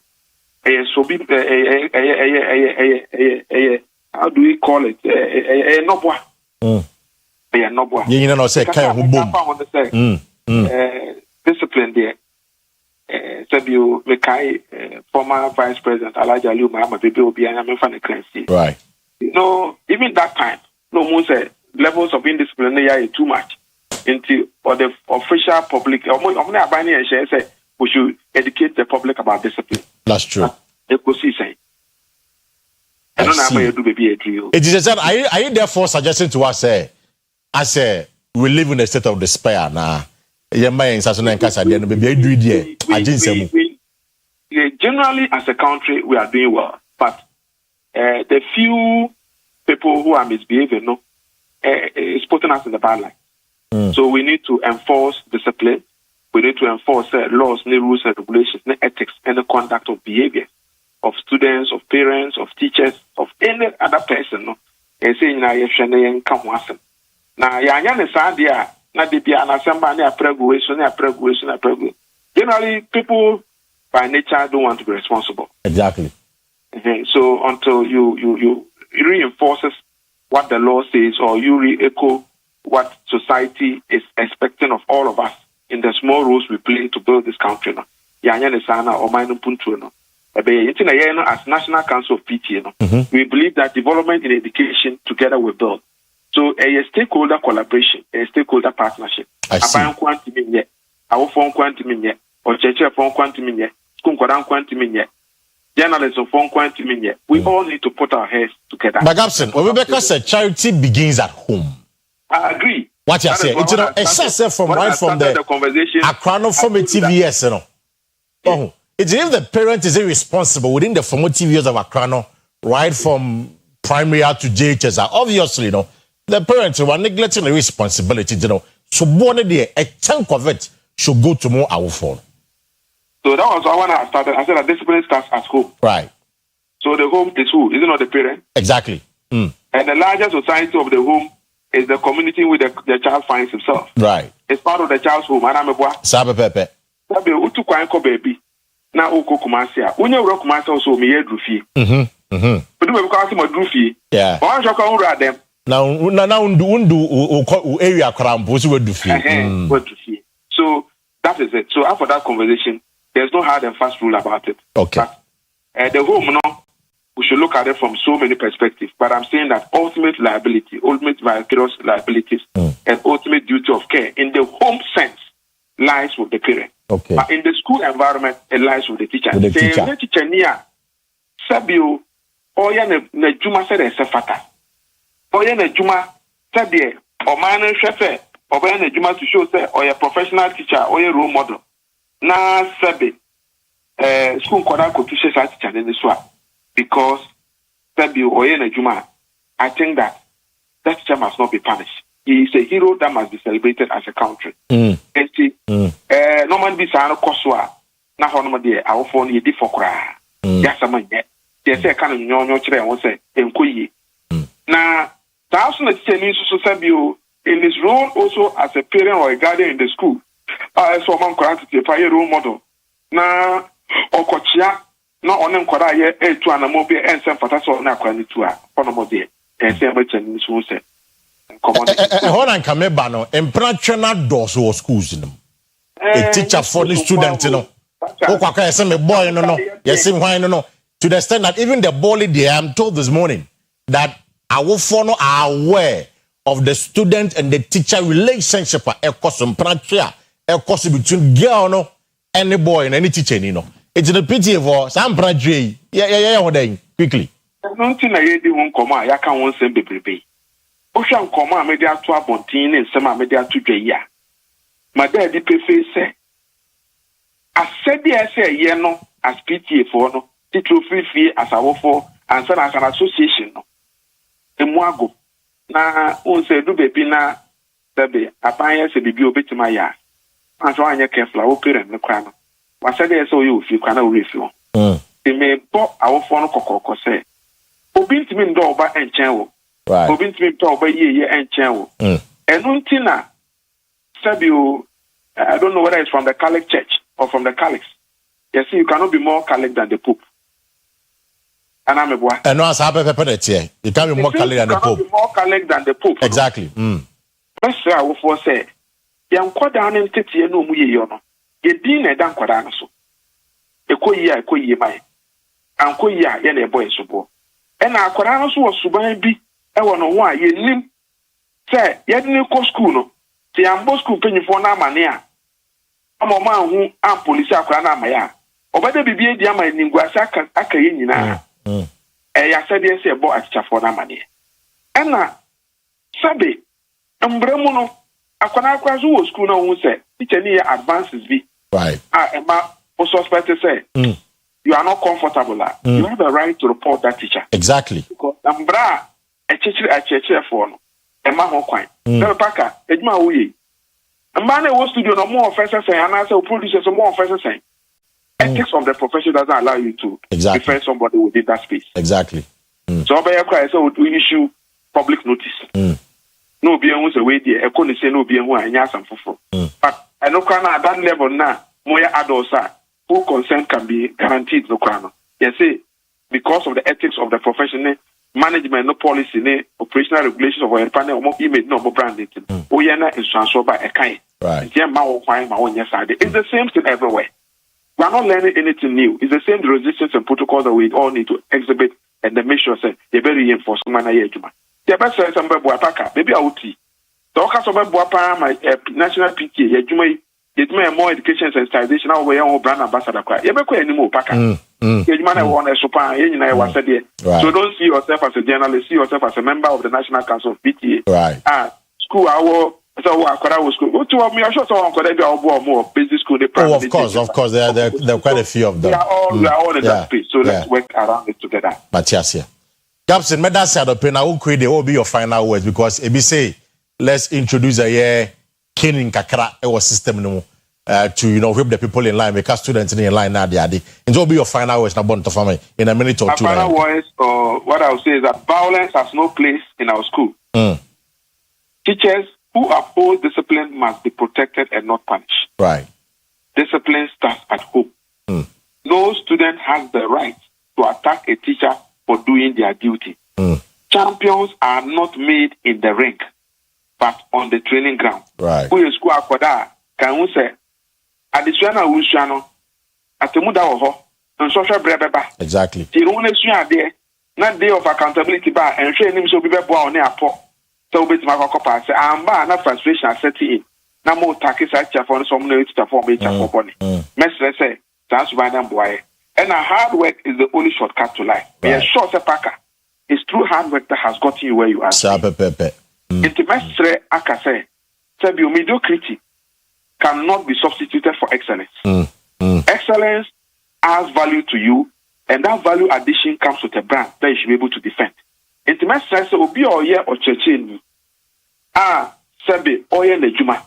so be how do we call it nobwa nobwa you know say kind of boom discipline there Sabio Mekai former vice president Elijah Liu Mahama baby obi anya fan cleanse right even that time no more say levels of indiscipline are too much into or the official public or more abani and share say we should educate the public about discipline. That's true. I don't know how you do baby a drill. It is said, are you therefore suggesting to us, we live in a state of despair now? Generally, as a country, we are doing well, but the few people who are misbehaving, is putting us in the bad light. So we need to enforce discipline. We need to enforce laws, rules, and regulations, ethics, and the conduct of behavior of students, of parents, of teachers, of any other person. No, and saying now you shouldn't come once. Now, ya is idea. Now they be an assembly, a generally, people by nature don't want to be responsible. Exactly. So until you reinforces what the law says, or you re-echo what society is expecting of all of us in the small roles we play to build this country, no. As National Council of PTA, we believe that development in education together we build. So a stakeholder collaboration, a stakeholder partnership. I see. Our phone quantum or church phone quantum journalism phone quantum. We all need to put our heads together. But Gabson, when Rebecca said charity begins at home. I agree. What you say? It's excessive from right from the conversation. Akron formative years, you know. Oh, it's if the parent is irresponsible within the formative years of Akron, right from primary to JHS, obviously, you know, the parents were neglecting the responsibility, you know. So, one day, a chunk of it should go to more our phone. So that was when I started. I said that discipline starts at home. Right. So the home is who? Is it not the parent? Exactly. And the larger society of the home is the community in which the child finds himself. Right. It's part of the child's home. Sabe Pepe. Sabe utu kwa baby. Na uko kumasia. Unya uro kumasia also me drufi. But we because my drufi. Yeah. One shoka ura them. Now undu area krampo so drufi. So that is it. So after that conversation, there's no hard and fast rule about it. Okay. But the home, no, we should look at it from so many perspectives. But I'm saying that ultimate liability, ultimate vicarious liabilities, and ultimate duty of care in the home sense lies with the parent. Okay. But in the school environment, it lies with the teacher. With the teacher. The teacher near Sabio, Oya ne Juma said a fata. Oya ne Juma said the or minor chef, Oya ne Juma to show say or a professional teacher or a role model. Na Sabi school koda ko teacher sa teacher in this one. Because Sabi Oya ne Juma, I think that teacher must not be punished. He is a hero that must be celebrated as a country. No man be sana koswa na hono de awofo no yedi fokra. Ya sama nye. They say kan nyonyo kire won say enkoyi. Na taso na teacher ni so Sabio in his role also as a parent or a guardian in the school. So man correct to a role model. Na okochia na onem kwara ye etu anamo be ensem fataso na kwani tu a hono mo de. Say ma chan so say hold on, Kamebano, and Pranchana doors or schools in them. A teacher for the student, you know. Okay, some boy, no, yes, why no. To the extent that even the bully there, I'm told this morning that our phone are aware of the student and the teacher relationship, a custom Prancha, a custom between girl and the boy and any teacher, you know. It's a pity for some Prancha. Yeah, quickly. Nothing I won't come out, I can't want send baby. Ocean Coma media to a bontin and some media to Jaya. My daddy prefer say, I said, yes, no, as PTA for no, titro free fee as our for, and son as an association. No, the Muago. Na, un say, do baby na, Sabi, Apaya said, be obey to my yard. And so I am careful, I will put in the crown. What said I saw you if you cannot refuel. They may pop our phone cocoa say. Obin to me door by and channel. Right. Obin to me door by ye and channel. And untina Sabi, I don't know whether it's from the Catholic Church or from the Catholics. You see, you cannot be more Catholic than the Pope. And I'm a boy. And no, you can't be more Catholic than the Pope. Be more Catholic than the Pope. Exactly. That's why I will for say, young Quadan and Titi no Muyono. Ye dean a dan Quadanaso. A koya, my. And koya, yen a boy subo. And our Quadanos was Subai be, I want to know why ye nim. Say, yet no co school. See, I'm both school penny for Namania. I'm a man who am police Aquana Maya. Or better be the Yama in Guasaka Akayina. I said, yes, a boy at Chafona money. And now, Sabi, and Bremono, Aquana who school who said, it's a near advances be. Right. Emma was suspected say, you are not comfortable. You have a right to report that teacher. Exactly. Because Ambra, a church for Emma Hoquine. Never packer, Edma Wee. A man who studio no more offenses and answer produces some more offenses saying. Ethics of the profession doesn't allow you to defend somebody within that space. Exactly. So, by a cry, so we issue public notice. No being was away there, I couldn't say no being who I have some for. But I know at that level now, more adults are full consent can be guaranteed. No crown. Yes, say because of the ethics of the profession, management, no policy, no operational regulations of our panel, more image, no more branding. Oyana is transferred by a kind. Right. It's the same thing everywhere. We are not learning anything new. It's the same resistance and protocols that we all need to exhibit and then make sure say you're very reinforced. The best say some baby attacker, maybe I would see. The Okas of my national PTA, you more education sensitization now we are brand ambassador. You never anymore packer. You man want a super, you know, was said here. So don't see yourself as a journalist, see yourself as a member of the National Council of PTA. Right. School hour. So I school. What to me? I should say more business school. Of course. There are quite a few of them. We are all in that space. So let's work around it together. Matthias here. Gabson, may that side of pen, I will create the will be your final words because if we say let's introduce a year Kenin Kakra our system no to whip the people in line, make our students in line now they are the. It will be your final words now to family in a minute or two. Final words or what I will say is that violence has no place in our school. Teachers who oppose discipline must be protected and not punished. Right. Discipline starts at home. No student has the right to attack a teacher for doing their duty. Champions are not made in the ring, but on the training ground. Right. Who is school akoda can we say additional usuano atemuda oho and social brebeba. Exactly. The only there, not day of accountability bar and training so be on their pop. So bit my copa say I'm na frustration setting in. Na mo take such for some no to form it for body. Mestre say that's why I'm boy. And hard work is the only shortcut to life. Be a short packer. It's through hard work that has gotten you where you are. Into mestre aka say mediocrity cannot be substituted for excellence. Excellence adds value to you, and that value addition comes with a brand that you should be able to defend. Into mestre say obi oye or church sebe oye na juma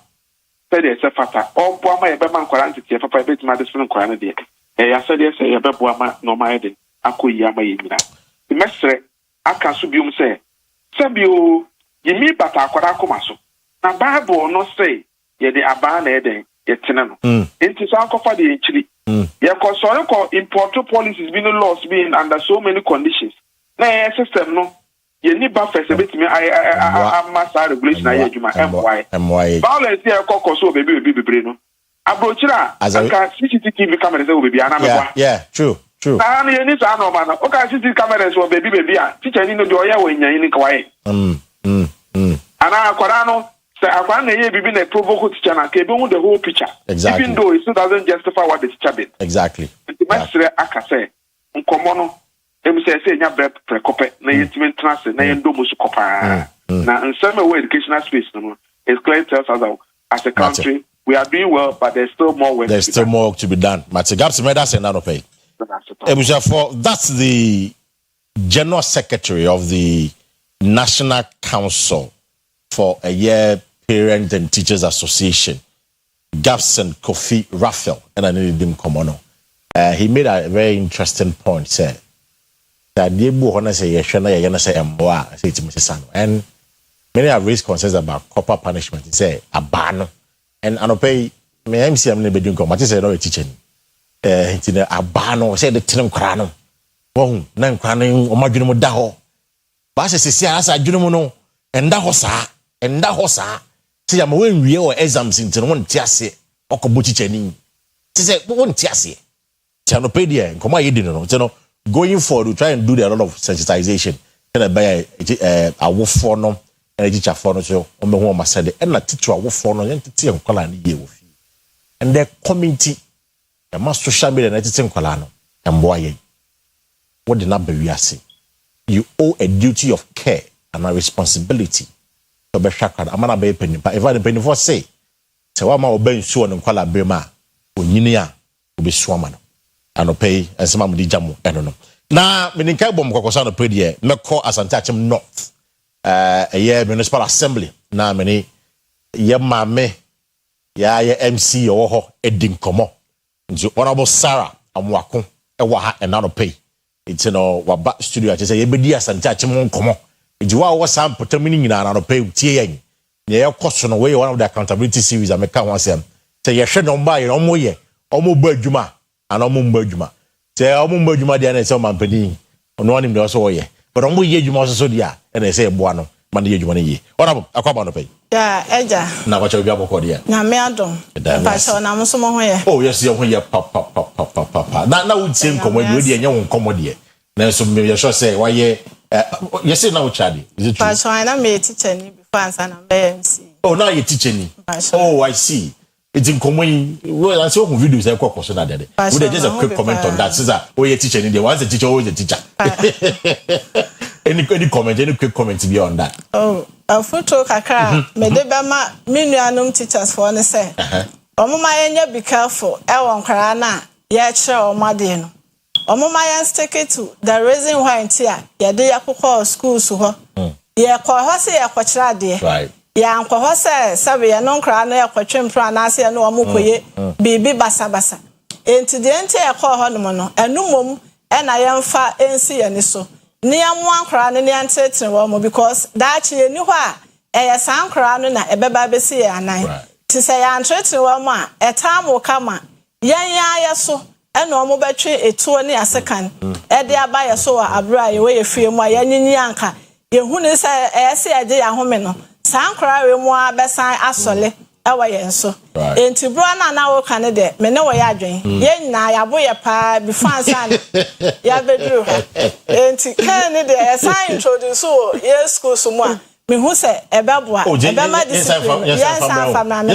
sebe se fata o bo ama ye be man kwara ntete papa be tuma discipline kwara na de ya said yes ye be bo ama no ma de akoyi ama ye nyina the mestre aka so biom say sebe o yimi bata akwara akoma so na bible no say ye de aba na eden ye tene no enti so ankofa de enchiri ye ko so ko import policies be no laws being under so many conditions na system no ye ni ba first bit me massa regulation na ye juma MY violence here so baby no abrochira aka CCTV cameras will be anamekwa true na ye ni sa no man o ka CCTV cameras will baby teacher ni no do ye we nyan ni kwae ana akwara no say akwara na ye bibi na provoke teacher na ke be hu the whole picture even though it still doesn't justify what the teacher did. Exactly. The master aka say nkomo no say nya bread prekope na yetimen transe na yendo musu kopa na in some way educational space no is clear tells us that as a country we are doing well, but there's still more work. There's still more work to be done. That's the General Secretary of the National Council for a year Parent and Teachers Association, Gabson Kofi Raphael, and I need him come on. He made a very interesting point, say that the boy say yeshana say mwa say to Mrs. Sano. And many have raised concerns about corporal punishment. He say a ban and I don't pay me MC I'm never doing come. I just say no teaching. It's in a ban say the tin crano. Wong nan crano omajuno daho. But I say as I juno no and that hosa see I'm when we or exams into one tiase or kobuchi cheni. Say one tiase. Tianopedia and Koma Yedino, going forward, we try and do a lot of sensitization. And I buy a wolf for no and a teacher for no so on the home I said and a teacher wolf for no entity and color and year with you. And their community, the most social media and entity and colano and boy. What the number we are saying? You owe a duty of care and a responsibility to be shackled. I'm not a penny, but if I depend for say, so I'm obeying so and color Bema, when you will be swaman. And pay and some of the jamu. I don't know. Now, Mininka Bom Cocosano Pedia, Meko Asantachim North, a year municipal assembly. Now, many Yamame, ya MC or Edding Como. Honorable Sarah, Amwako, Ewaha, and now pay. It's Waba studio. I say, Yebedia Santachim Como. It's what some meaning in an pay TN. Yeah, question away one of the accountability series. I make one say, you should not buy it almost ye, almost Berjuma. And Omumbajuma. Say Omumbajuma dia na say mampani. Ono anim de so ye. But omu ye juma so dia and they say boano. Man ye juma ni ye. Ora akwaba no pay. Yeah, eja. Na wacha obi aboko dia. Na me adom. Pa so na mo so mo ho ye. Oh yes, ye ho ye pa. Na we say nkomo we dia nya nkomo dia. Na so me ye sure say why ye yes na wo chadi. Is it true? Pa so na me teacher ni before answer na be MC. Oh, now you teacher ni. Oh, I see. It's in common. Well, I saw videos I call question that day. Would just a quick comment on that? Says oh, you teacher in the once the teacher, always the teacher. Any comment, any quick comment to be on that? Oh, a photo kakra. Me de bema minuanum teachers for ne say. Omuma yenye be careful. E won kra na ye kire omade no. Omuma yen stick it to the reason why ntia ye de yakokọ schools ho. Ye kwa ho se ye kwa kira de. Right. Ya nkwa se sabe ya no nkra na ya kwatwempra na ase ya no amukoye bibi basabasa enti de enti ya kwa ho no no enumom e na ya mfa ensi ya ni so ni amu ankra ne antetre wo mo because da chi ni ho a e ya sankra no na ebeba besi ya anan ti se ya antetre wo mo a etamu kama yan ya so e no mo betwe etuo ne asekan e de aba ya so wa abra ye we fie mu a ya nyinyi anka ye hu ne se e se ya je ya home no sankra we mu abesan asole ewa yen so enti bro na wo kan de me ne wo ya adwen ye na ya bo ye pa bi fansan ya bedru ha enti kan ne de esan introduce wo ye school so mu a me hu se ebeboa ebema discipline yes family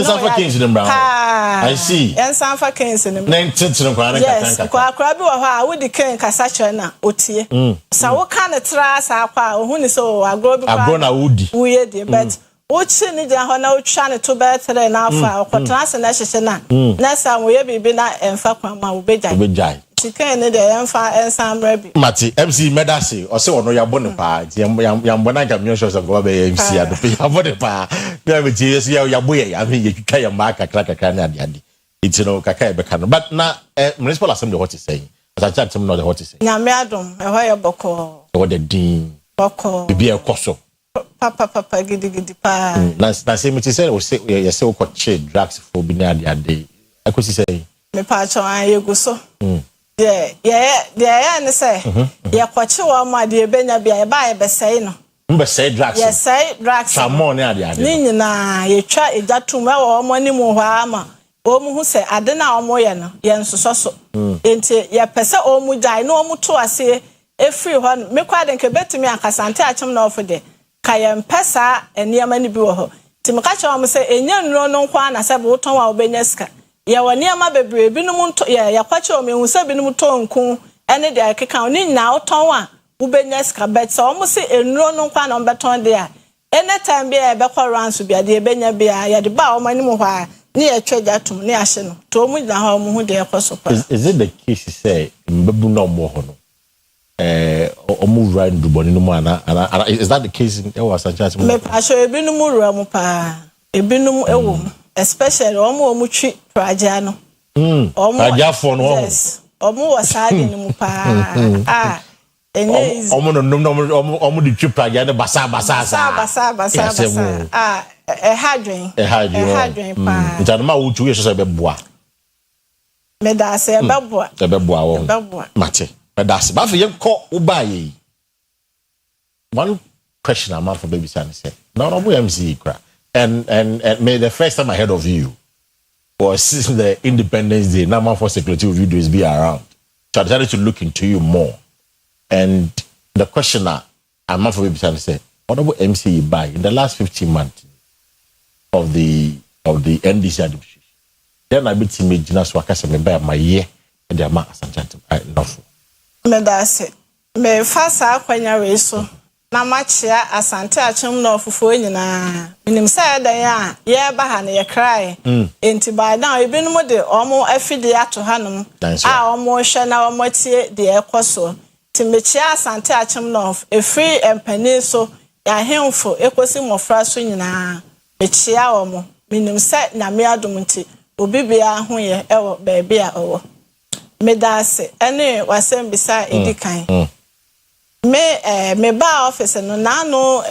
me no I see yes fa kins ne na ntintrin kwa na yes kwa bi wo ha a wo di kan kasa che na otie sa wo kan tra sa kwa o hu ni so agro bi kwa agro na wudi wo ye de but uchi ni ja ho na utwa ne to betre na afa okotran se na hyehye na sa wo ye bibi na emfa kwa ma wo bejai tikan ne de emfa ensam rabi mati MC medasi o se ono ya bone pa yam bona ga mi show go be MC ado ya bone pa ya be ti ya boye ya me ye twika ya ma kakra na ade it's no kaka be kan but na municipal assembly what is saying as I chat them know what is saying na me adom e ho ye boko what the din boko bibi e koso papa gidi pa na say me say o say you say o che drugs for bi na ade akosi say me pa cho an ye go so yeah ne say ye kwachi wo ma de benya bia e ba e be say no mbe say drugs yes say drugs samon ne ade ni nyina ye twa ejatum e wo mo ni mu hwa ama o mu hu say ade na o mo ye no ye nsoso so enti ye pese o mu jai no o mu to ase e free ho me kwa de nke betumi akasante achem na ofode kayem pesa eniama ni bi wo ho timka che o say enya nro no nkwa na se bo ton wa obenya ska ye woni ama bebre binum nto ya kwache o me hu se binum to nku ene de akeka oni na oton wa ubenya ska bet so o se enro no nkwa na ombeton de a anytime be e be kwa ransu bia de benya bia ya de ba o mani mu hwa ni e tweja tum ni ahye no to mu da ha o mu hu de ekoso pa is it the case say mbebu no mo ho no omu right do boni no mu ana is that the case in Ewa Sanchas me pa so ebinum ru mu pa ebinum ewo especially omo twi praja no praja for no yes omo wasade ni mu pa enye omo di twi praja ne basa hadwen pa ntanoma wo twi so be boa me da se be boa wo mate me da se ba fe yenko wo ba ye one question I'm for baby son said no MC cra and may the first time I heard of you was the Independence Day now for security videos be around, so I decided to look into you more. And the question I'm for baby son said honorable MC by in the last 15 months of the NDC administration then I beat me Gina Swaka me by my year and the amount enough me da se me fasa akwanya we so na machia asante achim na ofufo nyina minim say dan ya ye ba ha na ye cry enti by now ebinum de omo afide ato hanom omo hwe na omo tie de ekoso timechia asante achim na of efri empani so ya hemfo ekosi mofra so nyina mechia omo minim say na me adom nti obi bia ho ye ewo ba bia owo medase ene wasem bisa edikan me ba office no na no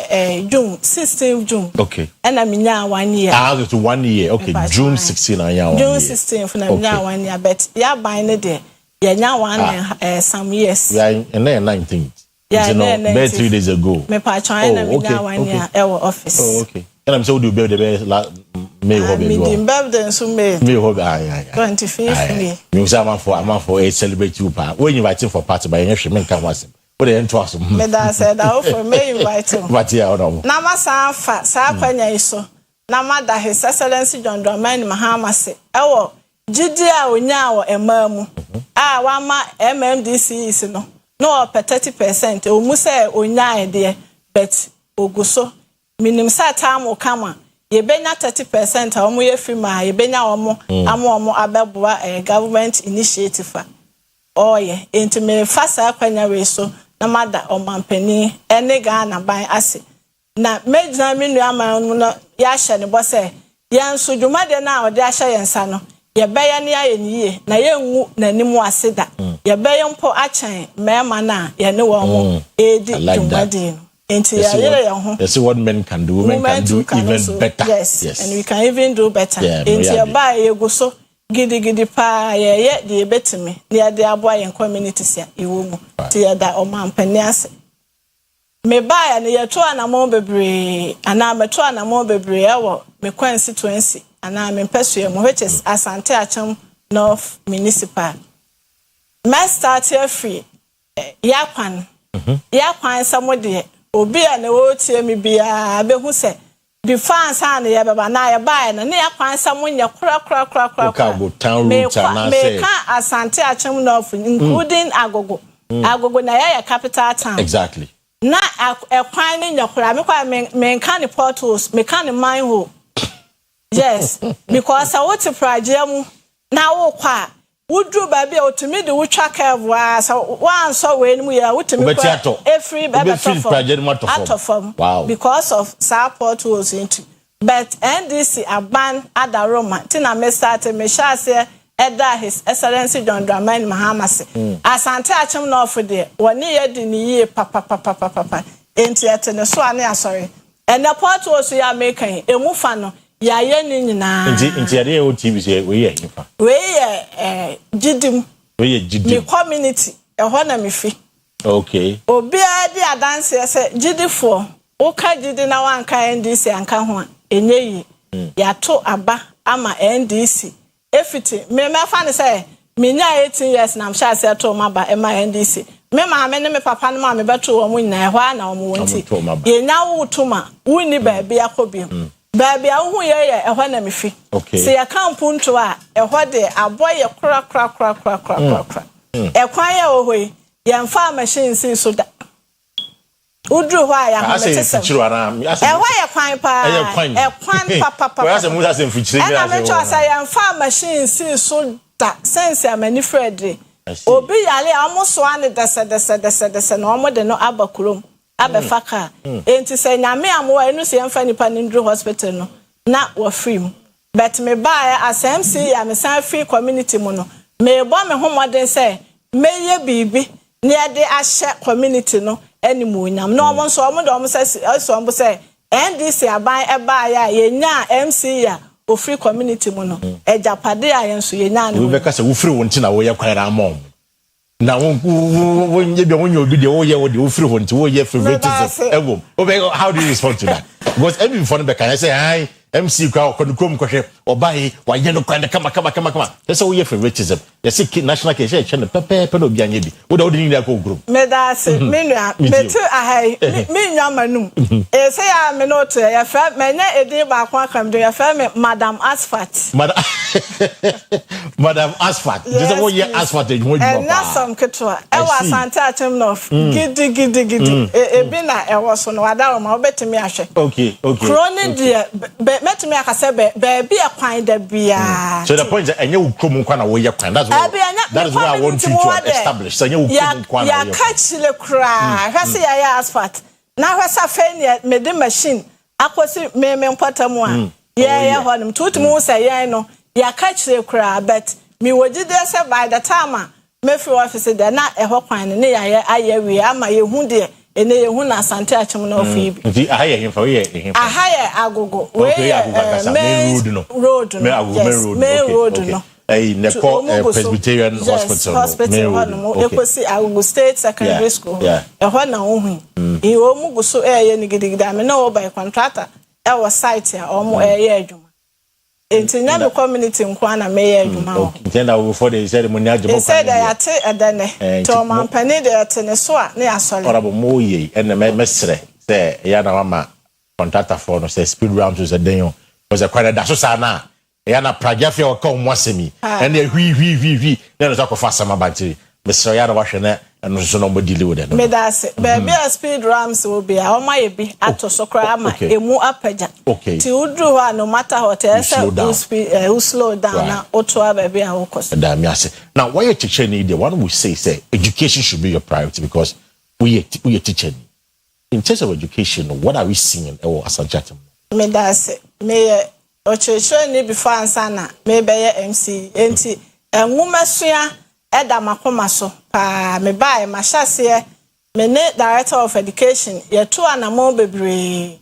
June 16th June okay and I mean 1 year to 1 year okay June 16 June 16th na mean 1 year but ya buy ne there ya nya one some years yeah and then 19th yeah no 3 days ago me pa try na mean 1 year office okay and I'm so do be the May hobby me birthday so me 25th May you say I'm for a celebrate you pa when you inviting for party by any shame can was but the entrance me da said for me invite him but yeah no na ma sa fa sa kwanya iso na ma da his excellency John Dramani Mahama se ewo gidi a onya wo emamu wa ma MMDC is no 30% o mu se onya ede but oguso minim sa time kama ye benya 30% a omo ye firma ye benya omo amo abeboa government initiative oye enti me fasa kwanya we so na mada omampani ene Ghana ban ase na mejina menu aman no ya hye ne bo se ya nso dwumade na ode ahye yensa no ye beye ne aye niye na ye nwu nanimu aseda ye beye mpo achen mema na ye ne wo mo edi dwumade no enti ya yere ye ho that's what men can do women can do even better yes and we can even do better enti ya ba ye go so gidi pa ye de betimi ne de aboa yen communities ya iwo mu ti ya da o mampani ase me ba ya ne ye to anamo bebre ana me to anamo bebre ya wo me constituency ana me peso mu which is Asante Acham North Municipal me start here free yakwan samode obi a ne wo tie mi bia be hu se the fans and ya baba na ya buy na ya kwan samunya kura go town route na say me ka Asante Acham North including agogo na ya capital town exactly na kwan ni nyakura me kwa me ka ni portals me ka ni manhole yes because I want to project mu na wo kwa wudru ba bia otumi de wutwa curve so one so we ni mu ya wutumi kwa every baba from wow because of support was into but NDC aban ada Roma tina me start me sha say eda his excellency John Dramani Mahama se Asante Acham North there woni ye di ni ye papa enti etene so ane asori and the port was ya make emu fa no ya ye ni nyina nti ya dey o TV say we ye nfa we ye gidim me community ho na me fi okay obi adi adanse say gidifo o ka gidi na wanka NDC anka ho enye yi ya to aba ama NDC efiti me fa ne say me nya 18 years na am sha say to maba e ma NDC me ma me ne me papa ne ma me beto wo mu nyina ho na wo mu wonti ye nya wo tuma wuni ba bia kobi baby ahu ye ehwa na mefi se ya kampu nto a ehwa de aboye kra ekwan ya ohoi ya mfa machine sin so da udru ho ya ho metese ehwa ya kwan pa ekwan papa we ase mu ase mfichire ya me cho asa ya mfa machine sin so da sense ya mani Freddy obi yale amoso ane dese no omo de no abakurom abefaka enti se nyame amoa enu se yemfa nipa ndru hospital no na wo free mu but me buy as MC ya me san free community mu no me bo me homoden say meye bibi ne ade ahye community no animu nyam no omo so omo do omo say so omo say NDC aban eba ya ye nya MC ya o free community mu no ejapade ya yenso ye nya ne we be ka say wo free won ti na wo ye kwara amom na won ye bi won obi de wo ye wo de wo free won ti wo ye favoritism ewom how do you respond to that because every before be can say hi MC kwa konukom kwhwe obai wa ye no kwanda kama say wo ye favoritism you see national case e chene pepe no bi anya bi wo da wo ni na ko group me da se me nua me tu ahai me nua manum e say ya me no to ya fa me nya edin ba kwa kam do ya fa me Madam Asphalt Madam Asphalt just wo ye Asphalt e mo and na some ketwa e wa santa atem no gidi e bi na e wo so no wada ma obetimi ahwe okay kroni de metimi akase be bi akwan da bia so the point is enye ukrom kwa na wo ye kwan that is what I want you to establish so enye ukrom kwa na wo ye ya catch le kra hwase ya Asphalt na hwasa fe me de machine akosi me mpatamu a ya honim tutumu say yan no ya catch le kra but me wogide say by the time me free office there na eho kwan ne ya ayewi ama ye hu de ene ye hu na asante achim na ofi bi nti ahaye himfa we ye himfa ahaye agogo we road no Nepo Presbyterian Hospital Ekosi Agogo State Secondary School ehwa na ohun e omu guso ye ni gidigida me na wo by contractor e wo site ya omu ye adwuma enti nya me community nkwa na me ye adwuma o ntenda wo for the ceremony adwuma e said ya te edane to man pani de te ne so a ne asole orabo mo ye ene mesre say ya na mama contractor for no say speed round to the den was a quite da so sa na ya na pragafia o ka mo asemi ene hwi na no so fa sama battery mesre ya na wa hwe na eno so no mo delay with me da se baby speed rams will be o ma ye bi ato so kra ama emu apaja ti udru ho no matter what else who slow down na oto baby a wo koso da mi ase now why you teacher need the one we say education should be your priority because we teacher in terms of education what are we seeing or asanchatem me da se me o church ni before ansana me be MC enti enwumasua eda makoma so pa me buy ma hyase me ne director of education ye to anamo bebre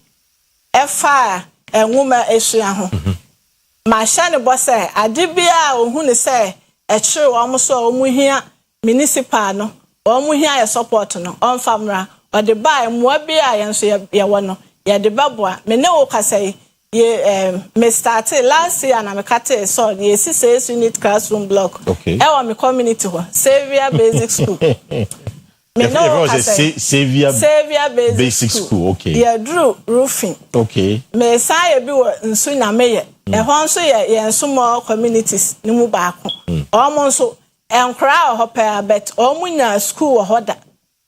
efa enwuma esua ho ma hya ne bo say ade bia ohun ne say e kire wo mo so o mu hia municipal no o mu hia ye support no on famra o de buy mo bia ye so ye wo no ye de baboa me ne wo kasai ye me started last year na me kate so ye 6 unit classroom block e wa me community ho Savior Basic School me no Savior Basic School okay ye drew roofing okay me say bi wo nsu na me ye e ho nso ye nso mo communities ni mu ba ko o mo nso enkra ho pa bet o mu nya school ho da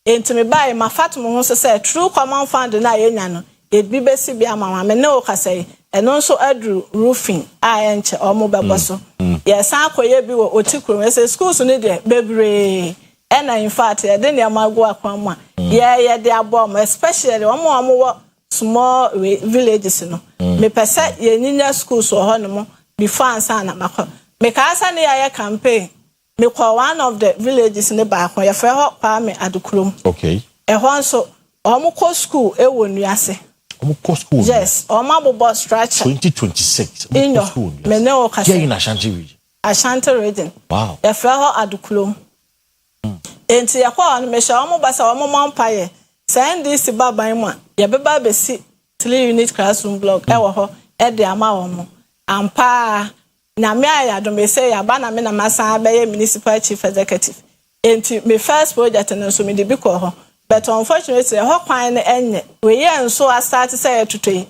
enti me buy ma fatum ho so say true common fund na ye nya no ebi besi bia mama me ne o kasai eno nso adru roofing a enche omo bebo so ye san akoye bi wo otikuro say schools no de bebre ena in fact ye de ne amago akwanma ye de abom especially omo wo small villages no me pese ye nyinya schools ho no mo before ansa na makọ me ka asa ne ya campaign me call one of the villages ne ba akọ ye fe ho pa me adukurom okay e ho nso omo ko school e wo nuase school yes bobo structure 2026 school me ne o kase in Ashanti region wow ya fa ho adukulom enti ya kwa no me sha omo basa omo mampaye send this baban mu ya beba besi 3 unit classroom block e wo ho e de ama omo ampa na me ayado me say ya ba na me na masa be municipal chief executive enti me first project no so me de bi ko ho but unfortunately ho kwan enye we ye nso a start say tutoyi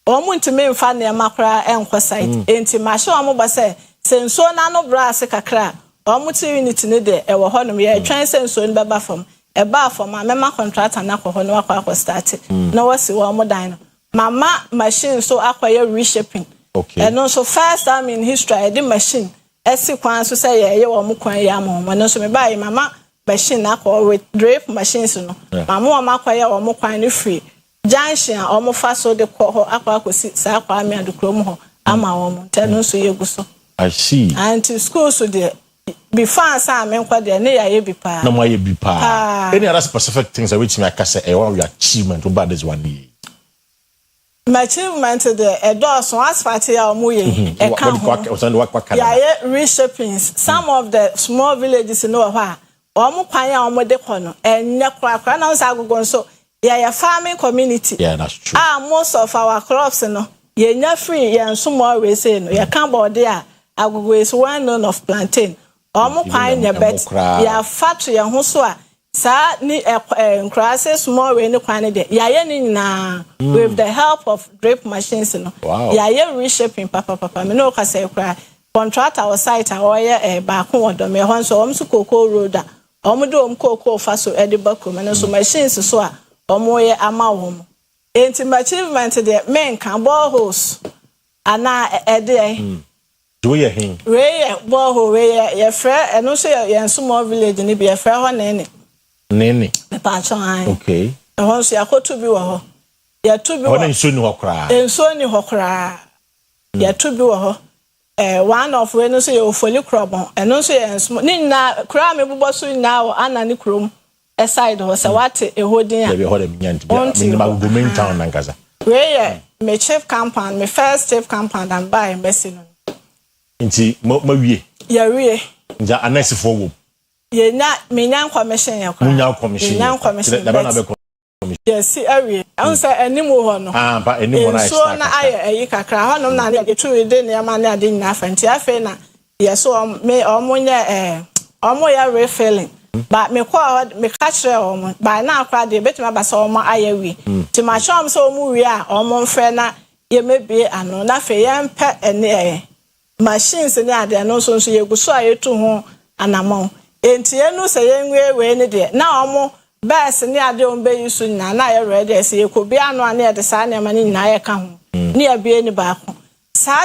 omu ntime mfa ne makra enko site enti ma hye omu ba say senso na no brass kakra omu ti unit ne de e wo ho no ye twan senso ne baba fam e ba fam ma mema contractor na ko ho no akwa start na wasi wo omu dan no mama machine so akwa reshaping okay and also first time in history the machine esi kwan so say ye wo mu kwan ya mo no so me ba mama machine na ko with drape machines no mama o makwa ya o mo kwan ni free junction omo fa so de ko ho akwa akosi sa akwa me adukrom ho ama omo tenu so yeguso. I see. And to school so de before sa me nkwa de na ya bi pa. Na mo ye bi pa. Any other specific things that which me aka say one of your achievement about this one year? My achievement the so asphalt ya omo ye e kan ho. Yeah, reshaping some of the small villages in Oha. Omo kwan ya omo de ko no enye kwa na nsa agogo so yeah, farming community. Yeah, that's true. Most of our crops no ye nya free ye nso more we say no ye kan board there agogo is one known of plantain. Omo kwan ya bet ya factory ya ho so a sa ni nkrase small we ni kwan de ya ye ni na with the help of drip machines no. Wow. Ya ye reshaping papa me no ka say kra contract our site a oye ba ko odo me ho so omso cocoa road a omo do cocoa fa so e de bakom no so machines so a omo ye ama wo mo enti achievement de men kan boreholes ana ede do ye hin we ye borehole we ye frɛ eno so ye small village ni bi ye frɛ ho nene me pa chon okay e ho so yakotu bi wo ho ya tu bi wo ho nso ni ho kra ya tu bi wo ho one of we no so ye ofoli krobon eno so ye small ni na kra me bubo so na wo ana ni krom aside ho say what e holding a be hold them nyanti me ma go main town nankaza we me chief compound me first chief compound and buy embassy no nti ma wie ya wie nja anesi fo wo ye na me nyan commission ya kwa nyan commission da ba na be commission yes awie an say animu ho no ba animu na so na aye kakra ho no na de tu de ne ma na de nyina fanti afa na yes so me omonye omo ya refilling but me catch them by now crowd they bet me ba so omo ayewi ti ma chom so omo wi a omo mfre na ye mebie ano na fe ye mpe ene machines ni ade no so ye guso ayetu ho anamon enti enu se ye nwe we ne de na omo best ni ade on be yusu na ye ready se ye ko bi ano ana ye de sa na ma ni na ye ka ho ni ya bi ni ba ko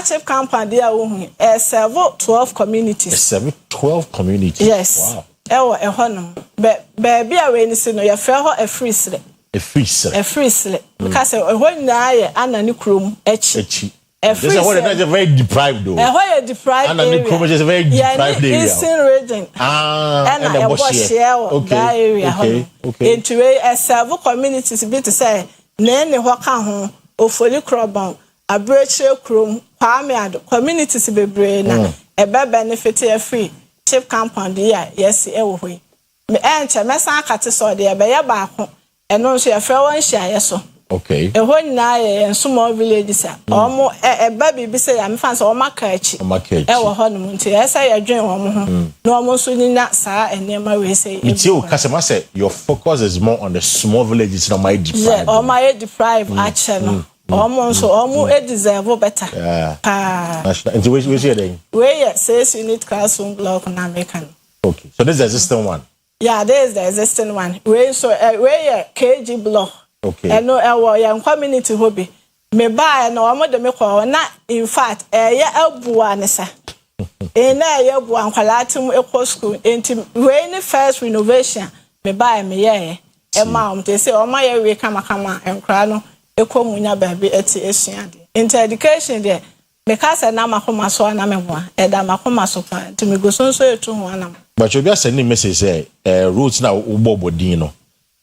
Chief company there wo serve 12 communities. Serve 12 communities. Yes. Wow. Honum. Baby a we ni se no ye frɛ ho a free sle. A free sle. Because when na ye ana ni krom echi. A free sle. That's very deprived though. Where deprived area. Ana ni krom is very deprived area. Eastern region. And a boshia that area. Okay. Into a serve communities be to say na ne ho ka ho ofoli krobon abreche krom kwame communities bebre na ebe benefit e free chief compound here yes e wo hoi me enche mesan akate so de ebe ye ba ko eno so ye frɛ won hia ye so okay e ho na ye small villages a omo eba bibi se ya mfa so omo aka achi e wo ho no nti ye se ye dwen omo ho na omo so nyina saa enema we say nti o kasema say your focus is more on the small villages no my deprive yeah o my deprive actually Omo deserve better. Yeah. And we see then. Where 6 unit classroom block na American. Okay. So this is the existing one. Yeah, this is the existing one. Where KG block. Okay. And no young community hobby. Me buy no omo de me ko na in fact ya abuwa ne sa. Na ya abuwa nkwala tim eco school enti we ni first renovation me buy me ye. E ma te say o ma ye we kama enkra no ekomunya baby eti esuade into education there because na makoma so na meboa eda makoma so pa timi gosonso etu ho anam but obi asend message say route na ubobodin no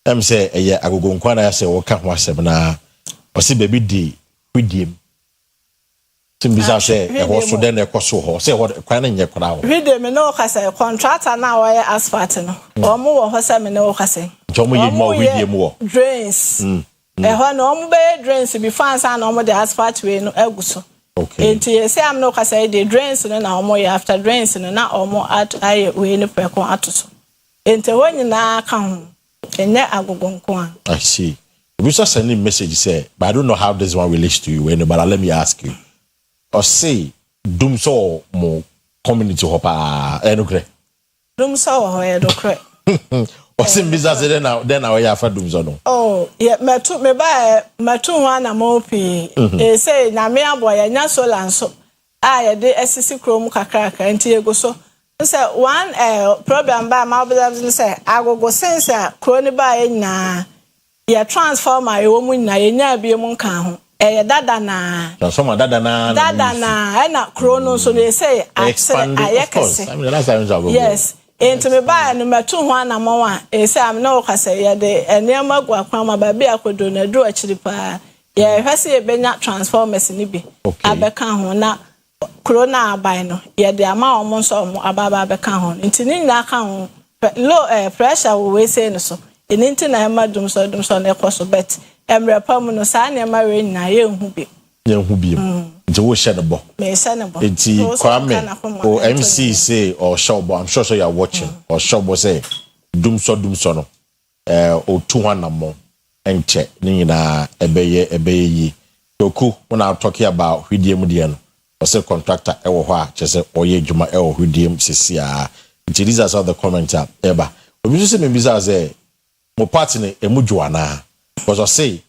em say eye agogo nkwa na ya say wo ka ho asem na o se baby di hwidiem timi za say e ho so den e koso ho say what kwa na nye kra ho hwidiem no ka say contractor na wo ye asphalt no omo wo ho say me no ka say omo ye mo hwidiem wo drains no omo be drains be fans and omo the asphalt way no eguso okay enti say am no ka say the drains no na omo after drains no na omo at aye we no peko atoso enti wonyi na ka ho enye agogo nko a I see we just send a message say but I don't know how this one relates to you but let me ask you or say dum so mo community hopa enokre dum so ho enokre Osim business then now ya fa dum so no. Oh, yeah, matu ho na mo pi. Say na me aboya nya solar nso. Ya de SCC krom kakra nti ego so. Say one problem ba ma observe say agogo sense kro ni ba nyina. ye transformer e wo mu nyina ye nya bie mu nka ho dada na transformer dada na na krono so they say ayekese I mean the last time we yes enti me ba no metu ho anamon a e say am na okasa ye de enema gwa kwama ba bia kodo na dro akiri pa ye hwese ye benya transformers ni bi abeka ho na krona abai no ye de ama omo so omo ababa abeka ho enti ni nyina ka ho low pressure we say no so enti na ma dum so na ekoso bet Oyerepa mu no sa na ma we nyina ye hu bi nti wo hye ne bo me hye ne bo nti kwame o MC say or showbo I'm sure so you are watching or showbo say dum so no o 200 namo enche ni nyina ebeye yi toku when I'm talking about hwidiem de no o say contractor e wo ho a chese oye djuma e wo hwidiem sisi a nti these are some of the comments eba obi so say me bisa say mo party ne emudwo ana because I say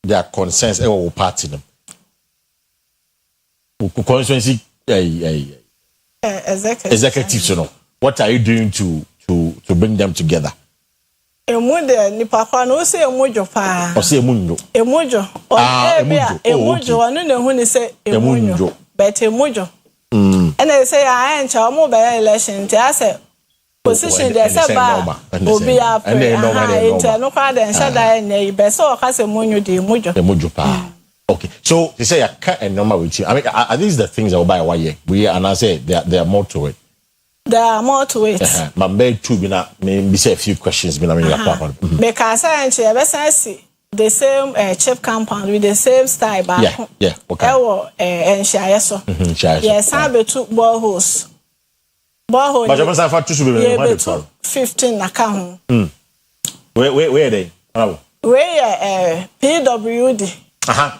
their concerns our party them. Constituency executives, you know. What are you doing to bring them together? Emude ni papa no say emujo pa. O say emujo. Emujo. Emujo anu ne hu ni say emujo. But emujo. And they say I encha omo be election ti ase position there say ba obi a pray no kwa den shada enye be so o ka se munyu de emujo pa. Okay, so they say I can't and normal with you. I mean, are these the things that will buy one year? And I say there are more to it. There are more to it. My bed too, maybe say a few questions. Because I see the same chip compound with the same style back. Yeah, okay. And share so. Yes, I be took boreholes. Borehole. But I have to 15 account. Where are they? Where PWD.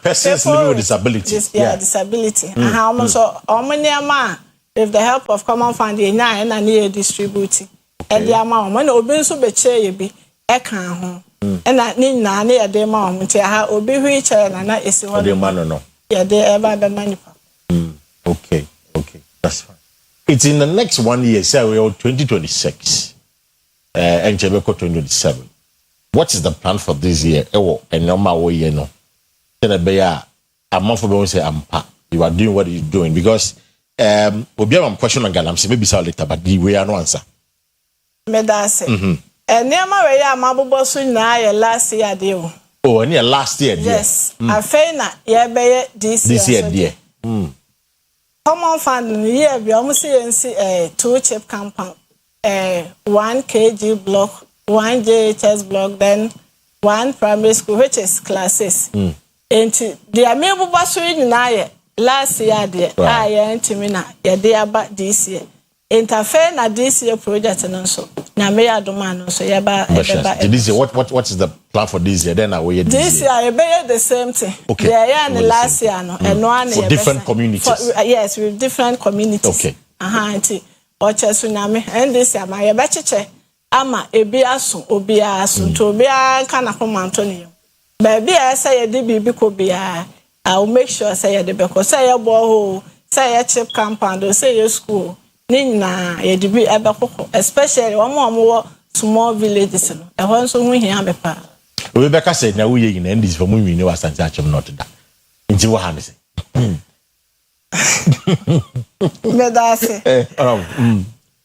Persons living with disability. Disability. Almost all many amount with the help of common fund and I near distributing. And the amount when obi so be chair be e kan ho. And that need na near the amount to ha obi wheelchair and na is one. No. Yeah, they ever the money. Okay, that's fine. It's in the next 1 year, say we are 2026. And Jebeko 2027. What is the plan for this year? And normal way, you know. A month ago, say you are doing what you're doing because we'll be a question on Galamsi, maybe so later, but we are no answer. Medase. And near my Mabu soon now last year deal. Oh, and last year, yes. I fain that this year, dear. Common fund here, we almost see 2 chip compound, 1 kg block, 1 JHS block, then 1 primary school, which is classes. And the amiable bus in last year, dear. I am Timina, your dear about this year. Interfere na this year project and also. Na me adomano so yaba. This year, what is the plan for this year? Then I will this year. I bear the same thing. Okay. Yeah, and last year no, and one for different communities. Yes, with different communities. Okay. Auntie. Oche tsunami and this year my yabachiche ama ebi aso obi aso to obi anka na ko Antonio. Baby, I say a DB could be I will make sure I say a because say a borehole, say a chip compound, or say your school. Nina, a DB ever, especially one more small villages. I want so we hear me pa. Rebecca said, now we in this for we know as such of not that. Into what hand is it?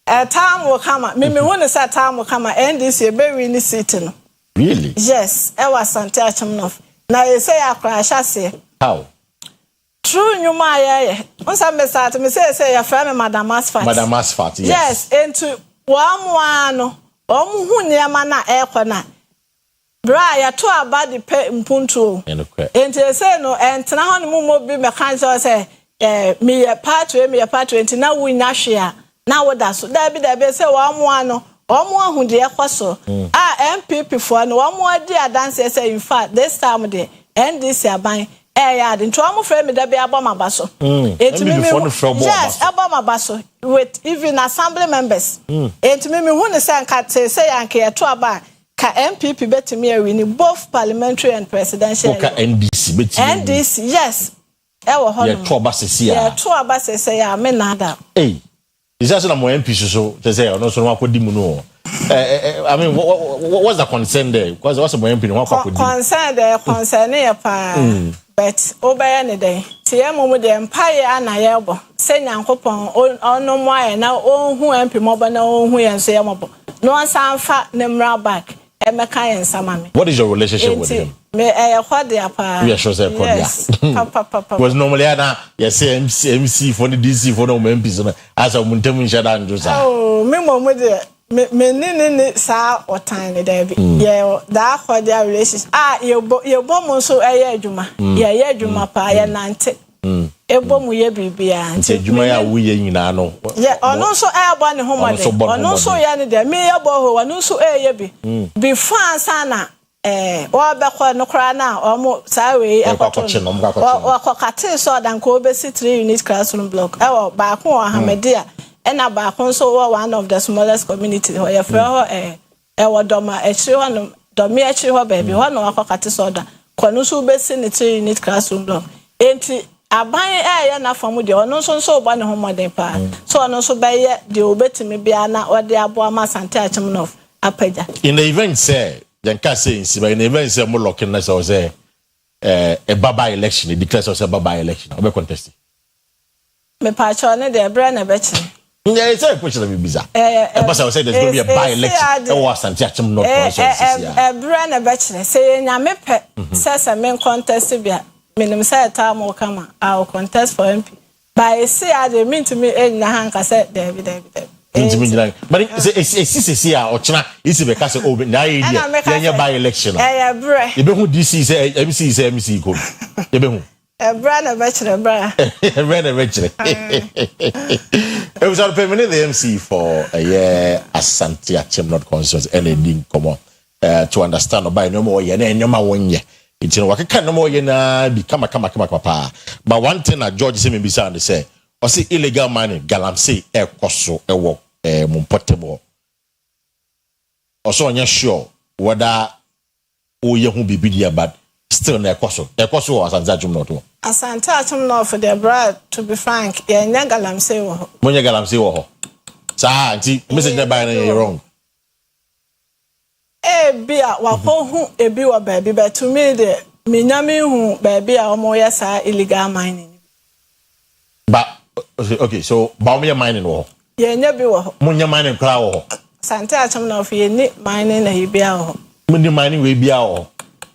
A time will come. Maybe when it's a time will come and this year, very in the city. Really? Yes, I was Santiachum. Now you say I crash, I say. How? True, you my once I start me say your friend Madam Asfat. Madam Asfat, yes. Into one who near mana aircona. Bra, ya to about the pay mpuntu. And they say no, and now mumo be mechanical say, me a part, and now we nashia. Now what that's that be the say one. One who dear so MPP for no one more dear dance say in fact this time day and this year buying yard into one friend me that be Abama Basso. Yes, Abama Basso with even assembly members. And to me who the same cat say and care to about ka MPP bet me winning both parliamentary and presidential. NDC, yes. Yeah, 2 buses here. Yeah, 2 buses say I mean nada. Hey. Is that some more MP so to say no so what could no I mean, what's the concern there? Because what's the point in what concern there? Concern here, but obey any day. See, I'm with the empire and I have send young coupon on no more now. Oh, who MP mobile no who and say mobile. No one sound fat nemra back. Emeka and Samami. What is your relationship with him? Me what they are. We are sure say Papa. Because normally na yes MC for the DC for no MPs as a muntemu shada ndosa. Oh, me mo de me ni sa otane there be. Yeah, that for their relationship. You bom so adwuma. Yeah, adwuma pa ya nante. Ebo mu ye bibia. Nti adwuma ya wo ye nyina no. Yeah, ono so ebo ne homa de. Ono so ya ne de. Me ebo ho, ono so ye bi. Before ansana wa be kwa no kra na omo sawe ekoto wa kokate so dan ko be 3 unit classroom block e wo ba ko Ahmedia e na ba ko so one of the smallest community ho ye fra ho e wo doma e chiri ho no domi e chiri ho baby ho no wa kokate so dan ko no so be 3 unit classroom block enti aban ye na famu de ono so ba ne ho modern pa so ono so be ye de obetimi bia na ode abo ma sante achim no apaja in the event say Janka say in the event say mo locking na say a baba election declare say baba election obe contest me pa cho ne de bre na be chi yeah it's a question of bizarre but I say there's going to be a by election e was anti achim not consensus yeah bre na be chi say nya me pe say me contest bia menim say ta mo kama I will contest for MP by say I dey mean to me na hanka say David but it's ochna isi be kase obi na idea by election bre you be who DC say MC ko you be who bre na bachelor bra bre na bachelor it was our permanent the MC for a year Asante Achim not conscious anything come to understand about no more ye na nyoma wonye it's no wakeka no more ye na bi kama papa but one thing that George say me be say or see illegal mining galamsey ekoso ewo portable also on sure whether o ye hu bibidia but still na ekoso Asante Achim not wo Asante Achim not for the brad to be frank ye nya galamsey wo mo nya galamsey wo sa anti message na buy na wrong bia wa ko hu ebi wa baby but to me the me nyame hu baby a omo ya sa illegal mining but okay so baumia mining wo ye nya bi wo munya mining kra wo Asante Achim na of ye ni mining na bia wo munya mining we bia wo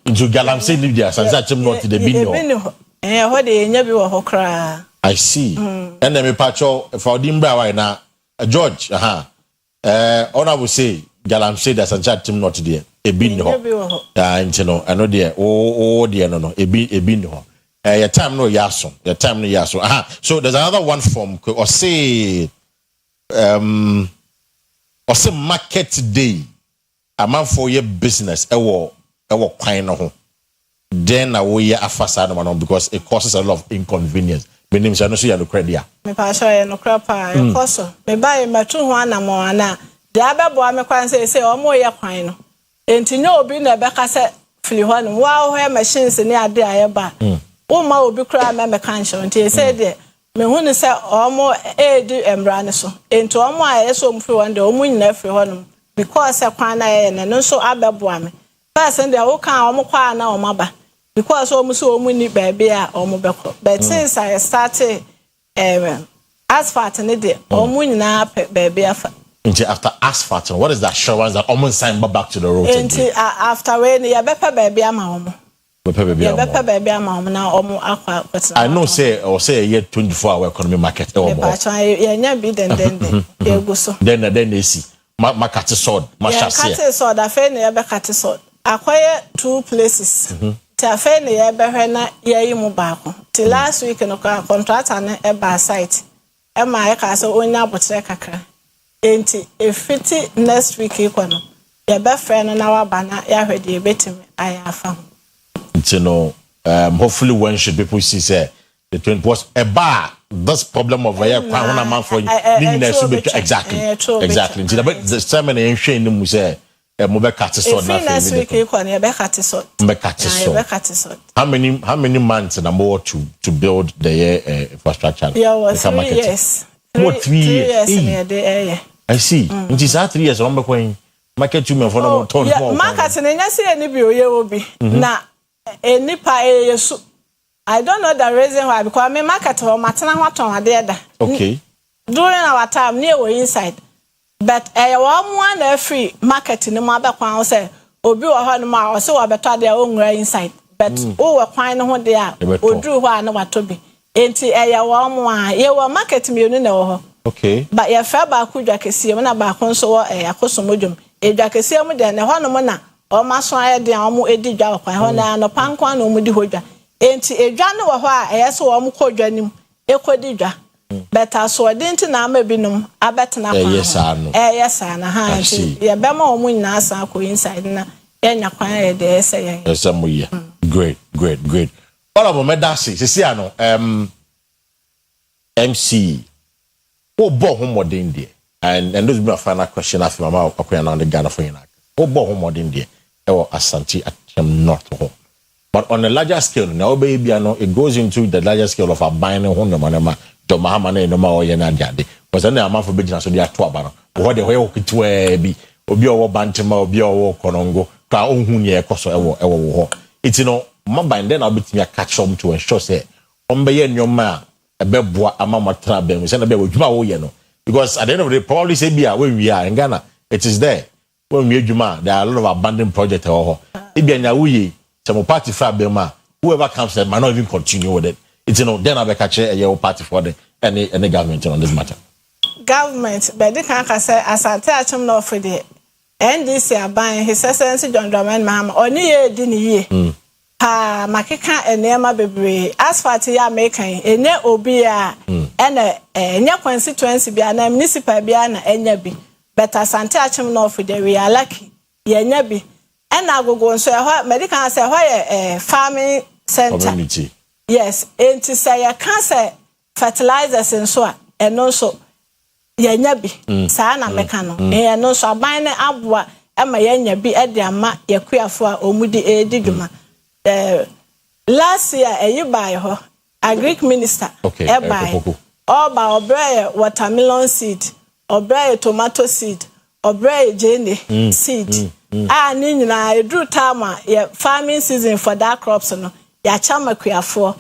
into galamsey live there Asante Achim not the bin no ho de ye nya bi wo kra I see and then me pacho for dimbra why na George honor will say galamsey that Asante Achim not there e bin no no I know there there no e bin no your time no yaso so there's another one from or say market day a man for your business ewo kwan no ho then na we ya afasa no because it causes a lot of inconvenience meaning say no so ya no credit me pa sure ya no crap e koso me buy matu ho anamo ana de abebo me kwan say omo ya kwan no enti no obi na be ka say fili ho no wa ho machines ni ade ayeba Uma obi kra me kancho nti say de me hu ne say omo edi embra ne so enti omo ayeso mfiri wonde omo nyina firi honum because kwan na ye ne no so abeboa me person de wo kan omo kwa na omo ba because omo so omo ni baby a omo beko but since I started asphalt ne de omo nyina baby afa after asphalt what is the assurance that omo sign back to the road after when ya bepa baby ama omo baby I know say or say a year 24-hour economy market then they see market sword sword afa na be cut sword acquire 2 places ta afa na ya be hwe na ya yi mu ba ko till last week no contractor na e ba site e ma e ka so onya abotre kakra enti e fiti next week ikono ya be fre no na wa ba na ya hwe de betimi aya afa hopefully when should people see say the 20 was a bar this problem of a man for exactly but the sermon in shame mu say mo cut so na next week how many months and more to build the infrastructure 3 years I see it is 3 years on going market you for no ton yeah market na nya say ni bi oye obi na enipa yesu I don't know the reason why because me market ho matena ho ton ade da okay during our time near we inside but one na free market ni mo abekwan say obi wo ho no ma o say wo beto ade o nwura inside but o we kwan no ho de a oduru ho a na watobi enti one ye wo market mi onu na wo ho okay but ye fa ba ku dwa kese na ba ko so wo akosomodwom edwa kese mu de ne ho no mo na o ma so aye de a mo edi dwa kwan ho na no pankwan na mo di ho dwa enti edwa no wo ho a yeso wo mo ko dwa nim ekodi dwa better so didn't na ma binum abetena kwan yes na ha ye be ma omu nyina asa ko inside na enya kwan ye de ese ye great all of me that see ano MC wo bo ho modern there and those be my final question after mama akoya na the Ghana for you wo bo ho modern there e wo Asante Akyem North ho but on a larger scale now baby it goes into the larger scale of buying ho no manema to Mahama na no ma oye na diade because na amafo begina so dia to aba no wo de hoye okitwa bi obi owo bantema obi owo konongo ka ohun ye ekoso ewo ho it no maba then I'll be to catch them to ensure say ombe nyoma ebeboa ama matra bem say na be wadwuma wo ye no because at the end of the day probably say bia when we are in Ghana it is there when we adwuma there are a lot of abandoned projects ho e bia nya wo ye some party fra bem a whoever comes there might not even continue with it. It's then I catch a party for the any government on this matter. Government, but they can't say as I tell him no for the NDC are buying His Excellency John Dramani Mahama only year didn't ye. Ha makeka enema bebre asphalt ya making ene obi a ene enya constituency bia na municipal bia na enya bi but Asante Akyem no for the we are lucky ye enya bi ena agogo nso e medical say why farming center community. Yes, enti say ya can say fertilizers nso a eno so ye nya bi saa na meka no eno so aban ne aboa ema ye nya bi e de ama yakuafo a omudi edi dwuma last year you buy ho a Greek minister e buy all by obre watermelon seed obre tomato seed obre jene seed ni nyina edru time ya farming season for that crops no ya chama kuafo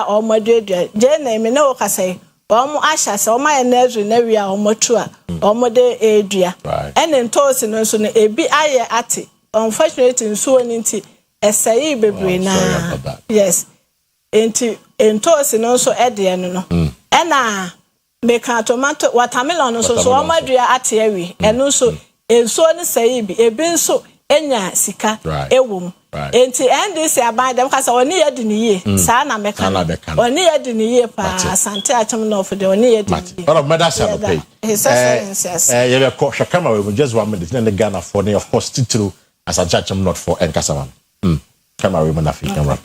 omodedu jene me no kasai omo asha se omo energy na wi a omotu a omode edua ene ntosi no so no ebi aye ate unfortunately nso ni nti esai bebre na yes enti entosi no so ede no ena meka tomato watermelon no so omadua ate awi eno so enso ni sai bi ebi nso enya sika ewom enti NDC aban dem kasa oni yedi ni ye saa na meka oni yedi ni ye pa Asante Akyem no for the oni yedi ni all of medicine no pay His Excellency you be shakama we just 1 minute in the Ghana for of course titulu Asante Akyem not for Enkasaman camera we na fit camera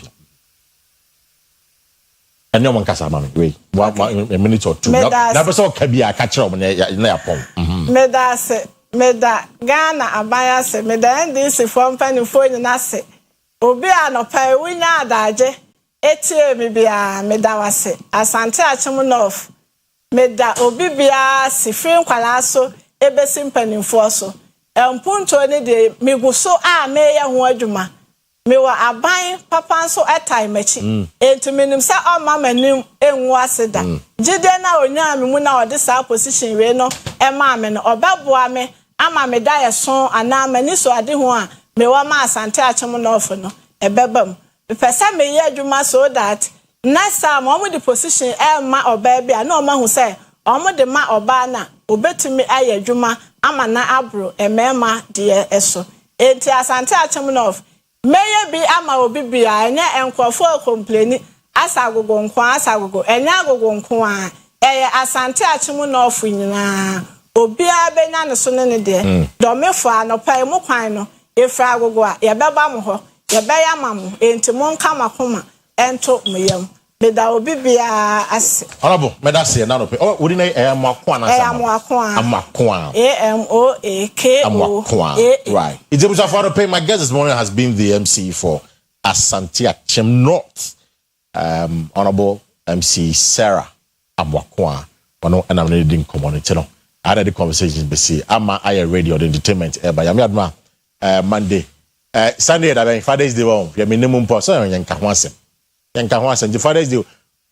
and no one kasa mama wait 1 minute or two na person ka bia ka kire na ya pon meda Ghana abaya se meda NDC for mpanifo nyina se obi anopa wunya adaje etie mi bia meda wase Asante Akyem North meda obi bia sifrin kwala so ebesi mpanifo so empunto ne de miguso a meya ho adwuma mewa aban papa so etai machi entuminim sa oma manim enwu aseda gide na onya me mu na ode sa position we no ema me no obeboa me ama me da yeso ana mani so ade ho a mewa ma Asante Akyem North no ebebam pesa me ye adwuma so that next time omo the position ema oba bia na oma hu say omo de ma oba na obetumi aye adwuma ama na abro emema de eso enti Asante Akyem North meye bi ama obi bia enya enkofo complain asagogo nkwa asagogo enya agogo nkwa eye Asante Akyem North nyina obi abenya ne so ne de do mefo anopa mu kwan no efra agogo a ye beba mo ho ye be ya mamu enti mon kama koma ento meyam meda obi bia ase honorable meda se na no pe o wodi na amakwa na sama amakwa AMOAKO right it's able to afford to pay. My guest this morning has been the MC for Asante Akyem North honorable MC Sarah Amakwa and I'm reading community no I had the conversations be see. Ama I radio the entertainment by Yami Monday. Sunday that Father's Day one. Ya minimum person yanka hwasem. Yanka hwasem. The Father's Day.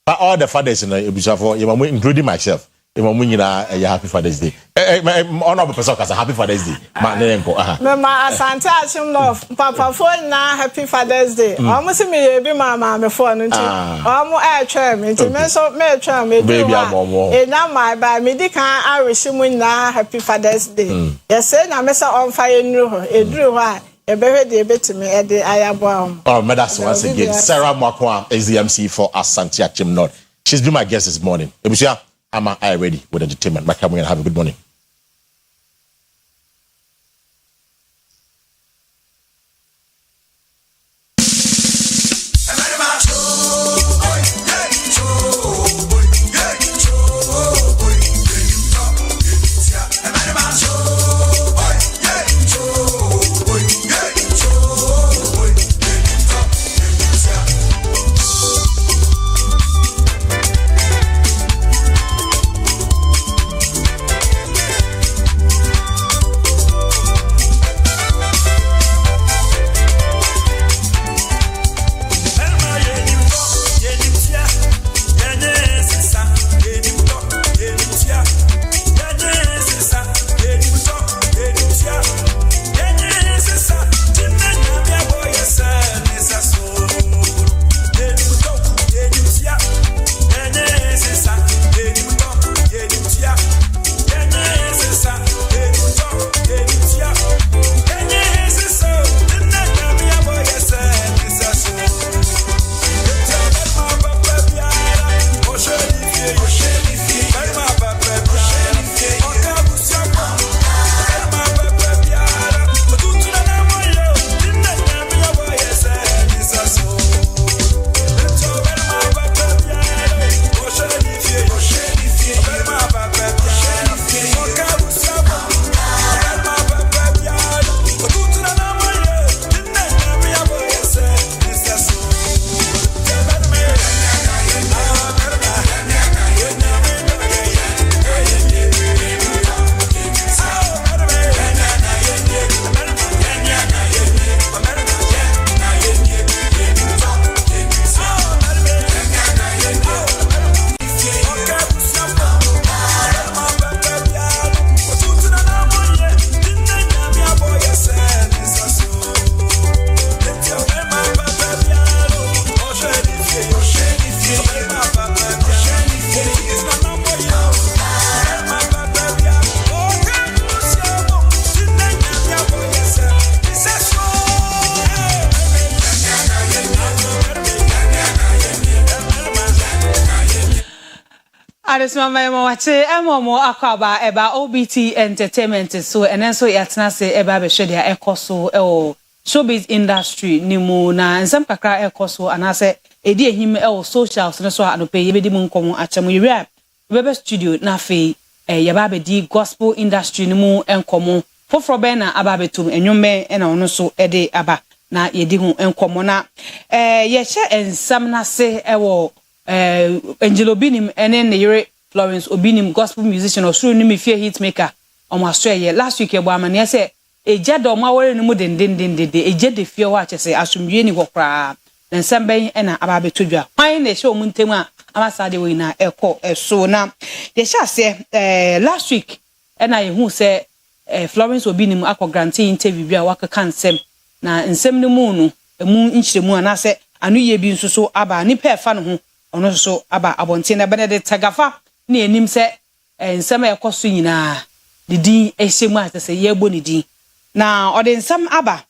All the fathers in the including myself. Happy Father's Day. Honorable person because Happy Father's Day. Mama Asante Ashim love. Papa phone na Happy Father's Day. Almost me be mama me phone nti. Almost air tram nti me so me tram me do. E na my by me di kan arishim na Happy Father's Day. Yes say na me say on fire nru ho. E dru ho a e be hwe de betimi e de ayabo. Oh, me that's once again. Sarah Mwakwa is the MC for Asante Ashim Lord. She's been my guest this morning. Ebusia am I ready with entertainment? My camera and have a good morning. Mama wache emomo akwaba eba OBT entertainment so enenso yatena se eba be hwe dia ekoso e showbiz industry ni mu na nsem kakra ekoso anase edi ehim e socials ne so anope yebedi mu nkomo acham yewia bebe studio na fe yeba be di gospel industry ni mu enkomo foforo be na aba betum enwome na ono so ede aba na yedi hu enkomo na ye hye ensam na se ewo Angelo Binim ene ne yere Florence Obinim gospel musician or through nimi fear hit maker on Australia last week e bo amane say eja do ma wore ni mu den eja de fear wa che say asumdwe ni kokra nsem ben na aba betodwa kwan na show mu ntem a amasade we na eko eso na de sha say last week na ye hu say Florence Obinim akọ grantee interview bia wakaka nsem na nsem ni mu no emu nchiremu ana say anu ye bi nso so aba ni pa fa no ho ono so aba abonte na Benedict Tagafa na enim se nsem ekoso nyina de din ehyemu atese ye bo ni din na ode nsem aba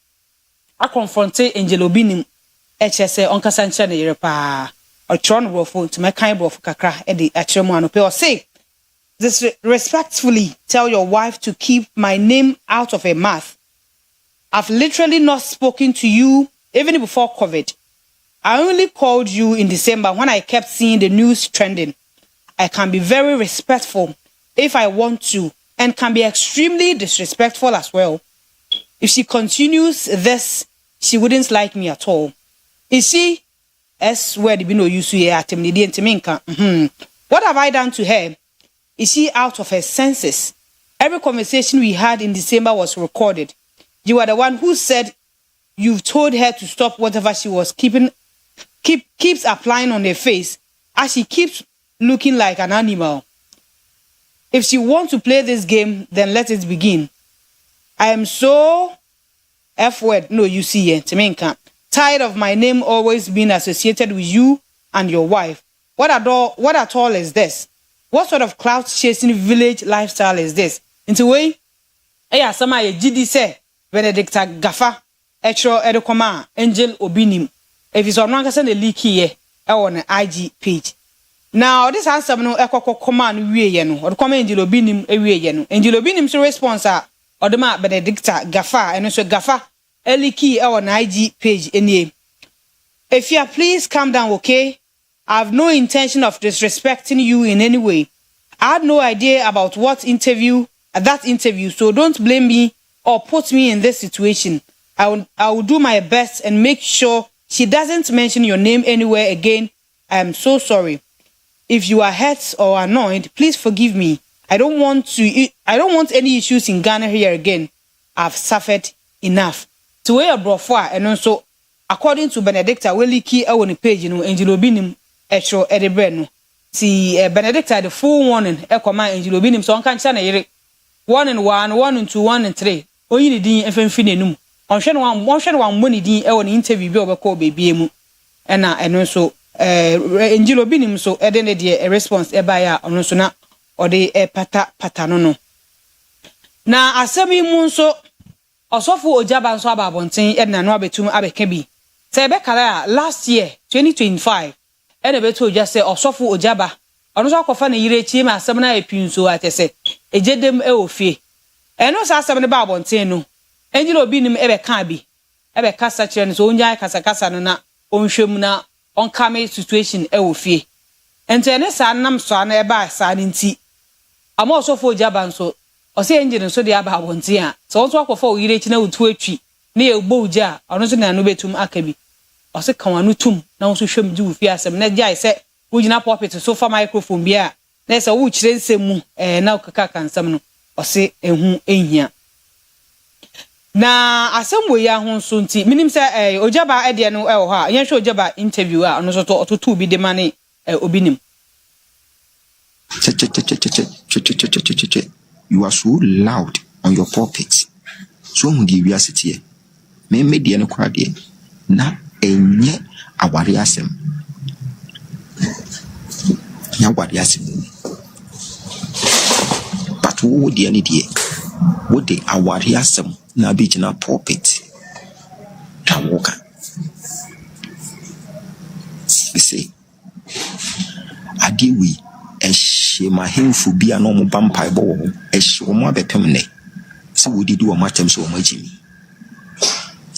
a confronte Angelo Binim se onkasa nche na yere pa otron brofo to me kan brofo kakra e de akyeremu anope o say this respectfully tell your wife to keep my name out of her mouth. I've literally not spoken to you even before COVID. I only called you in December when I kept seeing the news trending. I can be very respectful if I want to and can be extremely disrespectful as well. If she continues this, she wouldn't like me at all. Is she? Where the no use What have I done to her? Is she out of her senses? Every conversation we had in December was recorded. You are the one who said you've told her to stop whatever she was keeps applying on her face as she keeps looking like an animal. If she wants to play this game, then let it begin. I am so tired of my name always being associated with you and your wife. What at all is this? What sort of clout chasing village lifestyle is this? Into way, some GD say Benedicta Gafa, Etro Edokoma, Angel Obinim. If it's on one send a leak here on an IG page. Now this answer no ekoko command we ye no or come Angel Obinim we ye no. Angel Obinim so response or the ma Benedicta Gafa and so Gafa Eliki on IG page any. If you are please calm down, okay? I have no intention of disrespecting you in any way. I had no idea about that interview, so don't blame me or put me in this situation. I will do my best and make sure she doesn't mention your name anywhere again. I am so sorry. If you are hurt or annoyed, please forgive me. I don't want any issues in Ghana here again. I've suffered enough. To where brofwa and also according to Benedicta Weliki on page Angel Obinim Etro Edebreno. See Benedicta the full warning Ekoma Angel Obinim so on can channel 1 and 1, 1 and 2, 1 and 3. Only the FNFinenum. On one money din on interview be call baby mu. And also Angel Obinim so a response ebaya on so na or the patanono. Na asemi mu so Osofu Ojaba so ababonten edna no abetum abeka bi. Se bekala last year 2025 ene beto just say Osofu Ojaba ono so akofa na yire chi ma asem na epinso atese ejedem ofie. Eno so asem ne ba abonten no. Angel Obinim ebeka bi. Ebeka sa kire no so onyaa kasa no na onhwem na onkame situation ofie. Ente ne sa nam so na eba sa nti. Ama Osofu Ojaba nso Ose engine so de aba wonte a so wonto akofo oyire chi na wutu atwi na ye gbo uja ono so na no betum akabi ose kan wanu tum na wo so hwem ji wufi asem na jai se wugina pulpit so fa microphone bia na se wo kire nsem mu na okaka kansam no ose ehu ehia na asem wo ya ho so nti minim se Ojaba ede no ho ha yen hwe Ojaba interview a ono so to bi de mane Obinim. You are so loud on your pulpit. So when we are sitting here, me media no crowd here. Na enye awari asem. Ya awari asem. But wo di ani die. Wo de awari asem na bi na pulpit. Ta woka. You see. Adiwi my hemful be a normal vampire ball, as she will more betemne. So we did do a matem so much.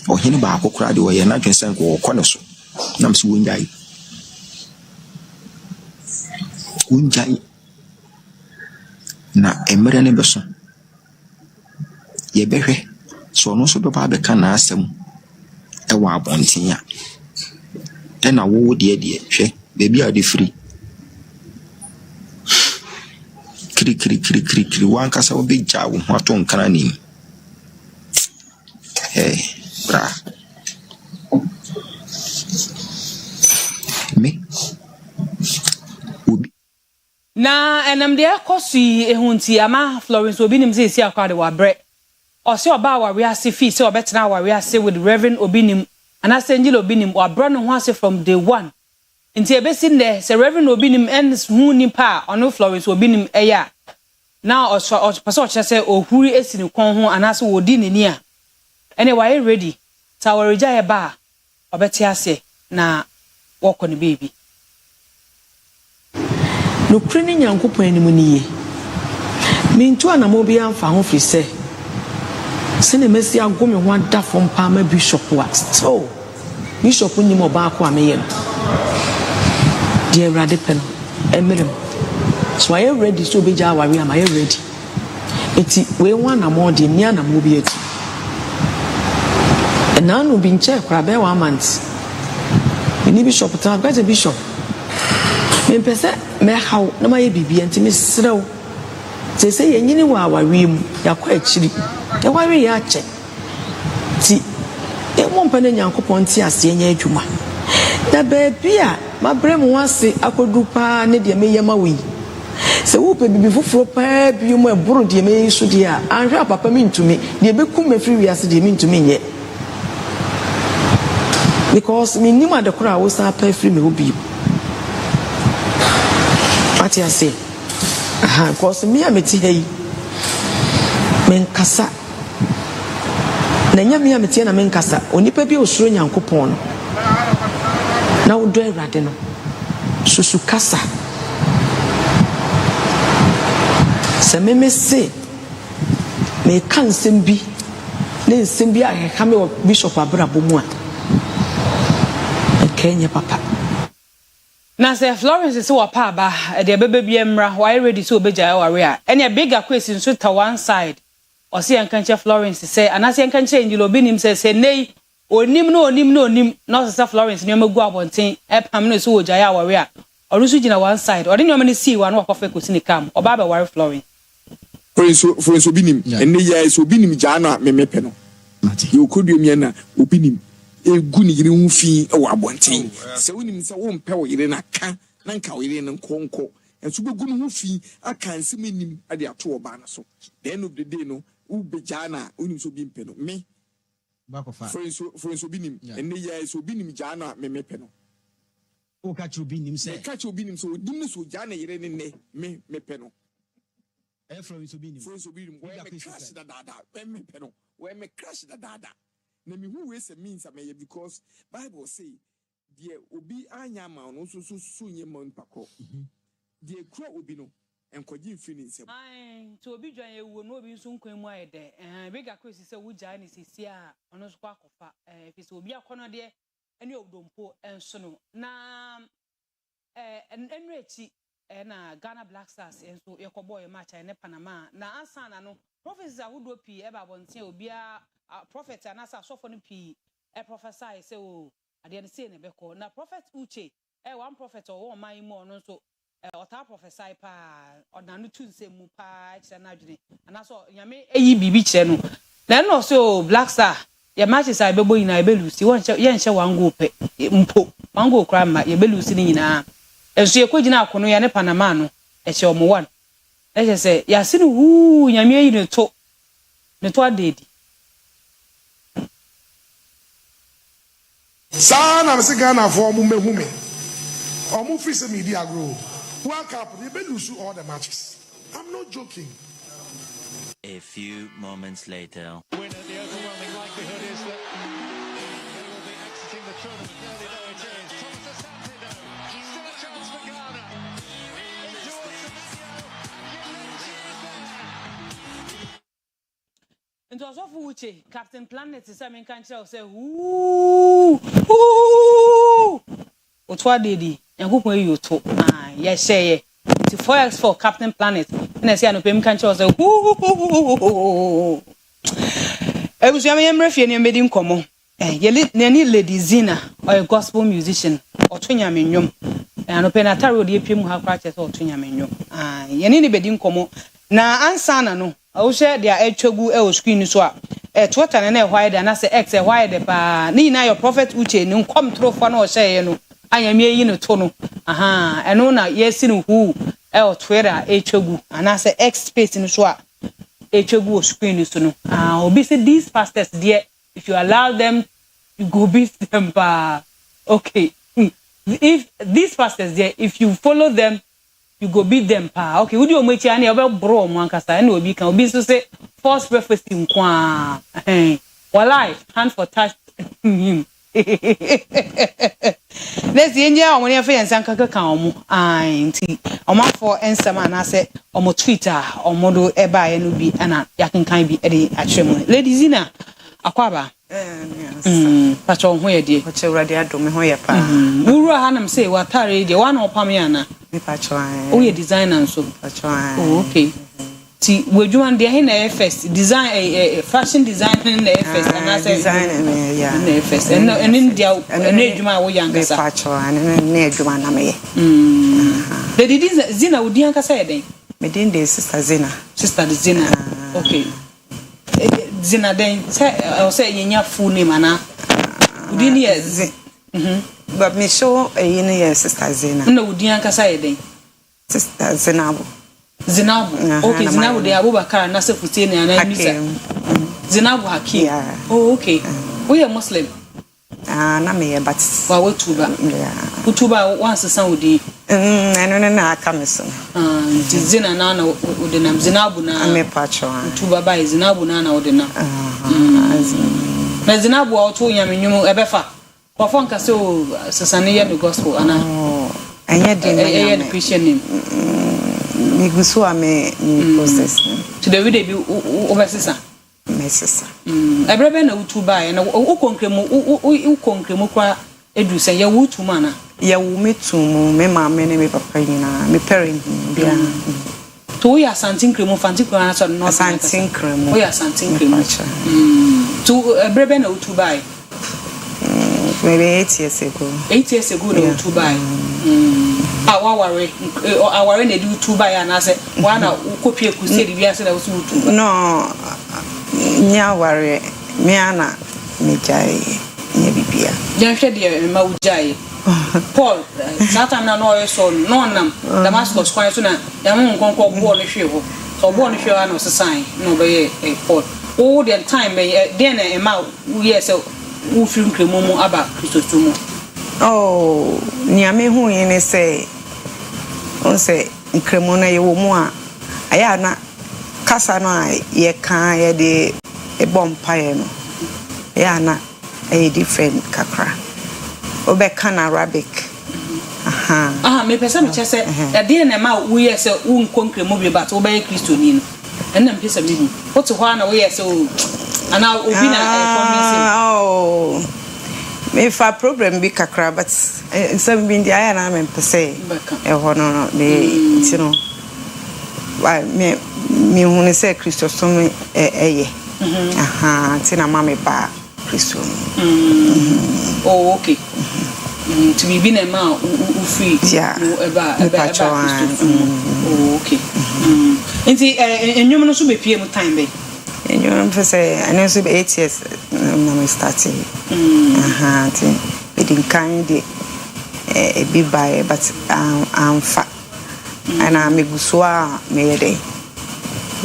Or him back or cried away and I can send or cornerso. Nams Wunjai. Wunjai. Na Emery Neberson. Ye berry, so no so the can ask them a wab on Tia. Then I would dear, she, baby are the free. Kiri wan kasa wo beja wo ho aton kana ni bra me na enam de akosi ehunti ama Florence Obinim say akwade wa bre o se oba wa we ase fi se obetena wa we ase with Reverend Obinim and Angel Obinim wa bro no ho ase from day one. Inti ebesin there se Reverend Obinim ends hu nipa ono Florence Obinim eya now person say ohuri esini kon ho anase wodi nani a ene why ready tawarija e ba obeti ase na woko ne baby no preni nyankopon animu niye mintu anamo bi amfa ho fi se sene mesi agome ho adafo mpa ma bishop wa so bishop ni mo ba ko ameye dear radipel emerem so I am ready so be jawari am I ready eti we wan na mo de nia na mo bi eti and now no bin check kwa be 1 month ni bishop ta ga bishop me pese me how na ma ye bibia enti me srew say yenyini wa awawem yakwa akiri e ware ya ache ti e mo mpa na Nyankopɔn ti ase enya adwuma na baabi a mabrem wase akodu pa ne de meyema wi se wo pe bibi foforo pa bi mo eboro de meyi so de a anhwe papa mi ntumi de bekum mafiri wi ase de mi ntumi nye because me nima de kura wo sa pa free me obi ati ase because me ameti hei men kasa na nyame ameti na men kasa onipa bi osuro Nyankopɔn no na wo do Awurade no susu kasa se me se me kan sembi ne nsɛm a heka me bishop abrabo mu a Kenya papa na se Florence se wa pa ba de bebe bi emra why ready so obeja ware a ene bigger Kwesi nso ta one side o se enkanche Florence se anase enkanche Angelo binim se nei onim no se Florence ne magu abonten e pam no so oja ya ware a orusu gina one side o de nyoma ne see wa no akofa Kwesi ne kam oba ba ware Florence Florence obinim ene ya so obinim ja no memepe no yo kodua mi na obinim egu ni yire hu fi e wo abonten se wonim se wo mpe wo yire na ka na nka wo yire ne nkonko enso begu no hu fi aka nsem enim ade ato oba na so the end of the day no u beja na wonim so bi mpe no me bakofa Florence obinim ene ya so obinim ja na memepe no o ka chu obinim se ka chu obinim so odim ne so ja na yire ne me mepe no Florence obinim we me crash da mepe no we me crash da na me who is means am because Bible say the obi anya ma no so nye man pako the kro obi no enkoji mfini nsem to obi dwan ewu no obi nso nkwan mu ayede bigger Kwesi se wuja ni sisi a ono so kwakofa fisi obi akono de ene odompo enso no na enu echi na Ghana Black Stars enso yekobo ye match ne Panama na ansana no prophecies ahodo pi e ba bonten obi a prophet anasa sofo no pi e prophesy say o ade ne say ne beko na prophet Uche one prophet o wo man mu no so ota prophesy pa odanu tu nsemu pa kire na adwene anaso nyame eyi bibi kire no na no so Black Star ye matches a bebo yina e belusi won ye nche wango pe mpo wango kra ma ye belusi ni nyina enso ye kwagina akono ya ne Panama no e che omo one e che say ya sinu hu nyame eyi ne to adedi Sana mse Ghana for mu mehu me. Omu free se media grow. One cup they be lose all the matches. I'm not joking. A few moments later. Winner, the overwhelming likelihood is that they will be exiting the tournament. Nearly know it is. Thomas Asante though. Still a chance for Ghana. Into It was of Uche, Captain Planet is coming country say ooh Otwa dedi Yankopon you to yes say 4x4 Captain Planet na say anopem country say ooh ebusu ya me mrefie ne medi nkomo ye ne Lady Zina or gospel musician otonya menwom anopem na taro de epiem ha kwa che say otonya menwom ye ne bedi nkomo na ansana no I share their etchogu screen so Twitter and why and I say X why the pa ni na your prophet Uche no come through for no share no I am ye no tono and no na yes in who Twitter etchogu and I say X space in so etchogu screen so no obi say these pastors there if you allow them you go beat them pa okay if these pastors there if you follow them you go beat them pa okay we do omechi ani obe bro mo ankasa na obi kan obi so say first breakfast nkwa walai hand for touch him let's enja omo ne fa yansan kaka kan omo nti omo for ensama na say omo Twitter omo do eba ye no bi ana yakenkan bi e de atwem Lady Zina akwaba pacho ho ye die pacho urade adome ho ye pa wuru ha nam say watare die wan opam ya na pacho oh ye designer so pacho oh okay ti wedjuman de na first design fashion design na first and I say design na first and India na edjuma wo yankasa pacho na edjuma na me Lady Zina odi yankasa ye den Medin de Sister Zina. Sister Zina. Okay. Zina then say yenya full name ana. Udin yes. But me show a Sister Zina. No udin ankasa ye den. Sister Zinabu. Okay, Zinabu de Abubakar na se futie ne ana misa. Zinabu Hakim. Oh, okay. We are Muslim. Na me but wa wetuba. Utuba once Saudi. Na kamiso. Zina na na odinam Zinabu na me pacho. Utuba bai Zinabu na odinam. Na Zinabu auto nyamenyum ebefa. Kwa fonka so sesane ye the gospel ana. Anya de the Christian name. Me gusu ame process. To the way they be oversesa. Mesesa. Ebrebe na utuba na ukonkremu kwa edusen ya wutu mana. Ya wumetumu me mama ne me papa nyina me parent bia. To ya santinkremu fantikwa na so no santinkremu. O ya santinkremu. To ebrebe na utuba. Maybe 8 years ago. 8 years ago na utuba. Aware na di utuba ya na se wana ukopie kusedi bia se na utuba. No. Nya ware me ana me jai nya bibia. Nya hwe de ma ujai. Paul Satan na no so no nam Damascus kwan so na ya mo nkonko bo no hwe ho. So bo no hwe ana sesan no be Paul. All the time be den na ma yes wo film kremo mu aba Kristo mu. Oh, nya me hu yin say on say kremo na ye wo mu a aya na kasa no a ye kan ye de e bompaye no ya na e different kakra obe kan Arabic me pesa me chese e de na ma wo ye se wo nkonkremu bi but obe Kristo ni no en na pesa bi what ho na wo ye se o ana obi na oh me fa problem bi kakra but some bi ndi aya na me pese e ho no de ti no why me hu say Kristo so me eye ti na mama ba Kristo oh okay to be been a man who free eba Kristo oh okay nti enyum no so be pie mu time be enyum for say I know so be 8 years na me starting ti be din kan de e bi buy but am fa ana me gusua me yede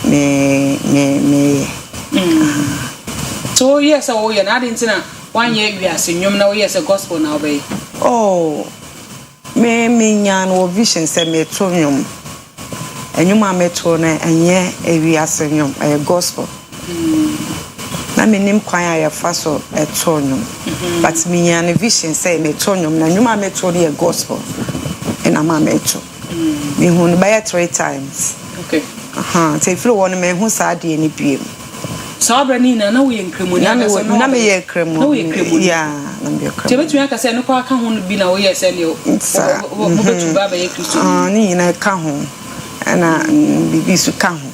me so yes oh yeah na didn't na 1 year we are senyum na yes a gospel now be oh me nya no vision say me to nyum enyuma me to na enye ewi asenyum e gospel na me nim kwan ya fa so e to nyum but me nya no vision say me to nyum na nyuma me to the gospel and ama me to me hu by 3 times okay say flow one me hu sa de ni biem so brani na we nkremu na me ye kremu yeah na me kremu tebetu aka say no kwa ka ho bi na we ye say le o betu baba ye Kristo ni na ka ho ana bibi su ka ho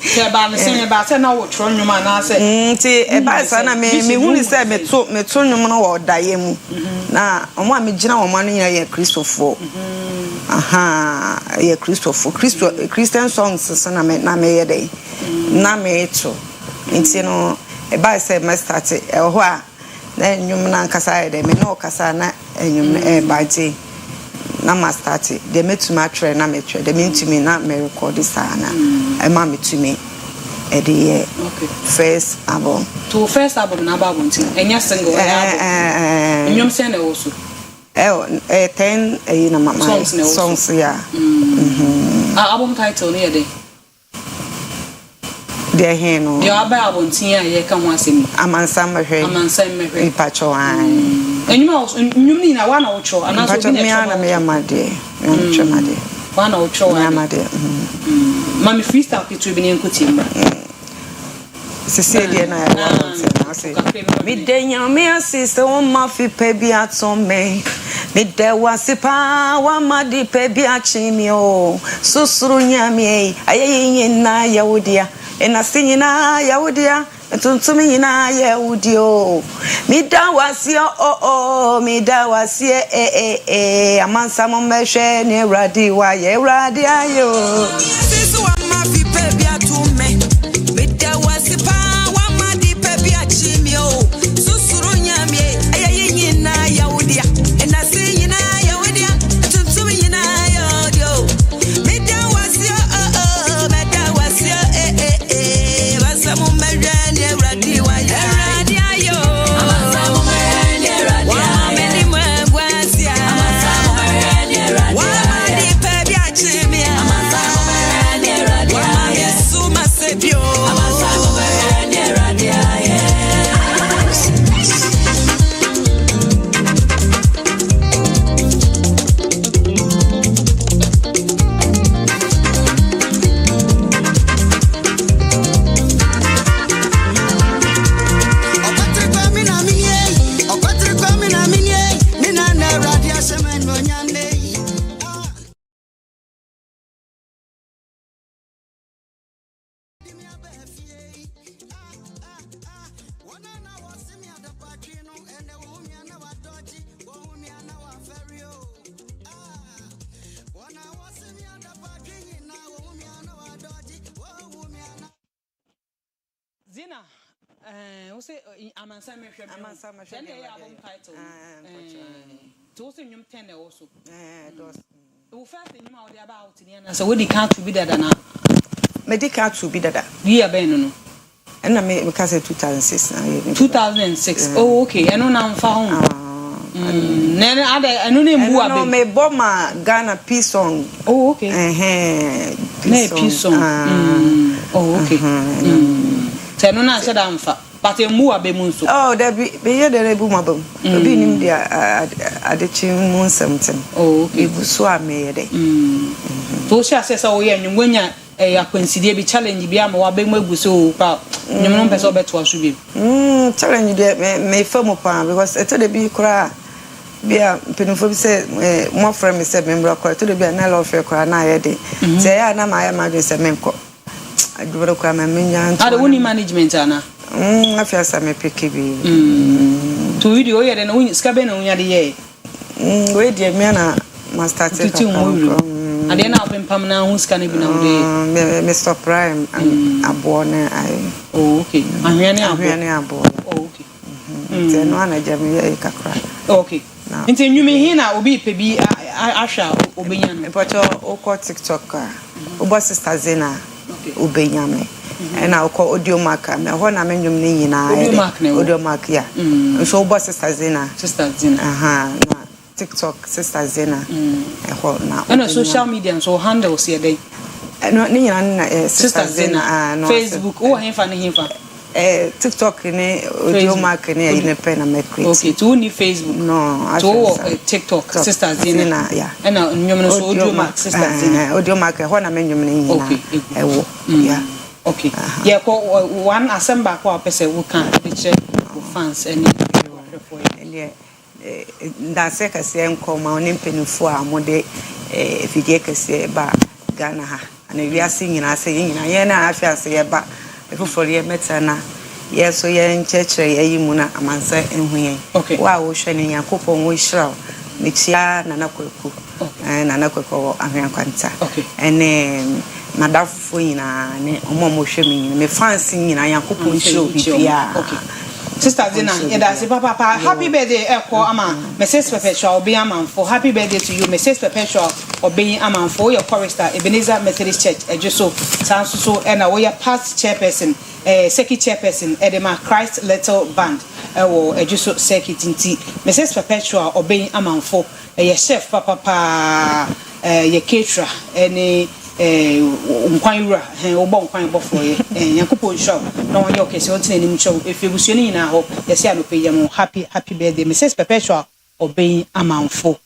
ke ba me say ba say na wo tro nyuma na say ti e ba say na me hu ni say me to nyuma na wo daye mu na omo a me gina wo ma no nyina ye Kristofo ye Christian songs so na me ye dey na me to nti no e ba say me start e ho a na nyum na nkasa ye dey me no kasa na nyum e ba ti na ma start de metuma try na me try de mentumi na me record this na e ma metumi e dey first album na album nti enya single album nyum say na wo so 10 na mama songs yeah album title ne dey de he no your album tin ye ka ho asemi amansan mehwe ipacho an nyum ni na wana ocho ana so bi na me amade me chomade wana ocho me amade mami freestyle kitu bi ne nkotimba sisi de na ya say me de nyame asise o ma fi pe bi atome me de wasipa wa ma di pe bi achimi o susuru nyame ayeyin na yawodia ena sinyina yawodia Tuntumi nyina ye udio. Mida wasie o mida wasie amansa mo mehwe ne Ewurade wa ye Ewurade ayo. Sisu wa ma fi pe bia tu me. Mida wasie pa wa ma di pe bia chi mi o. Susuru nyamie ayaye nyina ya udia. Enase nyina ya udia. Tuntumi nyina ya udio. Mida wasie mida wasie amansa mo mehwe ne Ewurade wa ye Ewurade ayo. Amansa mo mehwe ne Ewurade wa me ni mo agwasia. Amansa mo mehwe ne Ewurade wa ma di pe bia chi mi. Amansa mo mehwe ne Ewurade wa Yesu masebio. Amansa mo mehwe ne Ewurade aye. Zina, what's it? Amansa mehwe. Amansa mehwe. Then they album title. To also nyum 10 also. Those. We first nyum out there about in. So we the count to be that na. Medical to be that. Year ben no. And I me because 2006. 2006. Oh okay. I know now found. Nene ada anu ne mbu abe. No me boma Ghana peace song. Oh okay. Peace song. Oh okay. Teno na se da mfa. But mbu abe mu nso. Oh there be ye there bu mabam. Obi nim dia adechi mu nsemtem. Oh okay. Ibu so ameye de. To sha se so ye nwanya akwansidie bi challenge bi ama wa be mu aguso pa. Nyum no pese obeto aso bi. Challenge de me famu pa because eto de bi kura bia penufo bi se mo frame me se member kura eto de bi na love kura na ye de. Se ya na ma ya ma de se menko. Adubro kwa menya ada woni management ana afia sa me peke bi to video ye de no ska be na unya de ye we de me na master take ade na opempam na hu ska na bi na de Mr Prime abo na ai okay ahwene abo okay te no ana jam ye kakra okay nti nyumi hi na obi pe bi ahwa obenya no poto o TikTok o sister Zena Ubenyame and I call audio mark and when I'm in audio mark yeah so boss sister Zena na TikTok sister Zena and social media so handles here they no ni sister Zena Facebook o hemfa ni hemfa TikTok ni audio mark ni ine pen na make okay to ni Facebook no to TikTok sister Zena yeah and nyom no so audio mark sister Zena audio mark when I'm in okay yeah okay yeah ko one assemble ko apese we can picture fans any ndase kase nkoma oni mpenifo a mode fidie kase ba Ghana ha na wiase nyina se nyina ye na afia se ye ba efoforo ye metana ye so ye nchechire ye yimu na amansa enhuyen wa wo hwe ne yakopon wo hira ne chia na nakweku na nakweku ahwan kwanta ene madafo nyina ne omo hwe me nyina me fans nyina yakopon hira bibia Sister Zina, that's papa. Happy birthday, Eko Ama. Mrs. Perpetual, be a man for happy birthday to you, Mrs. Perpetual, or being a man for your chorister, Ebenezer Methodist Church, just so, sounds so, and a past chairperson, second chairperson, Edema Christ Little Band, or just so circuit in tea. Mrs. Perpetual, or being a man for a chef, papa, your caterer, any. Unkwanyura obo nkwan bofo ye yakopon show na won ye okese otin anim show efebusu ni na ho ye se anope ye mo happy birthday Mrs. Perpetual obey amanfo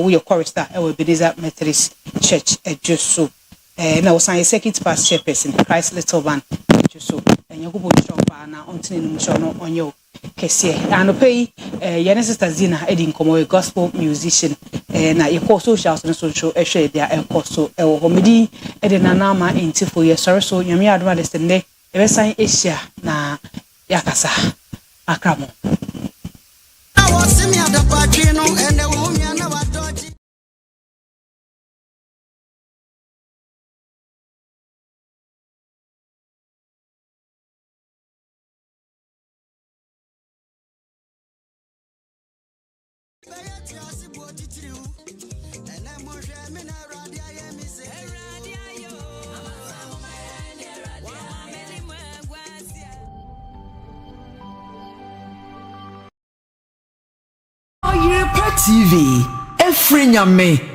we your chorister we Ebenezer Methodist Church just so na wo san second past chairperson Christ Little Band just so yakopon show pa na otin anim show no onye kese anope ye Sister Zina edin komo gospel musician na ye call socials and social share their course so homedi edina na ma enti for ye sorry so nyame adoma de sende ebesan Asia na yakasa akramo. Oyerepa TV, Efrinyame.